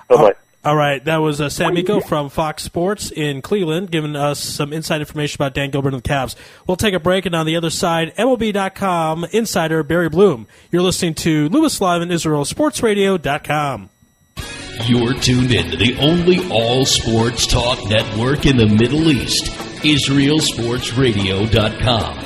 Bye-bye. All right. That was Sam Miko from Fox Sports in Cleveland, giving us some inside information about Dan Gilbert and the Cavs. We'll take a break, and on the other side, MLB.com insider Barry Bloom. You're listening to Louis Live and IsraelSportsRadio.com. You're tuned in to the only all-sports talk network in the Middle East, IsraelSportsRadio.com.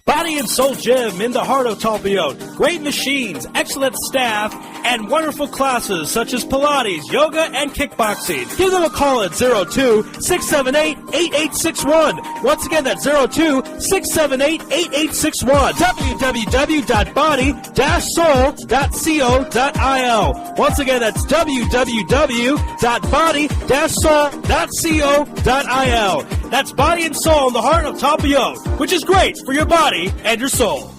Body and Soul Gym in the heart of Talpiot. Great machines, excellent staff, and wonderful classes such as Pilates, yoga, and kickboxing. Give them a call at 02-678-8861. Once again, that's 02-678-8861. www.body-soul.co.il. Once again, that's www.body-soul.co.il. That's Body and Soul in the heart of Talpiot, which is great for your body and your soul.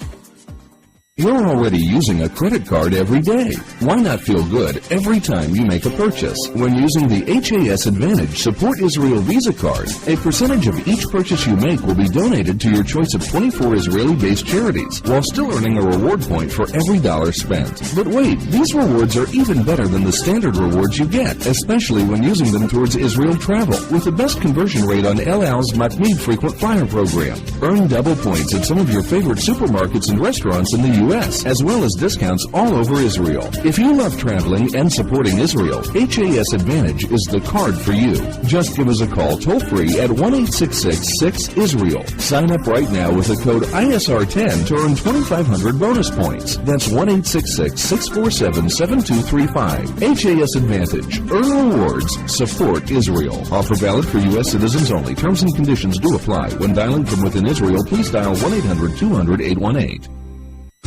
You're already using a credit card every day. Why not feel good every time you make a purchase? When using the HAS Advantage Support Israel Visa card, a percentage of each purchase you make will be donated to your choice of 24 Israeli-based charities, while still earning a reward point for every dollar spent. But wait, these rewards are even better than the standard rewards you get, especially when using them towards Israel travel, with the best conversion rate on El Al's Matmeed Frequent Flyer program. Earn double points at some of your favorite supermarkets and restaurants in the U.S., as well as discounts all over Israel. If you love traveling and supporting Israel, HAS Advantage is the card for you. Just give us a call toll-free at 1-866-6-ISRAEL. Sign up right now with the code ISR10 to earn 2,500 bonus points. That's 1-866-647-7235. HAS Advantage. Earn rewards. Support Israel. Offer valid for U.S. citizens only. Terms and conditions do apply. When dialing from within Israel, please dial 1-800-200-818.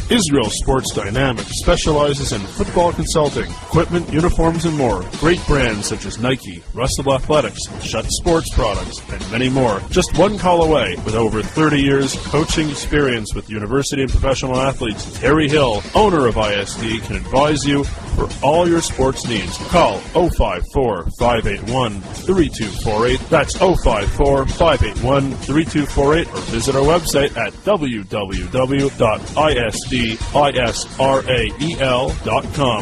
Israel Sports Dynamics specializes in football consulting, equipment, uniforms, and more. Great brands such as Nike, Russell Athletics, Shutt Sports Products, and many more. Just one call away. With over 30 years coaching experience with university and professional athletes, Terry Hill, owner of ISD, can advise you for all your sports needs. Call 054-581-3248. That's 054-581-3248, or visit our website at www.isdisrael.com.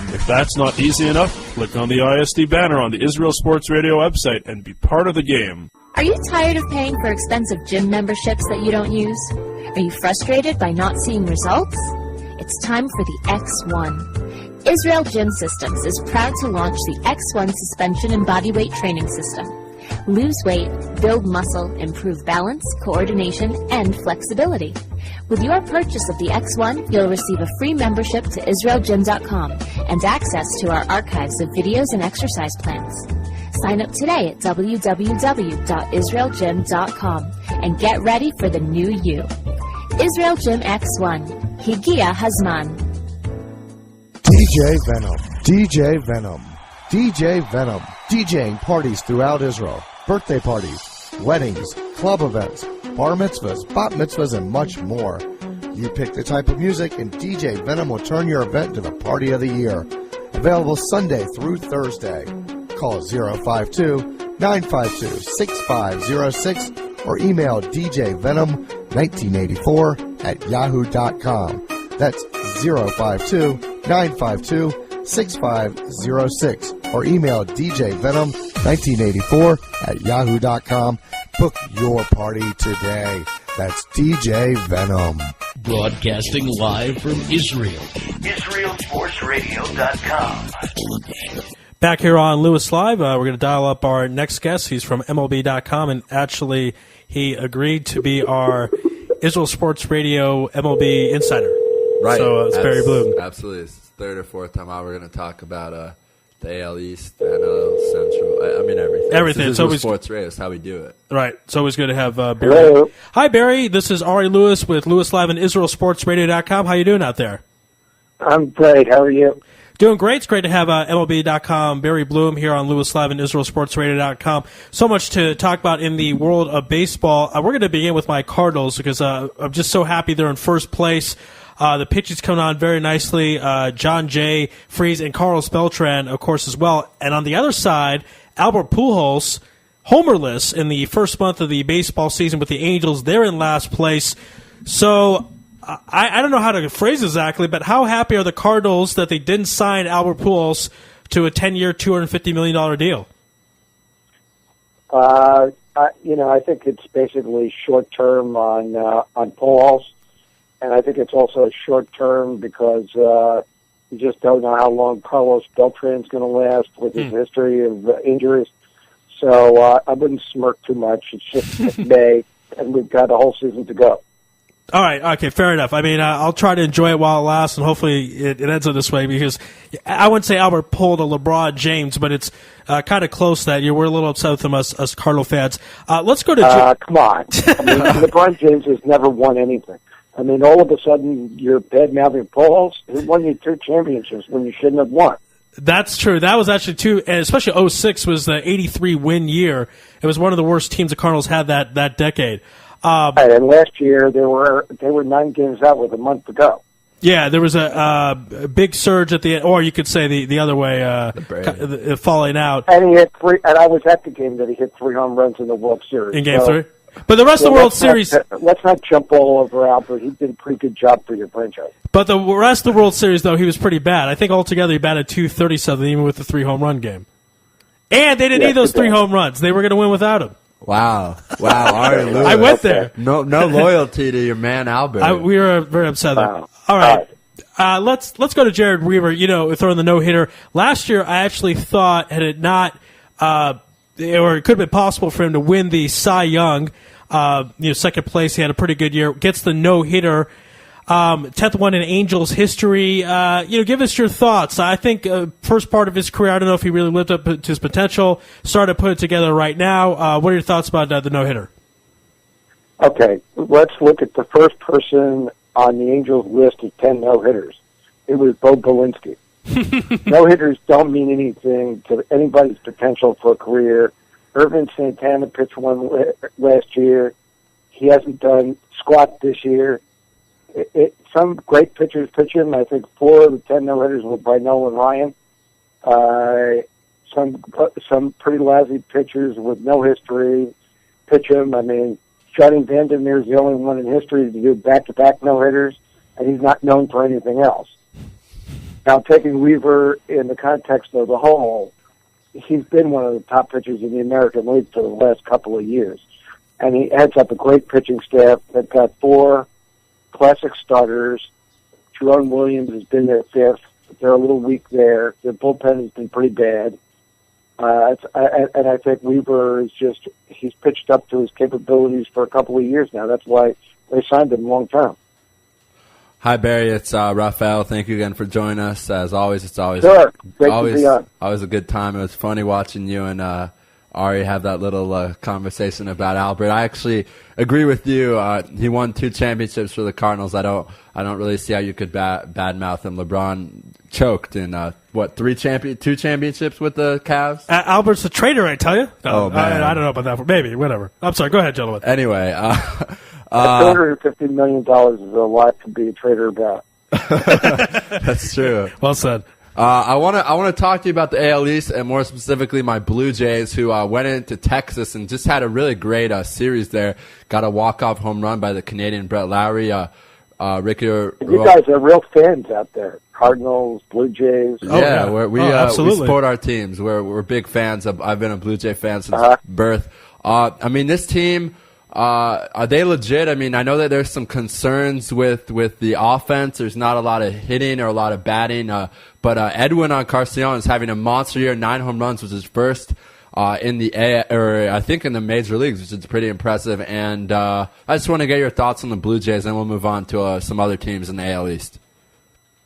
If that's not easy enough, click on the ISD banner on the Israel Sports Radio website and be part of the game. Are you tired of paying for expensive gym memberships that you don't use? Are you frustrated by not seeing results? It's time for the X1. Israel Gym Systems is proud to launch the X1 suspension and bodyweight training system. Lose weight, build muscle, improve balance, coordination, and flexibility. With your purchase of the X1, you'll receive a free membership to IsraelGym.com and access to our archives of videos and exercise plans. Sign up today at www.IsraelGym.com and get ready for the new you. Israel Gym X1. Higia Hazman. DJ Venom. DJ Venom. DJ Venom. DJing parties throughout Israel. Birthday parties, weddings, club events, bar mitzvahs, bat mitzvahs, and much more. You pick the type of music, and DJ Venom will turn your event into the party of the year. Available Sunday through Thursday. Call 952-6506 or email djvenom1984@yahoo.com. That's 052-952-6506 or email djvenom1984@yahoo.com. Book your party today. That's DJ Venom. Broadcasting live from Israel. IsraelSportsRadio.com. Back here on Louis Live, we're going to dial up our next guest. He's from MLB.com, and actually he agreed to be our Israel Sports Radio MLB insider. Right. So it's Barry Bloom. Absolutely. It's the third or fourth time out we're going to talk about the AL East, the NL Central. I mean, everything. Everything. It's always Sports Radio. It's how we do it. Right. It's always good to have Barry. Hello. Hi, Barry. This is Ari Louis with Louis Live and IsraelSportsRadio.com. How you doing out there? I'm great. How are you? Doing great. It's great to have MLB.com, Barry Bloom, here on Louis Live and IsraelSportsRadio.com. So much to talk about in the world of baseball. We're going to begin with my Cardinals because I'm just so happy they're in first place. The pitching's coming on very nicely. John Jay, Freese, and Carlos Beltran, of course, as well. And on the other side, Albert Pujols, homerless in the first month of the baseball season with the Angels. They're in last place. So I don't know how to phrase exactly, but how happy are the Cardinals that they didn't sign Albert Pujols to a 10-year, $250 million deal? I think it's basically short-term on Pujols. And I think it's also short-term because you just don't know how long Carlos Beltran's going to last with his history of injuries. So I wouldn't smirk too much. It's just May, and we've got a whole season to go. All right. Okay. Fair enough. I mean, I'll try to enjoy it while it lasts, and hopefully it ends up this way because I wouldn't say Albert pulled a LeBron James, but it's kind of close that we're a little upset with him as Cardinal fans. Let's go to come on. I mean, LeBron James has never won anything. I mean, all of a sudden you're bad-mouthing Pujols. He won you 2 championships when you shouldn't have won. That's true. That was actually two, and especially 06 was the 83 win year. It was one of the worst teams the Cardinals had that decade. Right, and last year they were 9 games out with a month to go. Yeah, there was a big surge at the end, or you could say the other way, the falling out. And he hit 3. And I was at the game that he hit 3 home runs in the World Series in Game 3. But the rest of the World Series... let's not jump all over Albert. He did a pretty good job for your franchise. But the rest of the World Series, though, he was pretty bad. I think altogether he batted .237, even with the 3 home run game. And they didn't need those 3 home runs. They were going to win without him. Wow. Ari Louis. I went there. No loyalty to your man, Albert. We were very upset there. All right. Let's go to Jared Weaver, throwing the no-hitter. Last year, I actually thought, had it not... or it could have been possible for him to win the Cy Young. Second place, he had a pretty good year. Gets the no-hitter, 10th one in Angels history. Give us your thoughts. I think first part of his career, I don't know if he really lived up to his potential. Started to put it together right now. What are your thoughts about the no-hitter? Okay, let's look at the first person on the Angels list of 10 no-hitters. It was Bo Belinsky. No-hitters don't mean anything to anybody's potential for a career. Irvin Santana pitched one last year. He hasn't done squat this year. Some great pitchers pitch him. I think 4 of the 10 no-hitters were by Nolan Ryan. Some pretty lousy pitchers with no history pitch him. I mean, Johnny Vandermeer is the only one in history to do back-to-back no-hitters, and he's not known for anything else. Now, taking Weaver in the context of the whole, he's been one of the top pitchers in the American League for the last couple of years. And he heads up a great pitching staff. They've got 4 classic starters. Jerome Williams has been their 5th. They're a little weak there. Their bullpen has been pretty bad. And I think Weaver is he's pitched up to his capabilities for a couple of years now. That's why they signed him long term. Hi, Barry. It's Raphael. Thank you again for joining us. As always, it's always to be on. Always a good time. It was funny watching you and Ari have that little conversation about Albert. I actually agree with you. He won 2 championships for the Cardinals. I don't really see how you could badmouth him. LeBron choked in 2 championships with the Cavs. Albert's a traitor, I tell you. Oh man, I don't know about that. Maybe whatever. I'm sorry. Go ahead, gentlemen. Anyway, $250 million is a lot to be a traitor about. That's true. Well said. I want to talk to you about the AL East and more specifically my Blue Jays, who went into Texas and just had a really great series there. Got a walk-off home run by the Canadian Brett Lowry. Ricky, you guys are real fans out there. Cardinals, Blue Jays. We support our teams. We're big fans. I've been a Blue Jay fan since birth. I mean, this team. Are they legit? I mean, I know that there's some concerns with the offense. There's not a lot of hitting or a lot of batting. But Edwin Encarnacion is having a monster year. 9 home runs was his first in the major leagues, which is pretty impressive. And I just want to get your thoughts on the Blue Jays, and we'll move on to some other teams in the AL East.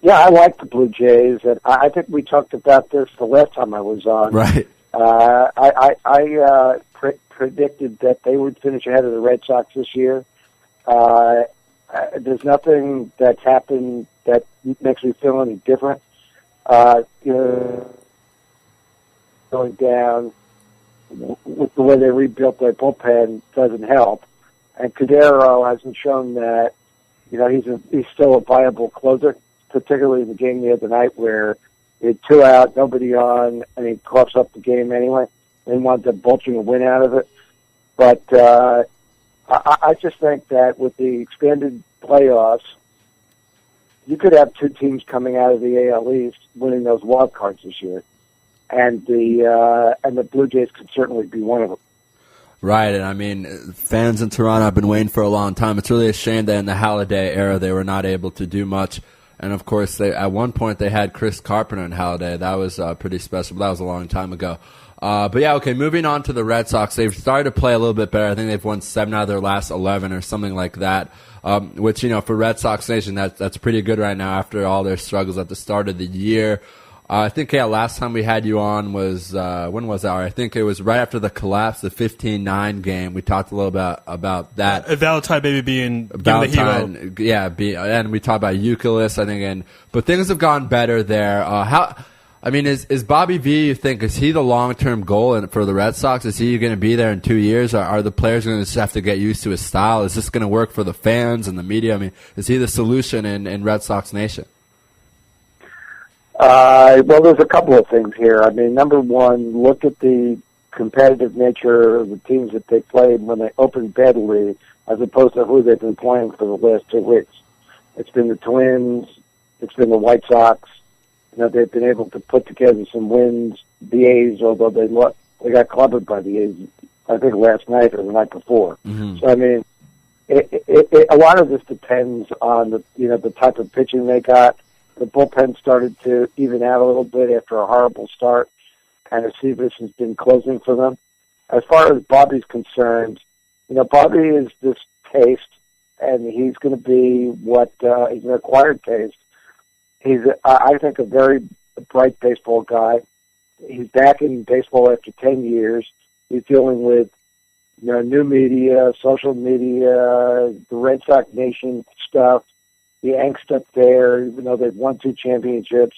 Yeah, I like the Blue Jays, and I think we talked about this the last time I was on. Right. I predicted that they would finish ahead of the Red Sox this year. There's nothing that's happened that makes me feel any different. Going down with the way they rebuilt their bullpen doesn't help. And Cordero hasn't shown that, he's still a viable closer, particularly in the game the other night where he had 2 out, nobody on, and he coughs up the game anyway. And wanted to bulging a win out of it. But I just think that with the expanded playoffs, you could have 2 teams coming out of the AL East winning those wild cards this year. And the Blue Jays could certainly be one of them. Right, and I mean, fans in Toronto have been waiting for a long time. It's really a shame that in the Halladay era they were not able to do much. And of course, at one point they had Chris Carpenter in Halladay. That was pretty special, but that was a long time ago. But yeah, okay, moving on to the Red Sox. They've started to play a little bit better. I think they've won 7 out of their last 11 or something like that, which, for Red Sox Nation, that's pretty good right now after all their struggles at the start of the year. I think, last time we had you on was, when was that? I think it was right after the collapse, the 15-9 game. We talked a little bit about that. Valentine maybe being the hero. Yeah, and we talked about Euclid, I think, but things have gone better there. Is Bobby V, you think, is he the long-term goal for the Red Sox? Is he going to be there in 2 years? Or are the players going to just have to get used to his style? Is this going to work for the fans and the media? I mean, is he the solution in Red Sox Nation? Well, there's a couple of things here. I mean, number one, look at the competitive nature of the teams that they played when they opened badly as opposed to who they've been playing for the last 2 weeks. It's been the Twins. It's been the White Sox. They've been able to put together some wins. The A's, although they got clobbered by the A's, I think last night or the night before. Mm-hmm. So I mean, a lot of this depends on the type of pitching they got. The bullpen started to even out a little bit after a horrible start, and Aceves has been closing for them. As far as Bobby's concerned, Bobby is this taste, and he's going to be he's an acquired taste. He's, I think, a very bright baseball guy. He's back in baseball after 10 years. He's dealing with, new media, social media, the Red Sox Nation stuff, the angst up there. Even though they've won 2 championships,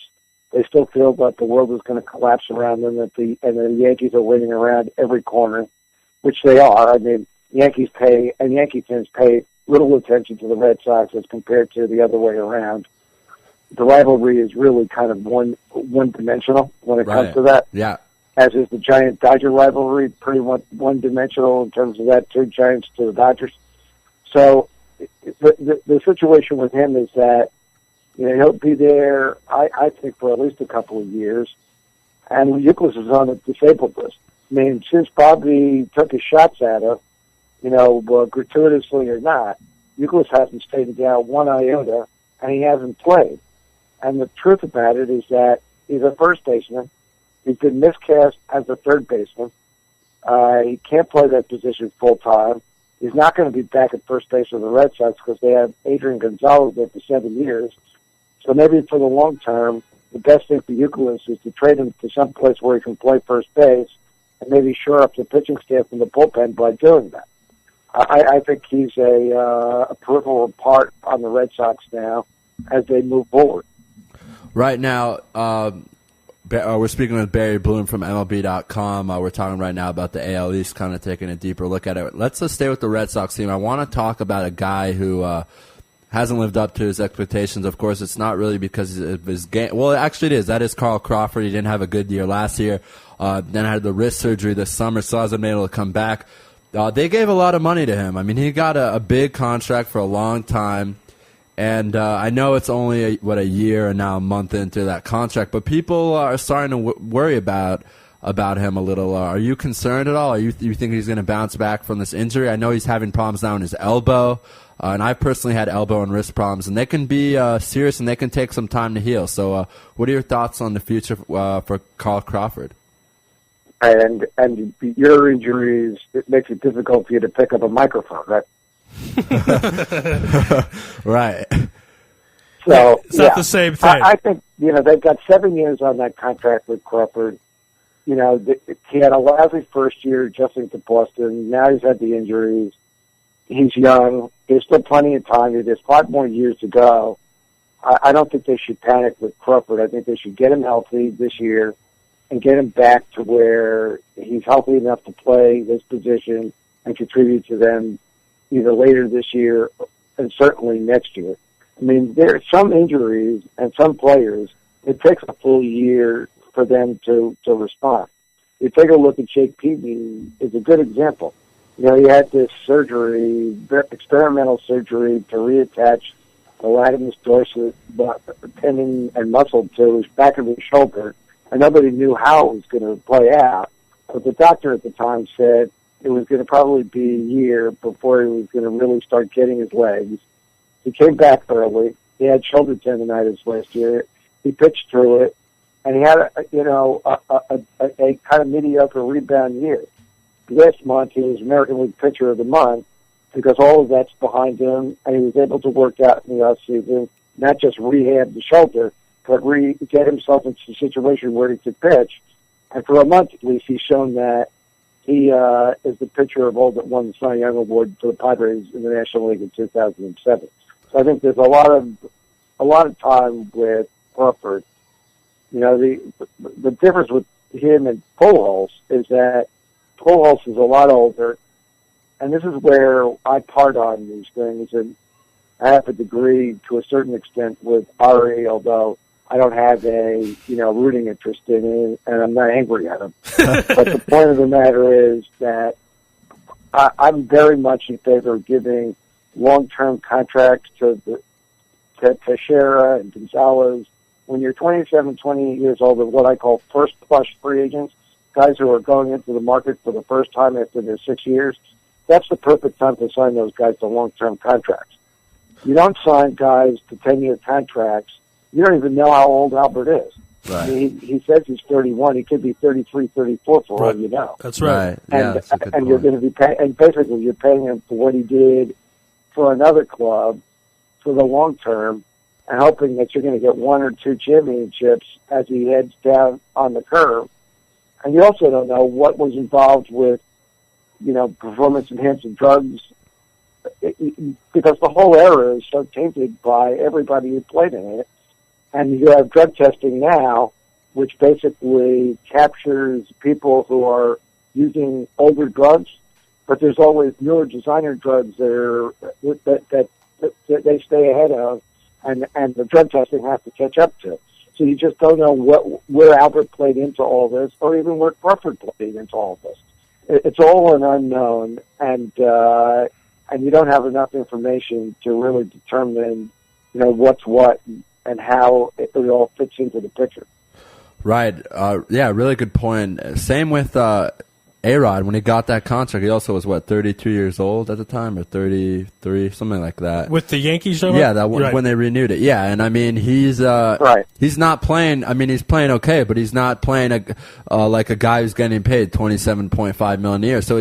they still feel like the world is going to collapse around them, and the Yankees are winning around every corner, which they are. I mean, Yankee fans pay little attention to the Red Sox as compared to the other way around. The rivalry is really kind of one-dimensional when it comes to that. Yeah. As is the Giant-Dodger rivalry, pretty one-dimensional in terms of that, 2 Giants to the Dodgers. So the situation with him is that he'll be there, I think, for at least a couple of years. And Euclid is on the disabled list. I mean, since Bobby took his shots at him, gratuitously or not, Euclid hasn't stayed down 1 iota, and he hasn't played. And the truth about it is that he's a first baseman. He's been miscast as a third baseman. He can't play that position full time. He's not going to be back at first base with the Red Sox because they have Adrian Gonzalez there for 7 years. So maybe for the long term, the best thing for Euclid is to trade him to some place where he can play first base and maybe shore up the pitching staff in the bullpen by doing that. I think he's a peripheral part on the Red Sox now as they move forward. Right now, we're speaking with Barry Bloom from MLB.com. We're talking right now about the AL East, kind of taking a deeper look at it. Let's just stay with the Red Sox team. I want to talk about a guy who hasn't lived up to his expectations. Of course, it's not really because of his game. Well, actually it is. That is Carl Crawford. He didn't have a good year last year. Then had the wrist surgery this summer, so hasn't been able to come back. They gave a lot of money to him. I mean, he got a big contract for a long time. And I know it's only, a year and now a month into that contract, but people are starting to worry about him a little. Are you concerned at all? You think he's going to bounce back from this injury? I know he's having problems now in his elbow, and I've personally had elbow and wrist problems, and they can be serious and they can take some time to heal. So what are your thoughts on the future for Carl Crawford? And your injuries, it makes it difficult for you to pick up a microphone, right? Right. So it's not the same thing. I think they've got 7 years on that contract with Crawford. He had a lousy first year adjusting to Boston. Now he's had the injuries. He's young. There's still plenty of time. There's 5 more years to go. I don't think they should panic with Crawford. I think they should get him healthy this year and get him back to where he's healthy enough to play this position and contribute to them either later this year and certainly next year. I mean, there are some injuries and some players, it takes a full year for them to respond. You take a look at Jake Peavy is a good example. He had this surgery, experimental surgery to reattach the latimus dorsi tendon and muscle to his back of his shoulder, and nobody knew how it was going to play out. But the doctor at the time said it was going to probably be a year before he was going to really start getting his legs. He came back early. He had shoulder tendonitis last year. He pitched through it, and he had a kind of mediocre rebound year. Last month, he was American League Pitcher of the Month because all of that's behind him, and he was able to work out in the offseason, not just rehab the shoulder, but get himself into a situation where he could pitch. And for a month at least, he's shown that he is the pitcher of old that won the Cy Young Award for the Padres in the National League in 2007. So I think there's a lot of time with Crawford. The difference with him and Pujols is that Pujols is a lot older, and this is where I part on these things. And I have a degree to a certain extent with Ari, although I don't have a rooting interest in it, and I'm not angry at him. But the point of the matter is that I'm very much in favor of giving long-term contracts to Teixeira and Gonzalez. When you're 27, 28 years old, of what I call first-flush free agents, guys who are going into the market for the first time after their 6 years, that's the perfect time to sign those guys to long-term contracts. You don't sign guys to 10-year contracts. You don't even know how old Albert is. Right. He says he's 31. He could be 33, 34 for all you know. That's right. And you're going to be paying, and basically you're paying him for what he did for another club for the long term, and hoping that you're going to get 1 or 2 championships as he heads down on the curve. And you also don't know what was involved with, performance-enhancing drugs, because the whole era is so tainted by everybody who played in it. And you have drug testing now, which basically captures people who are using older drugs, but there's always newer designer drugs that they stay ahead of, and the drug testing has to catch up to. So you just don't know where Albert played into all this, or even where Crawford played into all this. It's all an unknown, and you don't have enough information to really determine, what's what and how it all fits into the picture. Right. Really good point. Same with A-Rod. When he got that contract, he also was, 32 years old at the time, or 33, something like that. With the Yankees? Yeah, when they renewed it. Yeah, and I mean, he's not playing, he's playing okay, but he's not playing like a guy who's getting paid $27.5 million a year. So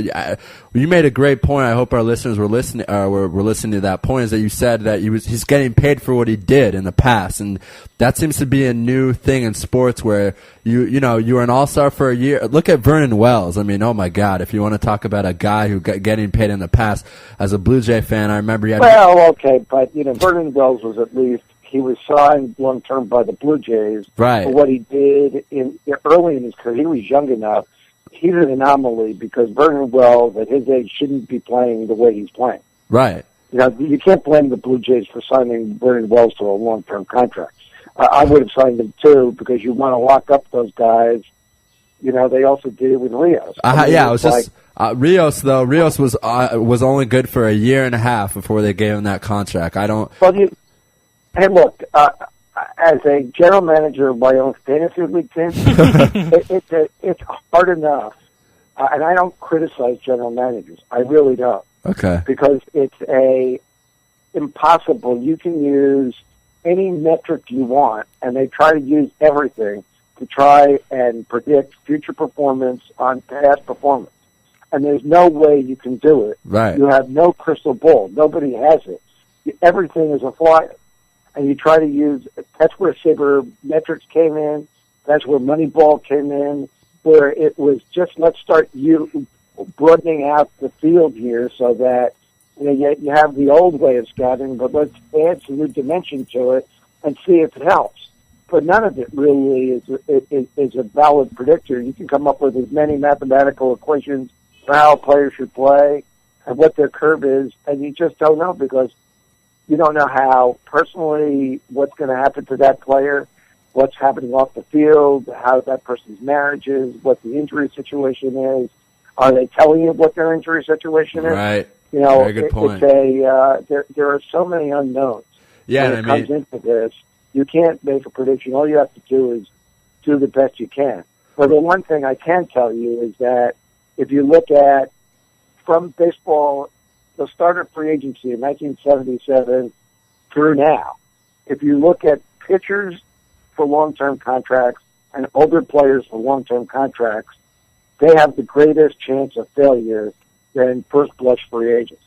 you made a great point. I hope our listeners were listening to that point, is that you said that he's getting paid for what he did in the past, and that seems to be a new thing in sports where you were an all-star for a year. Look at Vernon Wells. Oh my God, if you want to talk about a guy who got getting paid in the past, as a Blue Jay fan, I remember he had... Well, okay, but Vernon Wells was at least, he was signed long-term by the Blue Jays. Right. For what he did early in his career. He was young enough. He's an anomaly because Vernon Wells, at his age, shouldn't be playing the way he's playing. Right. You can't blame the Blue Jays for signing Vernon Wells to a long-term contract. I would have signed him too because you want to lock up those guys. They also did it with Rios. Rios was only good for a year and a half before they gave him that contract. I don't. Well, hey, look. As a general manager of my own fantasy league team, it's hard enough, and I don't criticize general managers. I really don't. Okay. Because it's impossible. You can use any metric you want, and they try to use everything to try and predict future performance on past performance. And there's no way you can do it. Right. You have no crystal ball. Nobody has it. Everything is a flyer. And you try to use, that's where sabermetrics came in, that's where Moneyball came in, where it was just, let's start broadening out the field here so that you have the old way of scouting, but let's add some new dimension to it and see if it helps. But none of it really is a valid predictor. You can come up with as many mathematical equations for how a player should play and what their curve is, and you just don't know because you don't know how personally what's going to happen to that player, what's happening off the field, how that person's marriage is, what the injury situation is. Are they telling you what their injury situation is? Right. Very good point. There are so many unknowns. Yeah, when it comes into this, you can't make a prediction. All you have to do is do the best you can. But the one thing I can tell you is that if you look at from baseball, the start of free agency in 1977 through now, if you look at pitchers for long-term contracts and older players for long-term contracts, they have the greatest chance of failure than first-blush free agents.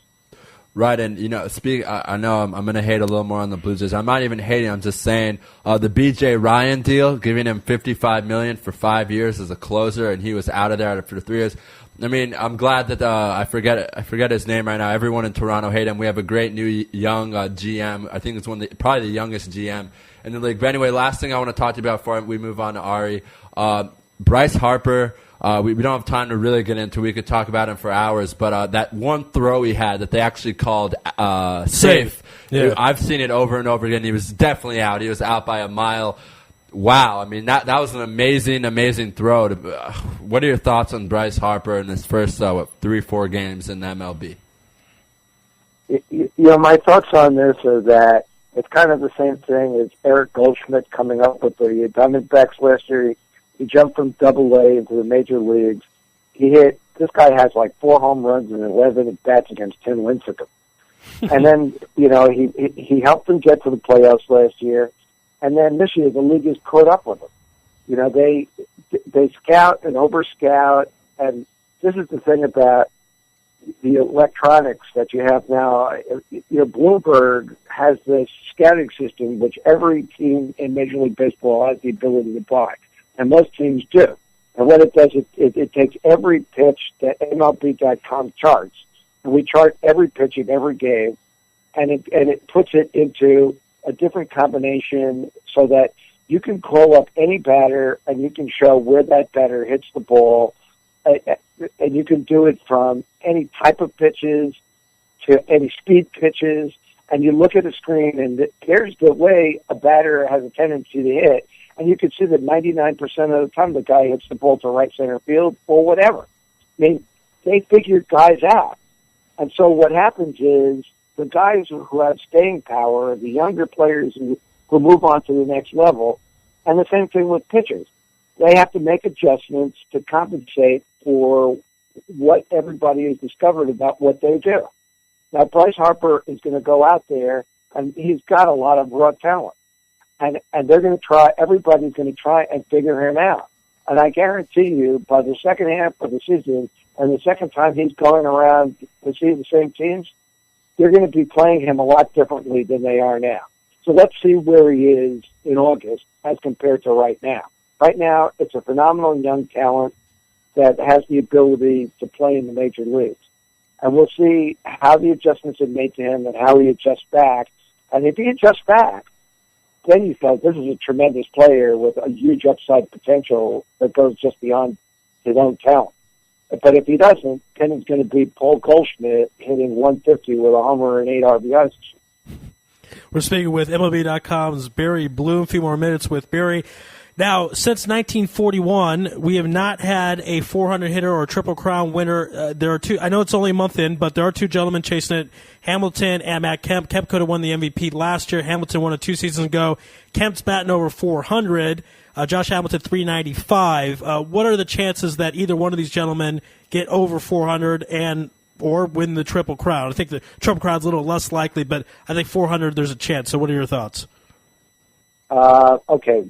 Right, and I know I'm going to hate a little more on the Blue Jays. I'm not even hating. I'm just saying the B.J. Ryan deal, giving him $55 million for 5 years as a closer, and he was out of there for 3 years. I mean, I'm glad that I forget his name right now. Everyone in Toronto hate him. We have a great new young GM. I think it's probably the youngest GM in the league. But anyway, last thing I want to talk to you about before we move on to Ari, Bryce Harper. We don't have time to really get into. We could talk about him for hours, but that one throw he had that they actually called safe. Yeah. I've seen it over and over again. He was definitely out. He was out by a mile. Wow, I mean that was an amazing throw. What are your thoughts on Bryce Harper in his first 3-4 games in the MLB? My thoughts on this are that it's kind of the same thing as Eric Goldschmidt coming up with the Diamondbacks last year. He jumped from Double-A into the major leagues. This guy has like 4 home runs and 11 at-bats against Tim Lincecum. And then, he helped them get to the playoffs last year. And then this year, the league has caught up with them. They scout and over-scout. And this is the thing about the electronics that you have now. Bloomberg has this scouting system, which every team in Major League Baseball has the ability to buy. And most teams do. And what it does, it takes every pitch that MLB.com charts, and we chart every pitch in every game, and it puts it into a different combination so that you can call up any batter and you can show where that batter hits the ball, and you can do it from any type of pitches to any speed pitches, and you look at a screen and here's the way a batter has a tendency to hit, and you can see that 99% of the time the guy hits the ball to right center field or whatever. I mean, they figure guys out. And so what happens is the guys who have staying power, the younger players who move on to the next level, and the same thing with pitchers. They have to make adjustments to compensate for what everybody has discovered about what they do. Now, Bryce Harper is going to go out there, and he's got a lot of raw talent. And they're going to try, everybody's going to try and figure him out. And I guarantee you, by the second half of the season, and the second time he's going around to see the same teams, they're going to be playing him a lot differently than they are now. So let's see where he is in August as compared to right now. Right now, it's a phenomenal young talent that has the ability to play in the major leagues. And we'll see how the adjustments are made to him and how he adjusts back. And if he adjusts back, then you felt this is a tremendous player with a huge upside potential that goes just beyond his own talent. But if he doesn't, then he's going to beat Paul Goldschmidt hitting 150 with a homer and 8 RBIs. We're speaking with MLB.com's Barry Bloom. A few more minutes with Barry. Now, since 1941, we have not had a 400 hitter or a Triple Crown winner. There are two. I know it's only a month in, but there are two gentlemen chasing it: Hamilton and Matt Kemp. Kemp could have won the MVP last year. Hamilton won it 2 seasons ago. Kemp's batting over 400. Josh Hamilton 395. What are the chances that either one of these gentlemen get over 400 and or win the Triple Crown? I think the Triple Crown's a little less likely, but I think 400 there's a chance. So, what are your thoughts? Okay,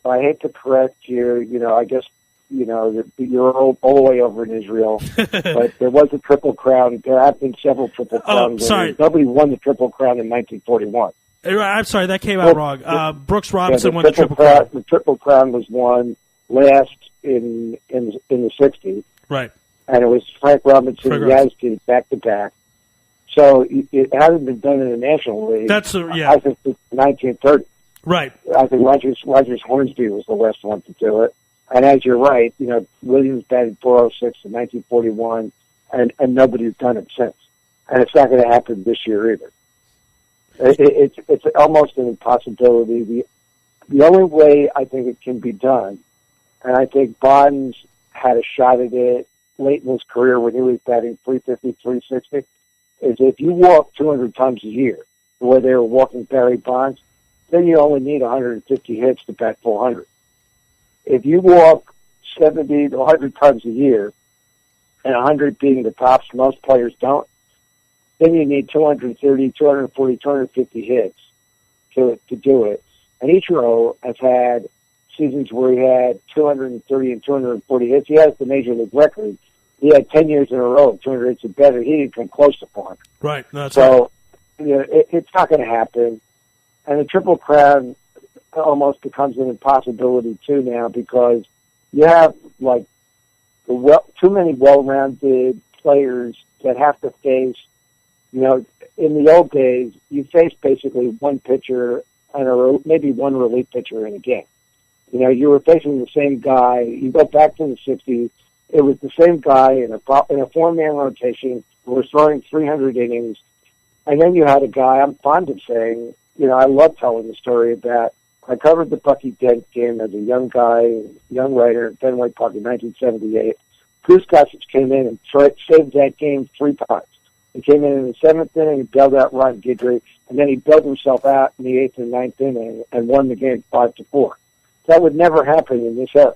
I hate to correct you. I guess, you're all the way over in Israel, but there was a Triple Crown. There have been several Triple Crowns. Oh, sorry. Nobody won the Triple Crown in 1941. I'm sorry, that came out wrong. Brooks Robinson won the Triple Crown. Crown. The Triple Crown was won last in the 60s. Right. And it was Frank Robinson and Yazdi back-to-back. So it hasn't been done in the National League. I think since 1930. Right. I think Rogers Hornsby was the last one to do it. And as you're right, Williams batted 406 in 1941, and nobody's done it since. And it's not going to happen this year either. It's almost an impossibility. The only way I think it can be done, and I think Bonds had a shot at it late in his career when he was batting 350, 360, is if you walk 200 times a year, the way they were walking Barry Bonds, then you only need 150 hits to bat 400. If you walk 70 to 100 times a year, and 100 being the tops, most players don't, then you need 230, 240, 250 hits to do it. And Ichiro has had seasons where he had 230 and 240 hits. He has the Major League record. He had 10 years in a row of 200 hits or better. He didn't come close to 400. Right. No, so, it's not going to happen. And the Triple Crown almost becomes an impossibility, too, now, because you have, too many well-rounded players that have to face, in the old days, you faced basically one pitcher and maybe one relief pitcher in a game. You were facing the same guy. You go back to the 60s, it was the same guy in a 4-man rotation who was throwing 300 innings. And then you had a guy, I'm fond of saying, I love telling the story about, I covered the Bucky Dent game as a young guy, young writer at Fenway Park in 1978. Goose Gossage came in and saved that game 3 times. He came in the 7th inning and bailed out Ron Guidry, and then he bailed himself out in the 8th and 9th inning and won the game 5-4. That would never happen in this era.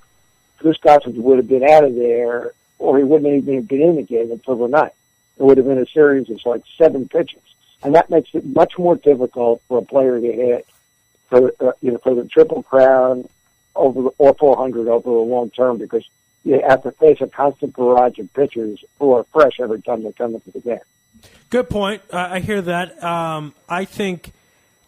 Goose Gossage would have been out of there, or he wouldn't have even been in the game until the 9th. It would have been a series of 7 pitches. And that makes it much more difficult for a player to hit for the Triple Crown or 400 over the long term, because you have to face a constant barrage of pitchers who are fresh every time they come into the game. Good point. I hear that. I think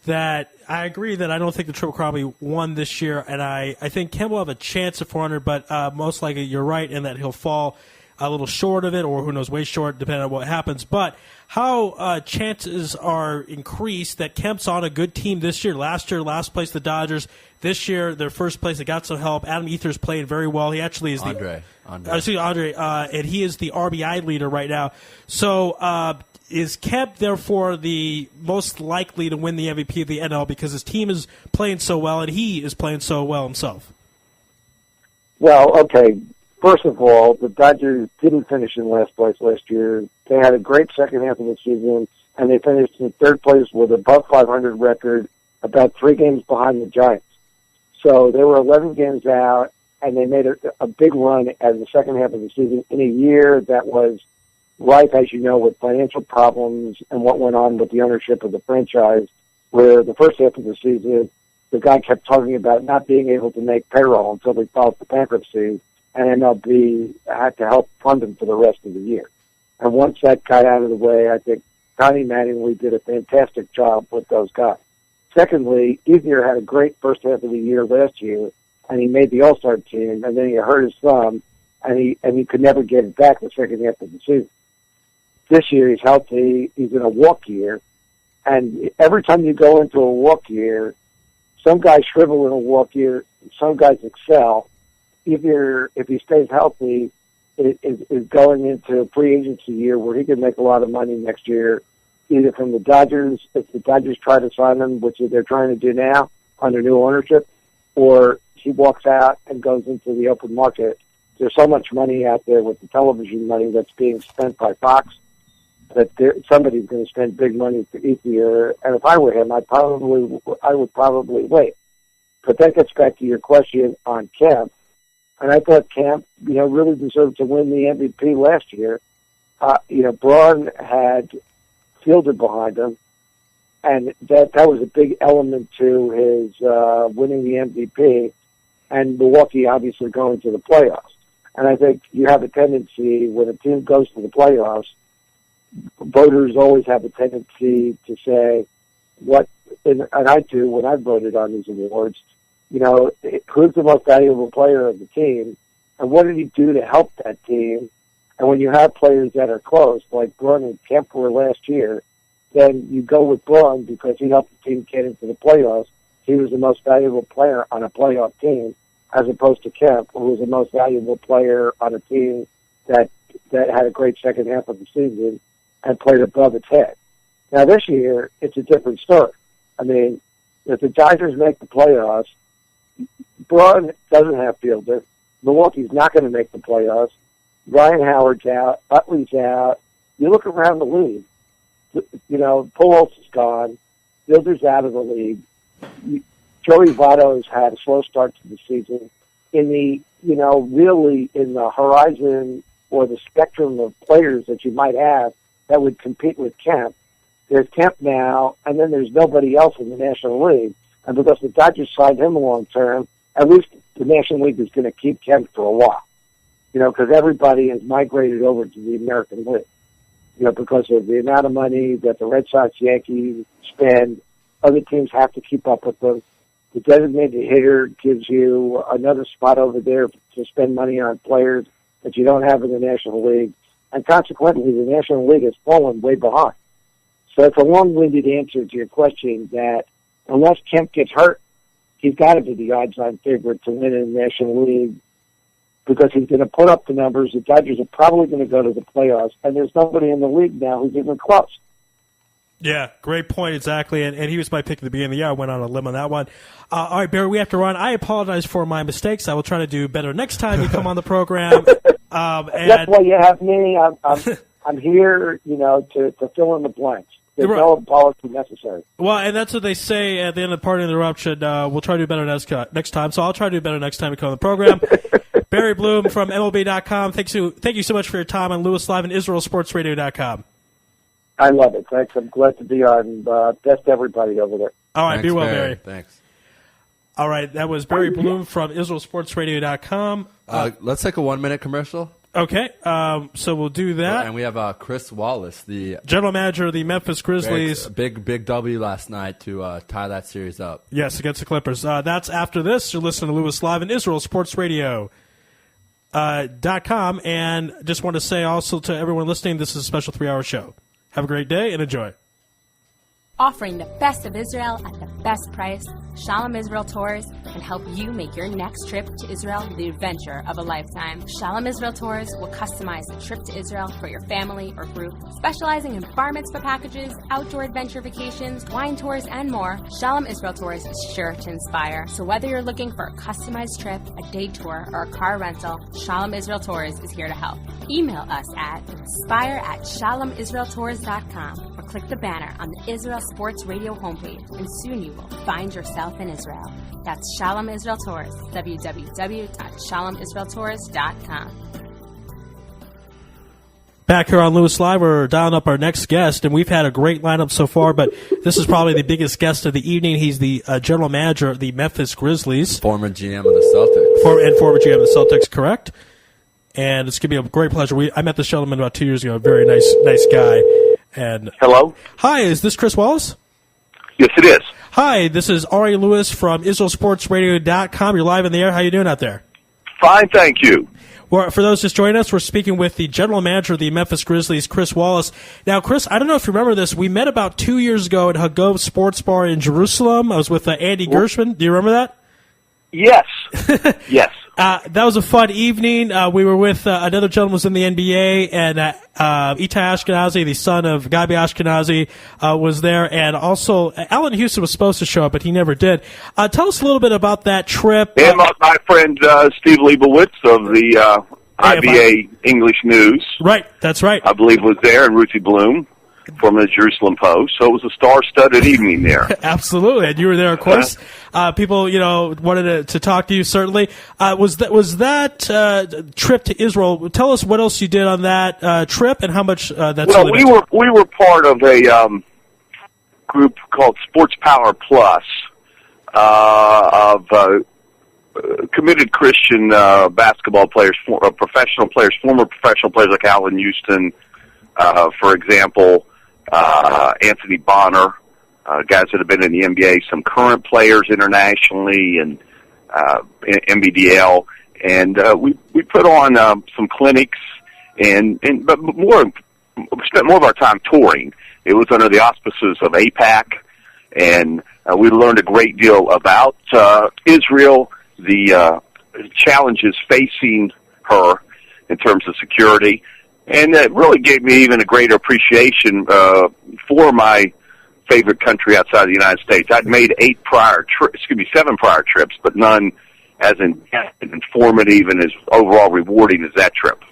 that I agree that I don't think the Triple Crown will be won this year, and I think Kemp will have a chance at 400, but most likely you're right in that he'll fall a little short of it, or who knows, way short, depending on what happens. But how chances are increased that Kemp's on a good team this year? Last year, last place the Dodgers. This year, their first place. They got some help. Adam Ether's playing very well. He actually is Andre, and he is the RBI leader right now. So is Kemp therefore the most likely to win the MVP of the NL because his team is playing so well and he is playing so well himself? Well, okay. First of all, the Dodgers didn't finish in last place last year. They had a great second half of the season, and they finished in third place with a above 500 record, about 3 games behind the Giants. So they were 11 games out, and they made a big run at the second half of the season in a year that was rife, as you know, with financial problems and what went on with the ownership of the franchise, where the first half of the season, the guy kept talking about not being able to make payroll until they filed for bankruptcy, and MLB had to help fund him for the rest of the year. And once that got out of the way, I think Connie Mattingly did a fantastic job with those guys. Secondly, Ethier had a great first half of the year last year, and he made the All-Star team, and then he hurt his thumb, and he could never get it back the second half of the season. This year he's healthy, he's in a walk year, and every time you go into a walk year, some guys shrivel in a walk year, some guys excel. If he stays healthy, is going into a free agency year where he could make a lot of money next year, either from the Dodgers, if the Dodgers try to sign him, which they're trying to do now under new ownership, or he walks out and goes into the open market. There's so much money out there with the television money that's being spent by Fox that somebody's going to spend big money for each year. And if I were him, I would probably wait. But that gets back to your question on Kemp. And I thought Kemp, really deserved to win the MVP last year. Braun had Fielder behind him, and that was a big element to his winning the MVP, and Milwaukee obviously going to the playoffs. And I think you have a tendency, when a team goes to the playoffs, voters always have a tendency to say, and I do when I voted on these awards, who's the most valuable player of the team, and what did he do to help that team? And when you have players that are close, like Braun and Kemp were last year, then you go with Braun because he helped the team get into the playoffs. He was the most valuable player on a playoff team, as opposed to Kemp, who was the most valuable player on a team that had a great second half of the season and played above its head. Now this year, it's a different story. I mean, if the Dodgers make the playoffs, Braun doesn't have Fielder. Milwaukee's not going to make the playoffs. Ryan Howard's out. Utley's out. You look around the league, Pujols is gone. Fielder's out of the league. Joey Votto's had a slow start to the season. Really in the horizon or the spectrum of players that you might have that would compete with Kemp, there's Kemp now, and then there's nobody else in the National League. And because the Dodgers signed him long term, at least the National League is going to keep Kemp for a while. Because everybody has migrated over to the American League. Because of the amount of money that the Red Sox, Yankees spend, other teams have to keep up with them. The designated hitter gives you another spot over there to spend money on players that you don't have in the National League. And consequently, the National League has fallen way behind. So it's a long-winded answer to your question that unless Kemp gets hurt, he's got to be the odds-on favorite to win in the National League because he's going to put up the numbers. The Dodgers are probably going to go to the playoffs, and there's nobody in the league now who's even close. Yeah, great point, exactly. And he was my pick at the beginning of the year. I went on a limb on that one. All right, Barry, we have to run. I apologize for my mistakes. I will try to do better next time you come on the program. That's why you have me. I'm here, to fill in the blanks. There's no apology necessary. Well, and that's what they say at the end of the party interruption. We'll try to do better next time. So I'll try to do better next time you come on the program. Barry Bloom from MLB.com. Thank you so much for your time on Louis Live and IsraelSportsRadio.com. I love it. Thanks. I'm glad to be on. Best everybody over there. All right. Thanks, be well, Barry. Barry. Thanks. All right. That was Barry Bloom from IsraelSportsRadio.com. Let's take a 1-minute commercial. Okay. So we'll do that. And we have Chris Wallace, the general manager of the Memphis Grizzlies. Big W last night to tie that series up. Yes, against the Clippers. That's after this. You're listening to Louis Live and IsraelSportsRadio.com. And just want to say also to everyone listening, this is a special 3-hour show. Have a great day and enjoy. Offering the best of Israel at the best price, Shalom Israel Tours can help you make your next trip to Israel the adventure of a lifetime. Shalom Israel Tours will customize the trip to Israel for your family or group. Specializing in bar mitzvah packages, outdoor adventure vacations, wine tours, and more, Shalom Israel Tours is sure to inspire. So whether you're looking for a customized trip, a day tour, or a car rental, Shalom Israel Tours is here to help. Email us at inspire@shalomisraeltours.com or click the banner on the Israel Sports Radio homepage, and soon you will find yourself in Israel. That's Shalom Israel Tours, www.shalomisraeltours.com. Back here on Louis Live, we're dialing up our next guest, and we've had a great lineup so far, but this is probably the biggest guest of the evening. He's the general manager of the Memphis Grizzlies. Former GM of the Celtics. Former GM of the Celtics, correct. And it's going to be a great pleasure. I met this gentleman about 2 years ago, a very nice guy. And hello? Hi, is this Chris Wallace? Yes, it is. Hi, this is Ari Louis from IsraelSportsRadio.com. You're live in the air. How you doing out there? Fine, thank you. Well, for those just joining us, we're speaking with the general manager of the Memphis Grizzlies, Chris Wallace. Now, Chris, I don't know if you remember this. We met about 2 years ago at Hagov Sports Bar in Jerusalem. I was with Andy Gershman. Do you remember that? Yes. Yes. That was a fun evening. We were with another gentleman who was in the NBA, and Itai Ashkenazi, the son of Gabi Ashkenazi, was there, and also Allen Houston was supposed to show up, but he never did. Tell us a little bit about that trip. And my friend Steve Leibowitz of the IBA English News. Right, that's right. I believe was there, and Ruthie Bloom from the Jerusalem Post. So it was a star-studded evening there. Absolutely, and you were there, of course. People, wanted to talk to you. Certainly, was that trip to Israel? Tell us what else you did on that trip and how much that's. Well, really we were part of a group called Sports Power Plus of committed Christian basketball players, professional players, former professional players like Allen Houston, for example. Anthony Bonner, guys that have been in the NBA, some current players internationally, and NBDL, and we put on some clinics, but we spent more of our time touring. It was under the auspices of APAC, and we learned a great deal about Israel, the challenges facing her in terms of security. And it really gave me even a greater appreciation for my favorite country outside the United States. I'd made 7 prior trips, but none as informative and as overall rewarding as that trip.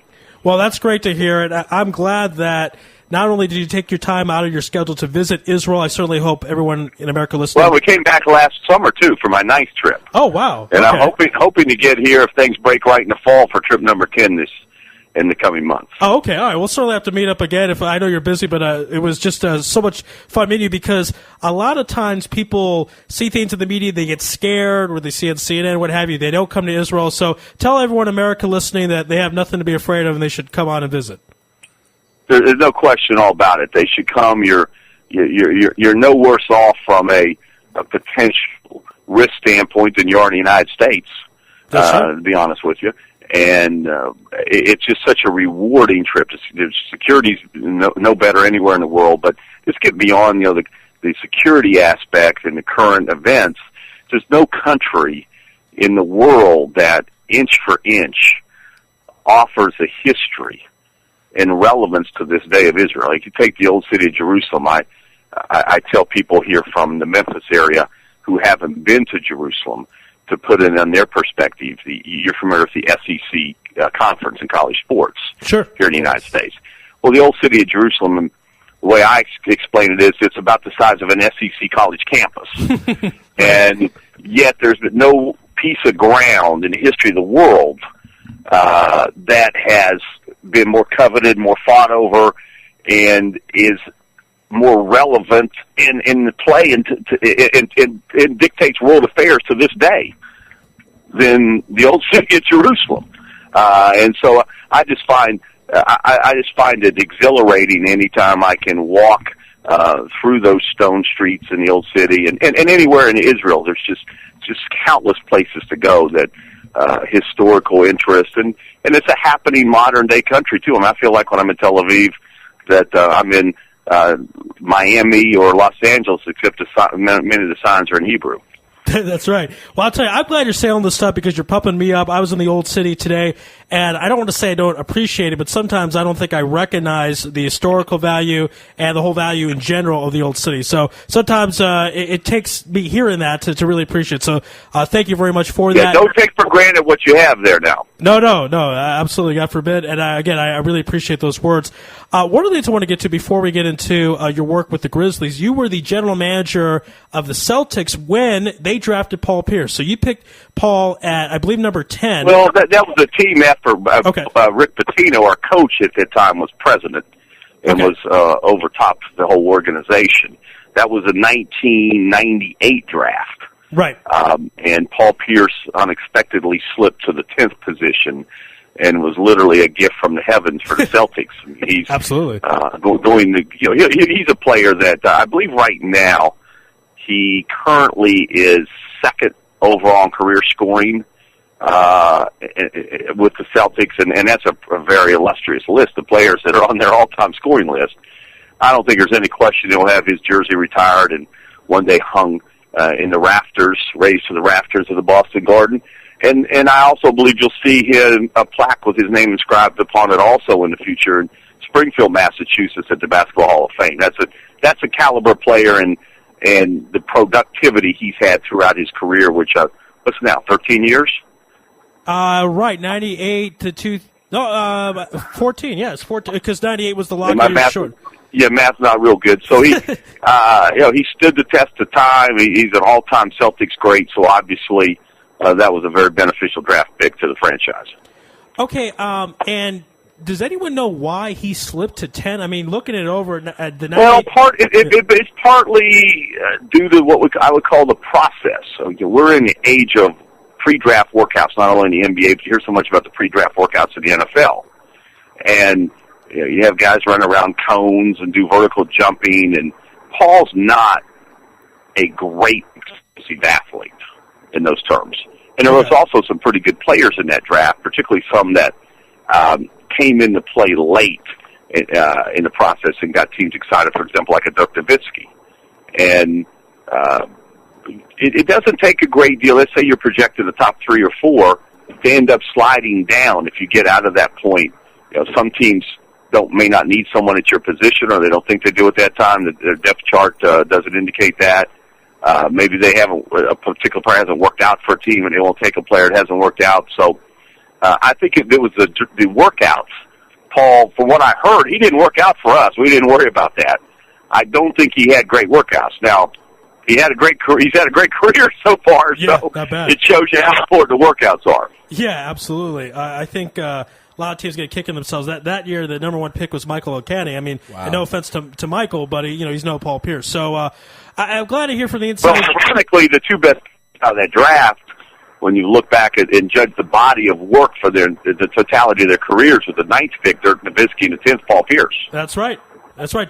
Well, that's great to hear, and I'm glad that not only did you take your time out of your schedule to visit Israel, I certainly hope everyone in America listening. Well, we came back last summer, too, for my 9th trip. Oh, wow. And okay. I'm hoping to get here if things break right in the fall for trip number 10 in the coming months. Oh, okay. All right. We'll certainly have to meet up again. If I know you're busy, but it was just so much fun meeting you, because a lot of times people see things in the media, they get scared, or they see it on CNN, what have you. They don't come to Israel. So tell everyone in America listening that they have nothing to be afraid of and they should come on and visit. There's no question all about it. They should come. You're no worse off from a potential risk standpoint than you are in the United States, to be honest with you. And it's just such a rewarding trip. The security's no better anywhere in the world, but just get beyond the security aspect and the current events. There's no country in the world that inch for inch offers a history and relevance to this day of Israel. Like you take the old city of Jerusalem. I tell people here from the Memphis area who haven't been to Jerusalem to put it on their perspective. You're familiar with the SEC conference in college sports here in the United States. Well, the old city of Jerusalem, the way I explain it is, it's about the size of an SEC college campus. And yet there's been no piece of ground in the history of the world that has been more coveted, more fought over, and is more relevant in the play and dictates world affairs to this day than the old city of Jerusalem. And so I just find it exhilarating anytime I can walk through those stone streets in the old city and anywhere in Israel. There's just countless places to go that historical interest, and it's a happening modern day country too. I feel like when I'm in Tel Aviv that I'm in Miami or Los Angeles, except many of the signs are in Hebrew. That's right. Well, I'll tell you, I'm glad you're saying all this stuff because you're pumping me up. I was in the old city today, and I don't want to say I don't appreciate it, but sometimes I don't think I recognize the historical value and the whole value in general of the old city. So sometimes it takes me hearing that to really appreciate it. So thank you very much for that. Don't take for granted what you have there now. No, absolutely, God forbid. And again, I really appreciate those words. One of the things I want to get to before we get into your work with the Grizzlies, you were the general manager of the Celtics when they drafted Paul Pierce. So you picked Paul at, I believe, number 10. Well, that was a team effort. Rick Pitino, our coach at that time, was president and was over top the whole organization. That was a 1998 draft. Right. And Paul Pierce unexpectedly slipped to the 10th position and was literally a gift from the heavens for the Celtics. He's absolutely he's a player that I believe right now he currently is second overall in career scoring with the Celtics, and that's a very illustrious list of players that are on their all-time scoring list. I don't think there's any question he'll have his jersey retired and one day hung in the rafters, raised to the rafters of the Boston Garden. And I also believe you'll see a plaque with his name inscribed upon it also in the future in Springfield, Massachusetts at the Basketball Hall of Fame. That's a caliber player and the productivity he's had throughout his career, which, what's now, 13 years? Right, 98 to 14, yes, 14, because 98 was the longest year short. Yeah, math's not real good. So he, he stood the test of time. He's an all-time Celtics great, so obviously that was a very beneficial draft pick to the franchise. Okay, and does anyone know why he slipped to 10? I mean, looking it over at the 98... Well, it's partly due to what I would call the process. So, we're in the age of pre-draft workouts, not only in the NBA, but you hear so much about the pre-draft workouts in the NFL. And you have guys run around cones and do vertical jumping, and Paul's not a great explosive athlete in those terms. And there was also some pretty good players in that draft, particularly some that came into play late in the process and got teams excited, for example, like a Dirk Nowitzki. And it doesn't take a great deal. Let's say you're projected the top 3 or 4 to end up sliding down if you get out of that point. Some teams may not need someone at your position, or they don't think they do at that time. Their depth chart doesn't indicate that. Maybe a particular player hasn't worked out for a team, and they won't take a player that hasn't worked out. So I think it was the workouts. Paul, from what I heard, he didn't work out for us. We didn't worry about that. I don't think he had great workouts. Now, he's had a great career so far, so it shows you how important the workouts are. Yeah, absolutely. I think a lot of teams get kicking themselves. That year, the number 1 pick was Michael O'Kane. I mean, and no offense to Michael, but he's no Paul Pierce. So I'm glad to hear from the inside. Well, ironically, the 2 best out of that draft, when you look back and judge the body of work for the totality of their careers, with the 9th pick, Dirk Nowitzki, and the 10th, Paul Pierce. That's right.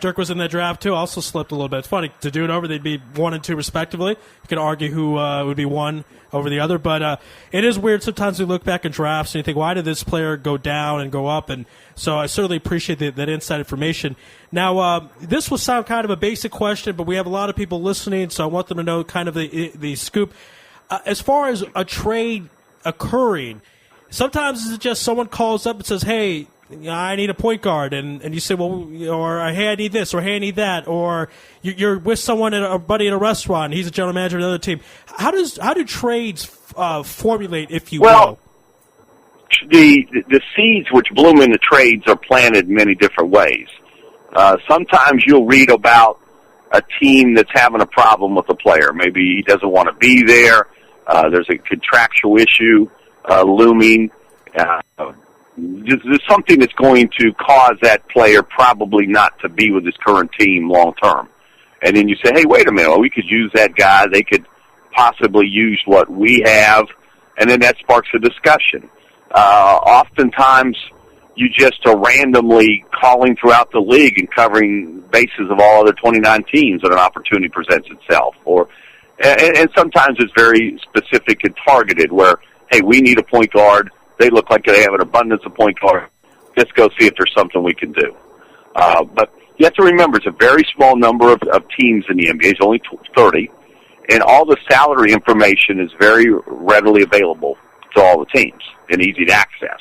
Dirk was in that draft, too. Also slipped a little bit. It's funny. To do it over, they'd be 1 and 2, respectively. You could argue who would be 1 over the other. But it is weird. Sometimes we look back in drafts and you think, why did this player go down and go up? And so I certainly appreciate that inside information. Now, this will sound kind of a basic question, but we have a lot of people listening, so I want them to know kind of the scoop. As far as a trade occurring, sometimes it's just someone calls up and says, hey, I need a point guard, and you say, well, or hey, I need this, or hey, I need that, or you're with someone, a buddy at a restaurant, he's a general manager of another team. How do trades formulate, if you will? The seeds which bloom in the trades are planted many different ways. Sometimes you'll read about a team that's having a problem with a player. Maybe he doesn't want to be there. There's a contractual issue looming. There's something that's going to cause that player probably not to be with his current team long term. And then you say, hey, wait a minute, we could use that guy. They could possibly use what we have. And then that sparks a discussion. Oftentimes, you just are randomly calling throughout the league and covering bases of all other 29 teams when an opportunity presents itself. And sometimes it's very specific and targeted where, hey, we need a point guard. They look like they have an abundance of point guards. Let's go see if there's something we can do. But you have to remember, it's a very small number of teams in the NBA. It's only 30. And all the salary information is very readily available to all the teams and easy to access.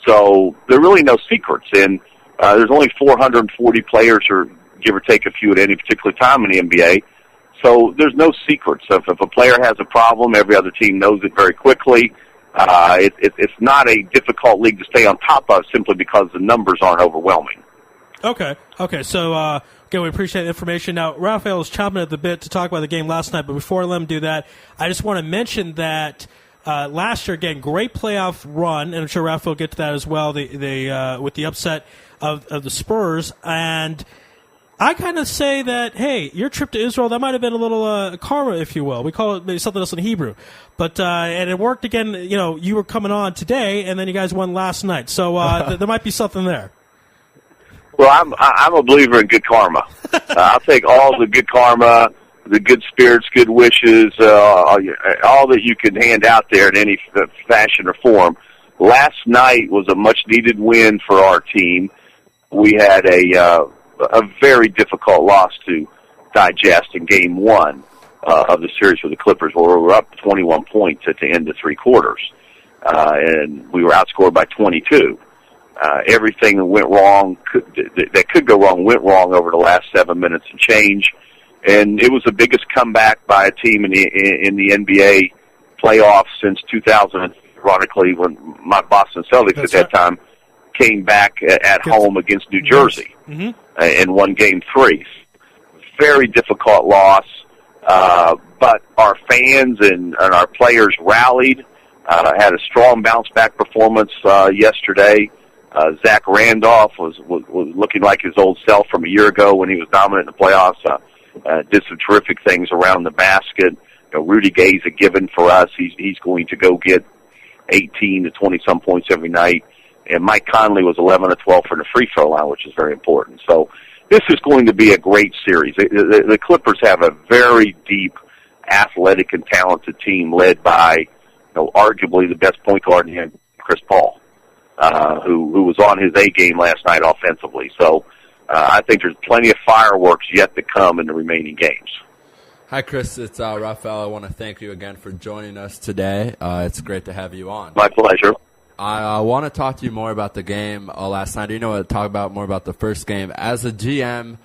So there are really no secrets. And there's only 440 players, or give or take a few at any particular time in the NBA. So there's no secrets. If a player has a problem, every other team knows it very quickly. It's not a difficult league to stay on top of simply because the numbers aren't overwhelming. Okay. So, again, we appreciate the information. Now, Raphael is chomping at the bit to talk about the game last night, but before I let him do that, I just want to mention that last year, again, great playoff run, and I'm sure Raphael will get to that as well, with the upset of the Spurs, and I kind of say that, hey, your trip to Israel, that might have been a little karma, if you will. We call it maybe something else in Hebrew. But and it worked again. You were coming on today, and then you guys won last night. So there might be something there. Well, I'm a believer in good karma. I'll take all the good karma, the good spirits, good wishes, all that you can hand out there in any fashion or form. Last night was a much-needed win for our team. We had a very difficult loss to digest in Game 1. of the series with the Clippers, where we were up 21 points at the end of three quarters, and we were outscored by 22. Everything that went wrong, that could go wrong, went wrong over the last 7 minutes and change, and it was the biggest comeback by a team in the NBA playoffs since 2000. Ironically, when my Boston Celtics at that time came back at home against New Jersey and won Game 3. Very difficult loss, but our fans and our players rallied, had a strong bounce-back performance yesterday. Zach Randolph was looking like his old self from a year ago when he was dominant in the playoffs. Did some terrific things around the basket. Rudy Gay's a given for us. He's going to go get 18 to 20-some points every night. And Mike Conley was 11 to 12 from the free throw line, which is very important. So this is going to be a great series. The Clippers have a very deep, athletic, and talented team led by, arguably the best point guard in the NBA, Chris Paul, who was on his A game last night offensively. So I think there's plenty of fireworks yet to come in the remaining games. Hi, Chris. It's Rafael. I want to thank you again for joining us today. It's great to have you on. My pleasure. I want to talk to you more about the game last night. Talk about more about the first game. As a GM,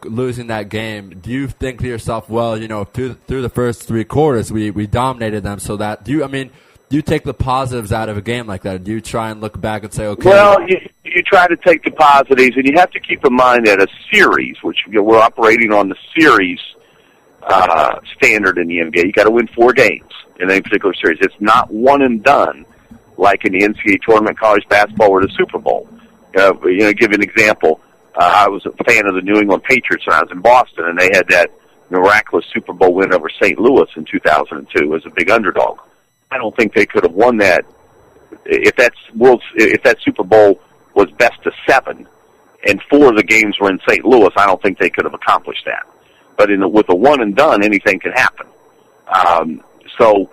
losing that game, do you think to yourself, well, through the first three quarters, we dominated them, so that, do you take the positives out of a game like that? Do you try and look back and say, okay? Well, you try to take the positives, and you have to keep in mind that a series, which we're operating on the series standard in the NBA, you got to win 4 games in any particular series. It's not one and done like in the NCAA tournament, college basketball, or the Super Bowl. Give you an example. I was a fan of the New England Patriots when I was in Boston, and they had that miraculous Super Bowl win over St. Louis in 2002 as a big underdog. I don't think they could have won that if that Super Bowl was best of 7 and 4 of the games were in St. Louis. I don't think they could have accomplished that. But with a one and done, anything can happen. So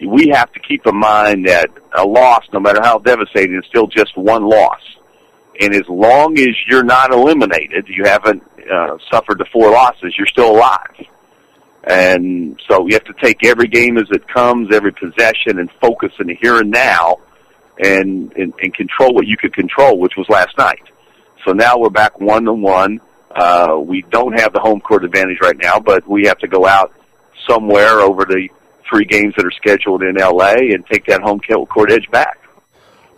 we have to keep in mind that a loss, no matter how devastating, is still just one loss. And as long as you're not eliminated, you haven't suffered the 4 losses, you're still alive. And so you have to take every game as it comes, every possession, and focus in the here and now, and control what you could control, which was last night. So now we're back 1-1. We don't have the home court advantage right now, but we have to go out somewhere over the 3 games that are scheduled in L.A. and take that home court edge back.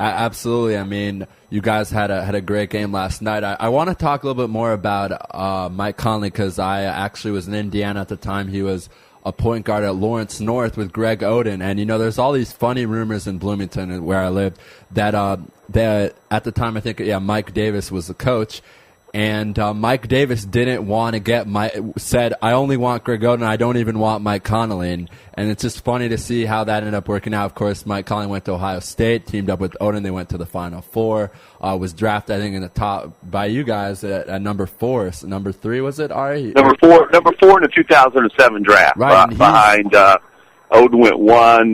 Absolutely. I mean, you guys had a great game last night. I want to talk a little bit more about Mike Conley, because I actually was in Indiana at the time. He was a point guard at Lawrence North with Greg Oden. And, there's all these funny rumors in Bloomington, where I lived, that at the time, I think, Mike Davis was the coach. And Mike Davis didn't want to said, I only want Greg Oden, I don't even want Mike Conley. And it's just funny to see how that ended up working out. Of course, Mike Conley went to Ohio State, teamed up with Oden. They went to the Final Four, was drafted, I think, in the top by you guys at number 4. So number 3, was it, Ari? Number four in the 2007 draft. Right, behind Oden went 1,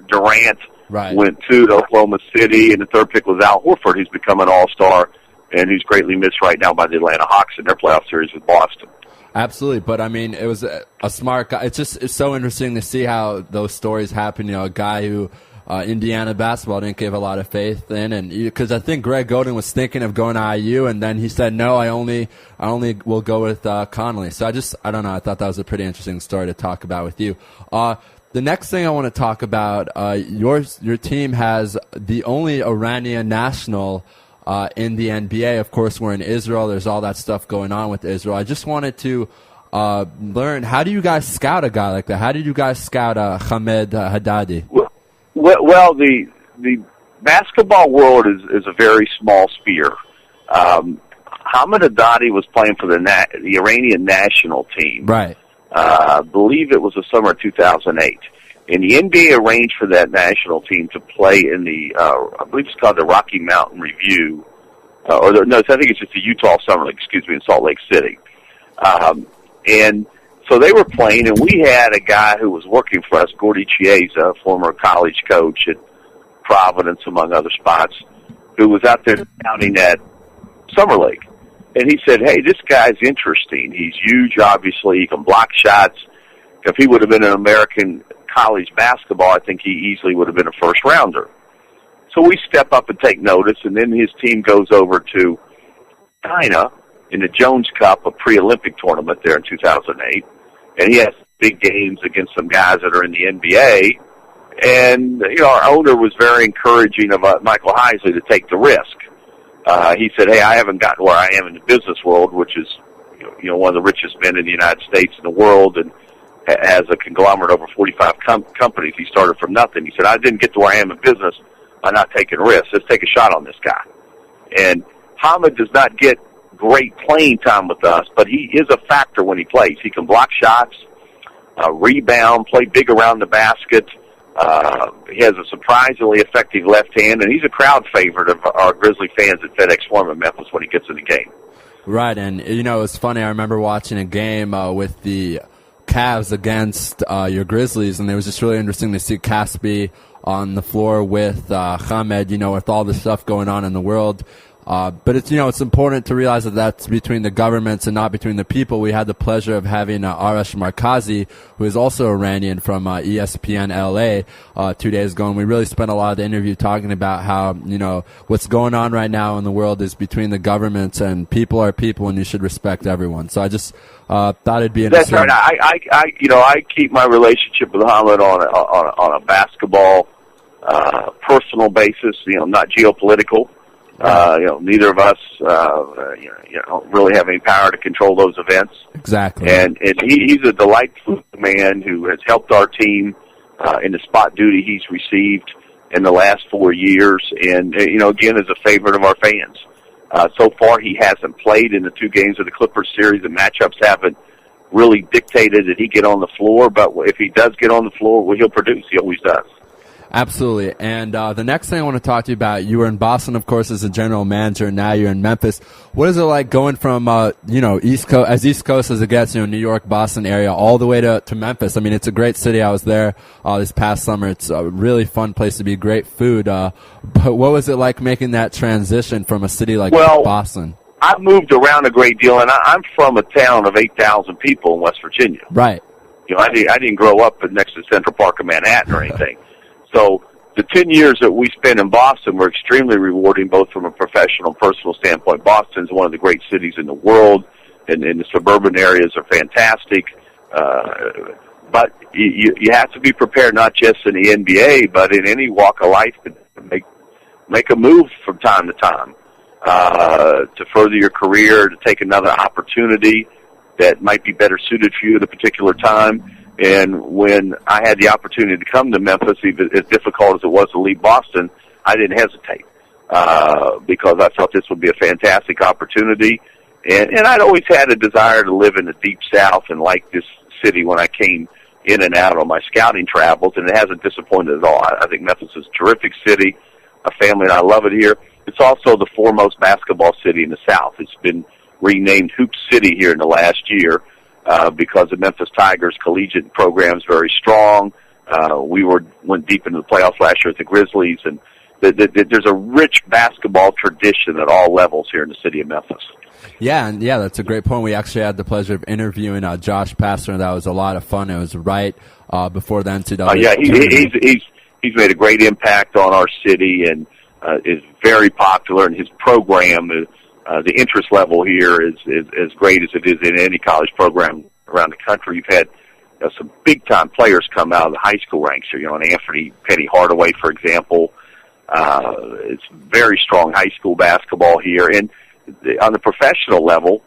Durant went 2 to Oklahoma City, and the 3rd pick was Al Horford, who's become an all-star, and who's greatly missed right now by the Atlanta Hawks in their playoff series with Boston. Absolutely, but I mean, it was a smart guy. It's so interesting to see how those stories happen. A guy who Indiana basketball didn't give a lot of faith in, and because I think Greg Oden was thinking of going to IU, and then he said, no, I only will go with Conley. So I don't know. I thought that was a pretty interesting story to talk about with you. The next thing I want to talk about, your team has the only Iranian national in the NBA. Of course, we're in Israel. There's all that stuff going on with Israel. I just wanted to learn, how do you guys scout a guy like that? How did you guys scout Hamed Haddadi? Well, the basketball world is a very small sphere. Hamed Haddadi was playing for the Iranian national team. Right. I believe it was the summer of 2008. And the NBA arranged for that national team to play in the, I believe it's called the Rocky Mountain Review, I think it's just the Utah Summer League, in Salt Lake City. And so they were playing, and we had a guy who was working for us, Gordy Chiesa, former college coach at Providence, among other spots, who was out there scouting that Summer League. And he said, hey, this guy's interesting. He's huge, obviously. He can block shots. If he would have been an American college basketball, I think he easily would have been a first-rounder. So we step up and take notice, and then his team goes over to China in the Jones Cup, a pre-Olympic tournament there in 2008. And he has big games against some guys that are in the NBA. And, our owner was very encouraging of Michael Heisley to take the risk. He said, hey, I haven't gotten where I am in the business world, which is, one of the richest men in the United States and the world, and has a conglomerate over 45 companies. He started from nothing. He said, I didn't get to where I am in business by not taking risks. Let's take a shot on this guy. And Hamid does not get great playing time with us, but he is a factor when he plays. He can block shots, rebound, play big around the basket. He has a surprisingly effective left hand, and he's a crowd favorite of our Grizzly fans at FedEx Forum in Memphis when he gets in the game. Right, and it's funny. I remember watching a game with the Cavs against your Grizzlies, and it was just really interesting to see Caspi on the floor with Hamed, with all the stuff going on in the world. But it's important to realize that that's between the governments and not between the people. We had the pleasure of having Arash Markazi, who is also Iranian from ESPN LA 2 days ago, and we really spent a lot of the interview talking about how what's going on right now in the world is between the governments, and people are people, and you should respect everyone. So I just thought it'd be interesting. That's right. I keep my relationship with Hamid on a basketball personal basis, not geopolitical. Neither of us, really have any power to control those events. Exactly. And he's a delightful man who has helped our team in the spot duty he's received in the last 4 years. And, again, is a favorite of our fans. So far, he hasn't played in the 2 games of the Clippers series. The matchups haven't really dictated that he get on the floor. But if he does get on the floor, well, he'll produce. He always does. Absolutely. And the next thing I want to talk to you about, you were in Boston, of course, as a general manager, and now you're in Memphis. What is it like going from, East Coast as it gets, New York, Boston area, all the way to Memphis? I mean, it's a great city. I was there this past summer. It's a really fun place to be, great food. But what was it like making that transition from a city like Boston? I've moved around a great deal, and I'm from a town of 8,000 people in West Virginia. Right. I didn't grow up next to Central Park or Manhattan or anything. So the 10 years that we spent in Boston were extremely rewarding, both from a professional and personal standpoint. Boston's one of the great cities in the world, and the suburban areas are fantastic. But you have to be prepared, not just in the NBA, but in any walk of life, to make a move from time to time to further your career, to take another opportunity that might be better suited for you at a particular time. And when I had the opportunity to come to Memphis, even as difficult as it was to leave Boston, I didn't hesitate because I felt this would be a fantastic opportunity. And I'd always had a desire to live in the Deep South and like this city when I came in and out on my scouting travels, and it hasn't disappointed at all. I think Memphis is a terrific city, a family, and I love it here. It's also the foremost basketball city in the South. It's been renamed Hoop City here in the last year. Because the Memphis Tigers collegiate program is very strong. We went deep into the playoffs last year with the Grizzlies, and there's a rich basketball tradition at all levels here in the city of Memphis. Yeah, that's a great point. We actually had the pleasure of interviewing Josh Pastor, and that was a lot of fun. It was right before the NCAA. He's made a great impact on our city and is very popular, and his program is. The interest level here is as great as it is in any college program around the country. You've had some big-time players come out of the high school ranks here. An Anthony Petty Hardaway, for example. It's very strong high school basketball here. And on the professional level,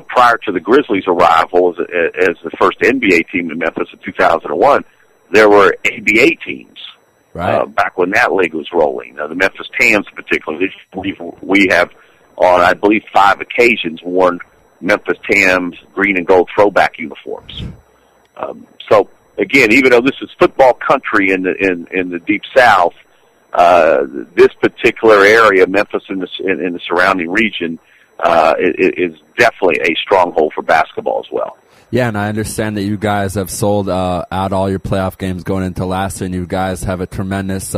prior to the Grizzlies' arrival as the first NBA team in Memphis in 2001, there were ABA teams. Right. Back when that league was rolling. The Memphis Tams, in particular, we have on, I believe, 5 occasions worn Memphis Tams green and gold throwback uniforms. So again, even though this is football country in the Deep South, this particular area, Memphis and in the surrounding region, is definitely a stronghold for basketball as well. Yeah, and I understand that you guys have sold out all your playoff games going into last year, and you guys have a tremendous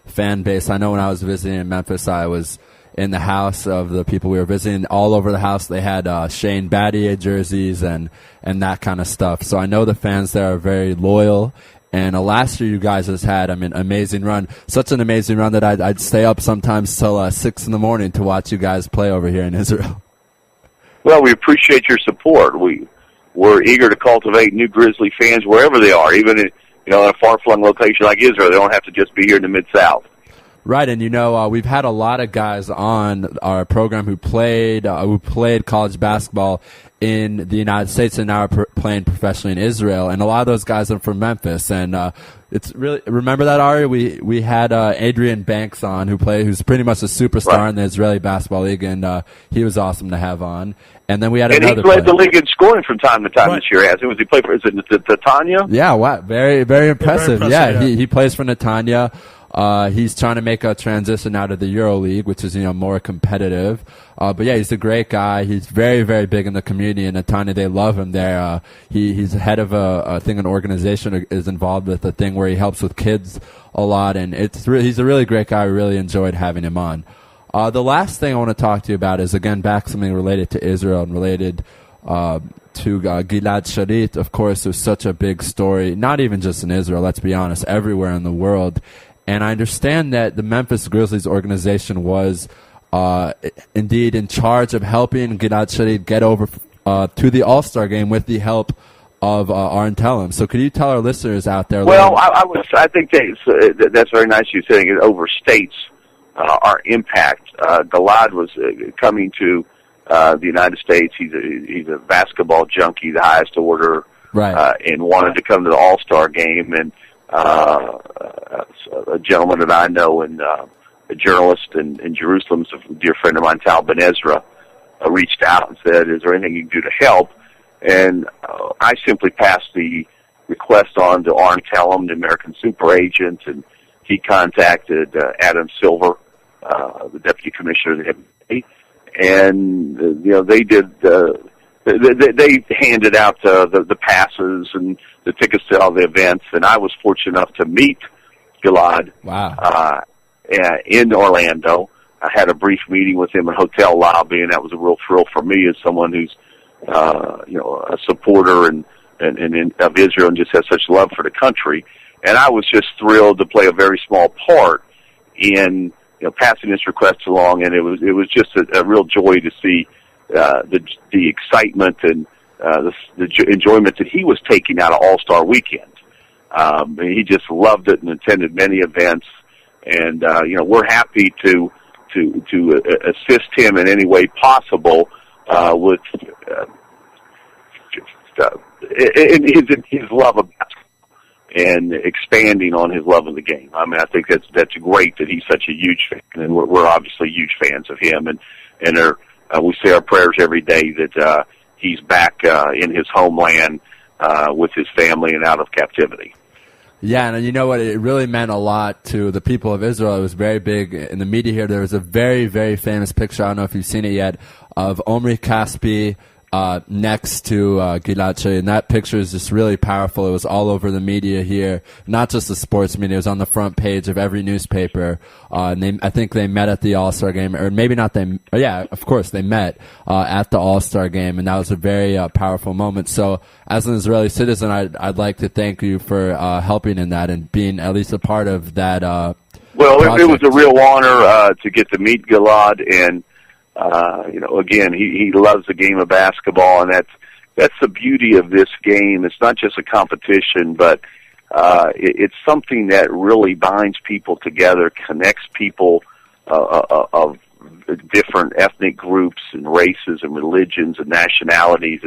fan base. I know when I was visiting in Memphis, I was in the house of the people we were visiting. All over the house, they had Shane Battier jerseys and that kind of stuff. So I know the fans there are very loyal. And last year you guys has had, amazing run. Such an amazing run that I'd stay up sometimes till 6 in the morning to watch you guys play over here in Israel. Well, we appreciate your support. We're eager to cultivate new Grizzly fans wherever they are, even in a far-flung location like Israel. They don't have to just be here in the Mid-South. Right, and we've had a lot of guys on our program who played college basketball in the United States and now are playing professionally in Israel, and a lot of those guys are from Memphis. And it's really, remember that, Ari? We had Adrian Banks on, who's pretty much a superstar in the Israeli basketball league, and he was awesome to have on. And then we had another. And he led the league in scoring from time to time this year. Was he play for? Is it Netanya? Yeah, wow, very, very impressive. Yeah. He plays for Netanya. He's trying to make a transition out of the Euro League, which is, more competitive. But yeah, he's a great guy. He's very, very big in the community, and Netanya, they love him there. He's head of an organization is involved with a thing where he helps with kids a lot, and he's a really great guy. We really enjoyed having him on. The last thing I want to talk to you about is, again, back something related to Israel and related, to Gilad Shalit. Of course, it was such a big story, not even just in Israel, let's be honest, everywhere in the world. And I understand that the Memphis Grizzlies organization was indeed in charge of helping Gilad Shalit get over to the All-Star game with the help of Aaron Tellem. So could you tell our listeners out there? Well, I think that's very nice you saying it overstates our impact. Gilad was coming to the United States. He's a basketball junkie, the highest order, and wanted to come to the All-Star game. And a gentleman that I know, and a journalist in Jerusalem, a dear friend of mine, Tal Ben Ezra, reached out and said, "Is there anything you can do to help?" And I simply passed the request on to Arn Tellem, the American super agent, and he contacted Adam Silver, the deputy commissioner of the NBA, and they did. They handed out the passes and the tickets to all the events, and I was fortunate enough to meet Gilad in Orlando. I had a brief meeting with him in a hotel lobby, and that was a real thrill for me as someone who's a supporter and of Israel and just has such love for the country. And I was just thrilled to play a very small part in passing this request along, and it was just a real joy to see the excitement and the enjoyment that he was taking out of All-Star Weekend. He just loved it and attended many events, and we're happy to assist him in any way possible with in his love of basketball and expanding on his love of the game. I mean, I think that's great that he's such a huge fan, and we're obviously huge fans of him, and we say our prayers every day that he's back in his homeland with his family and out of captivity. Yeah, and you know what? It really meant a lot to the people of Israel. It was very big in the media here. There was a very, very famous picture, I don't know if you've seen it yet, of Omri Caspi next to Gilad Shalit, and that picture is just really powerful. It was all over the media here, not just the sports media. It was on the front page of every newspaper. And I think they met at the All-Star game, or maybe not. Yeah, of course they met at the All-Star game, and that was a very powerful moment. So, as an Israeli citizen, I'd like to thank you for helping in that and being at least a part of that. Well, it was a real honor to get to meet Gilad, and again, he loves the game of basketball, and that's the beauty of this game. It's not just a competition, but it's something that really binds people together, connects people of different ethnic groups and races and religions and nationalities.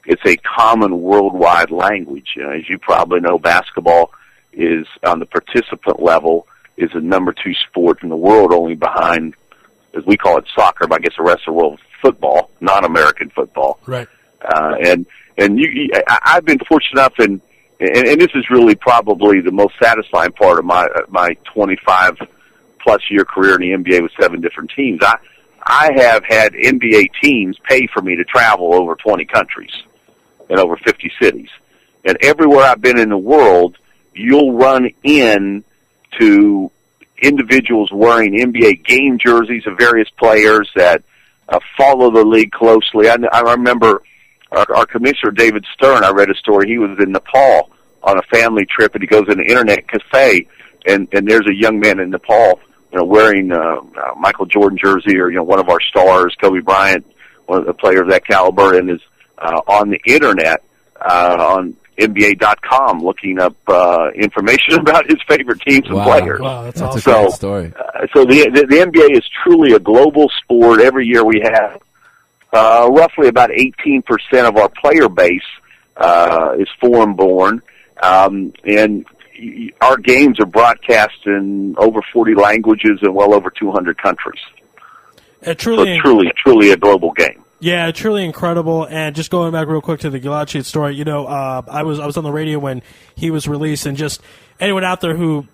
It's a common worldwide language. As you probably know, basketball is, on the participant level, is the number 2 sport in the world, only behind, as we call it, soccer, but I guess the rest of the world, football, non-American football. Right. I've been fortunate enough, and this is really probably the most satisfying part of my 25-plus year career in the NBA with 7 different teams. I have had NBA teams pay for me to travel over 20 countries and over 50 cities. And everywhere I've been in the world, you'll run into individuals wearing NBA game jerseys of various players that follow the league closely. I remember our commissioner, David Stern, I read a story. He was in Nepal on a family trip, and he goes in an internet cafe, and there's a young man in Nepal, wearing Michael Jordan jersey, or one of our stars, Kobe Bryant, one of the players of that caliber, and is on the internet on NBA.com looking up information about his favorite teams and players. Wow, that's a awesome. great story. So the NBA is truly a global sport. Every year we have roughly about 18% of our player base is foreign-born, and our games are broadcast in over 40 languages and well over 200 countries. Truly a global game. Yeah, truly incredible. And just going back real quick to the Gilad story, I was on the radio when he was released, and just anyone out there who,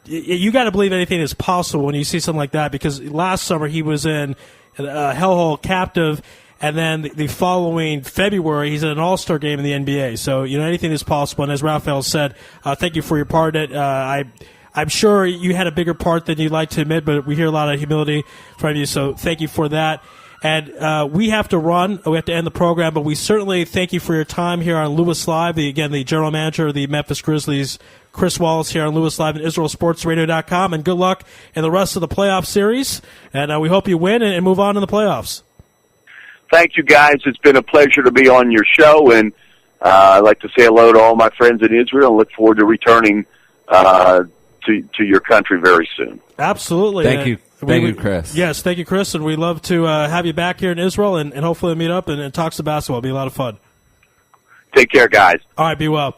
you got to believe anything is possible when you see something like that, because last summer he was in Hellhole captive, and then the following February he's in an All-Star game in the NBA. So, anything is possible. And as Raphael said, thank you for your part in it. I'm sure you had a bigger part than you'd like to admit, but we hear a lot of humility from you, so thank you for that. And we have to run. We have to end the program, but we certainly thank you for your time here on Louis Live. The general manager of the Memphis Grizzlies, Chris Wallace, here on Louis Live and IsraelSportsRadio.com, and good luck in the rest of the playoff series. And we hope you win and move on in the playoffs. Thank you, guys. It's been a pleasure to be on your show, and I'd like to say hello to all my friends in Israel and look forward to returning to your country very soon. Absolutely. Thank you. Thank you, Chris. Yes, thank you, Chris, and we'd love to have you back here in Israel and hopefully meet up and talk some basketball. It'll be a lot of fun. Take care, guys. All right, be well.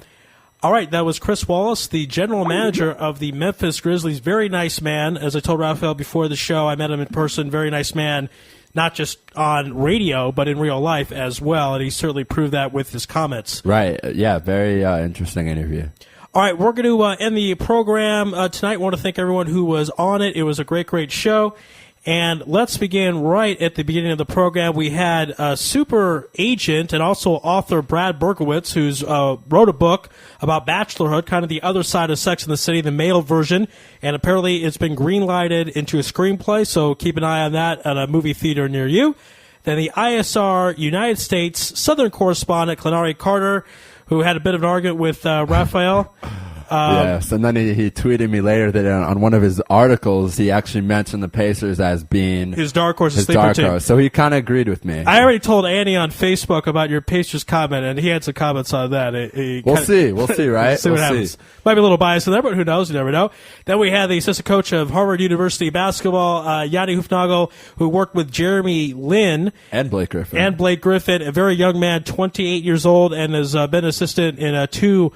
All right, that was Chris Wallace, the general manager of the Memphis Grizzlies. Very nice man. As I told Raphael before the show, I met him in person. Very nice man, not just on radio, but in real life as well, and he certainly proved that with his comments. Right. Yeah, very interesting interview. All right, we're going to end the program tonight. I want to thank everyone who was on it. It was a great, great show. And let's begin right at the beginning of the program. We had super agent and also author Brad Berkowitz, who's wrote a book about bachelorhood, kind of the other side of Sex and the City, the male version. And apparently it's been green-lighted into a screenplay, so keep an eye on that at a movie theater near you. Then the ISR United States Southern correspondent, Clenari Carter, who had a bit of an argument with Raphael. Yes, and then he tweeted me later that on one of his articles he actually mentioned the Pacers as being his dark horse, his dark horse. So he kind of agreed with me. I already told Annie on Facebook about your Pacers comment, and he had some comments on that. We'll see, right? See what happens. Might be a little biased in there, but who knows? You never know. Then we had the assistant coach of Harvard University basketball, Yanni Hufnagel, who worked with Jeremy Lin and Blake Griffin, a very young man, 28 years old, and has been assistant in two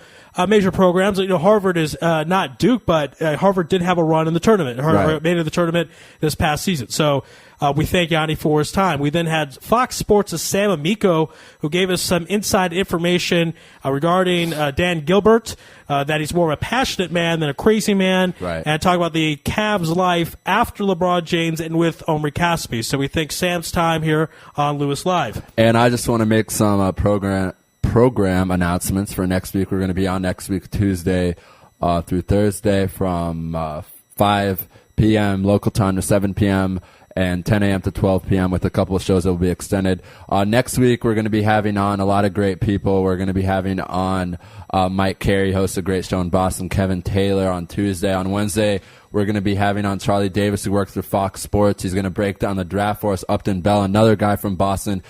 major programs. Harvard is not Duke, but Harvard did have a run in the tournament. Harvard made it to the tournament this past season. So we thank Yanni for his time. We then had Fox Sports' Sam Amico, who gave us some inside information regarding Dan Gilbert, that he's more of a passionate man than a crazy man, and talk about the Cavs' life after LeBron James and with Omri Caspi. So we thank Sam's time here on Louis Live. And I just want to make some program announcements for next week. We're going to be on next week Tuesday through Thursday from 5 p.m. local time to 7 p.m. and 10 a.m. to 12 p.m. with a couple of shows that will be extended. Next week we're going to be having on a lot of great people. We're going to be having on Mike Carey, hosts a great show in Boston, Kevin Taylor on Tuesday. On Wednesday we're going to be having on Charlie Davis, who works for Fox Sports. He's going to break down the draft for us. Upton Bell, another guy from Boston.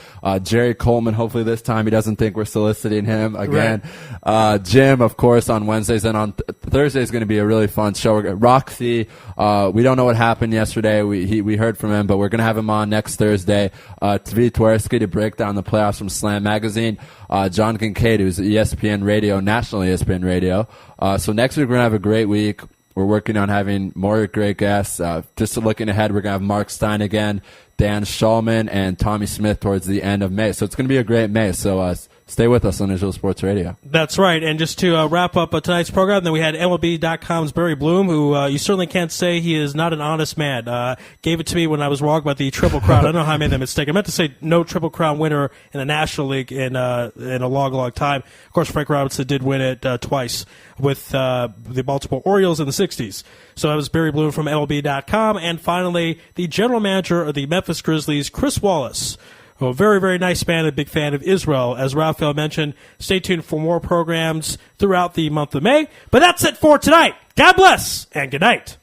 Jerry Coleman, hopefully this time he doesn't think we're soliciting him again. Right. Jim, of course, on Wednesdays. And on Thursday is going to be a really fun show. Roxy, we don't know what happened yesterday. We heard from him, but we're going to have him on next Thursday. Tvi Twersky to break down the playoffs from Slam Magazine. John Kincaid, who's ESPN Radio, national ESPN Radio. So next week we're going to have a great week. We're working on having more great guests. Just looking ahead, we're going to have Mark Stein again Dan Shulman and Tommy Smith towards the end of May. So it's going to be a great May. So stay with us on Israel Sports Radio. That's right. And just to wrap up tonight's program, then we had MLB.com's Barry Bloom, who you certainly can't say he is not an honest man. Gave it to me when I was wrong about the Triple Crown. I don't know how I made that mistake. I meant to say no Triple Crown winner in the National League in a long time. Of course, Frank Robinson did win it twice with the Baltimore Orioles in the 60s. So that was Barry Bloom from MLB.com. And finally, the general manager of the Memphis Grizzlies, Chris Wallace. A very, very nice man, a big fan of Israel. As Raphael mentioned, stay tuned for more programs throughout the month of May. But that's it for tonight. God bless and good night.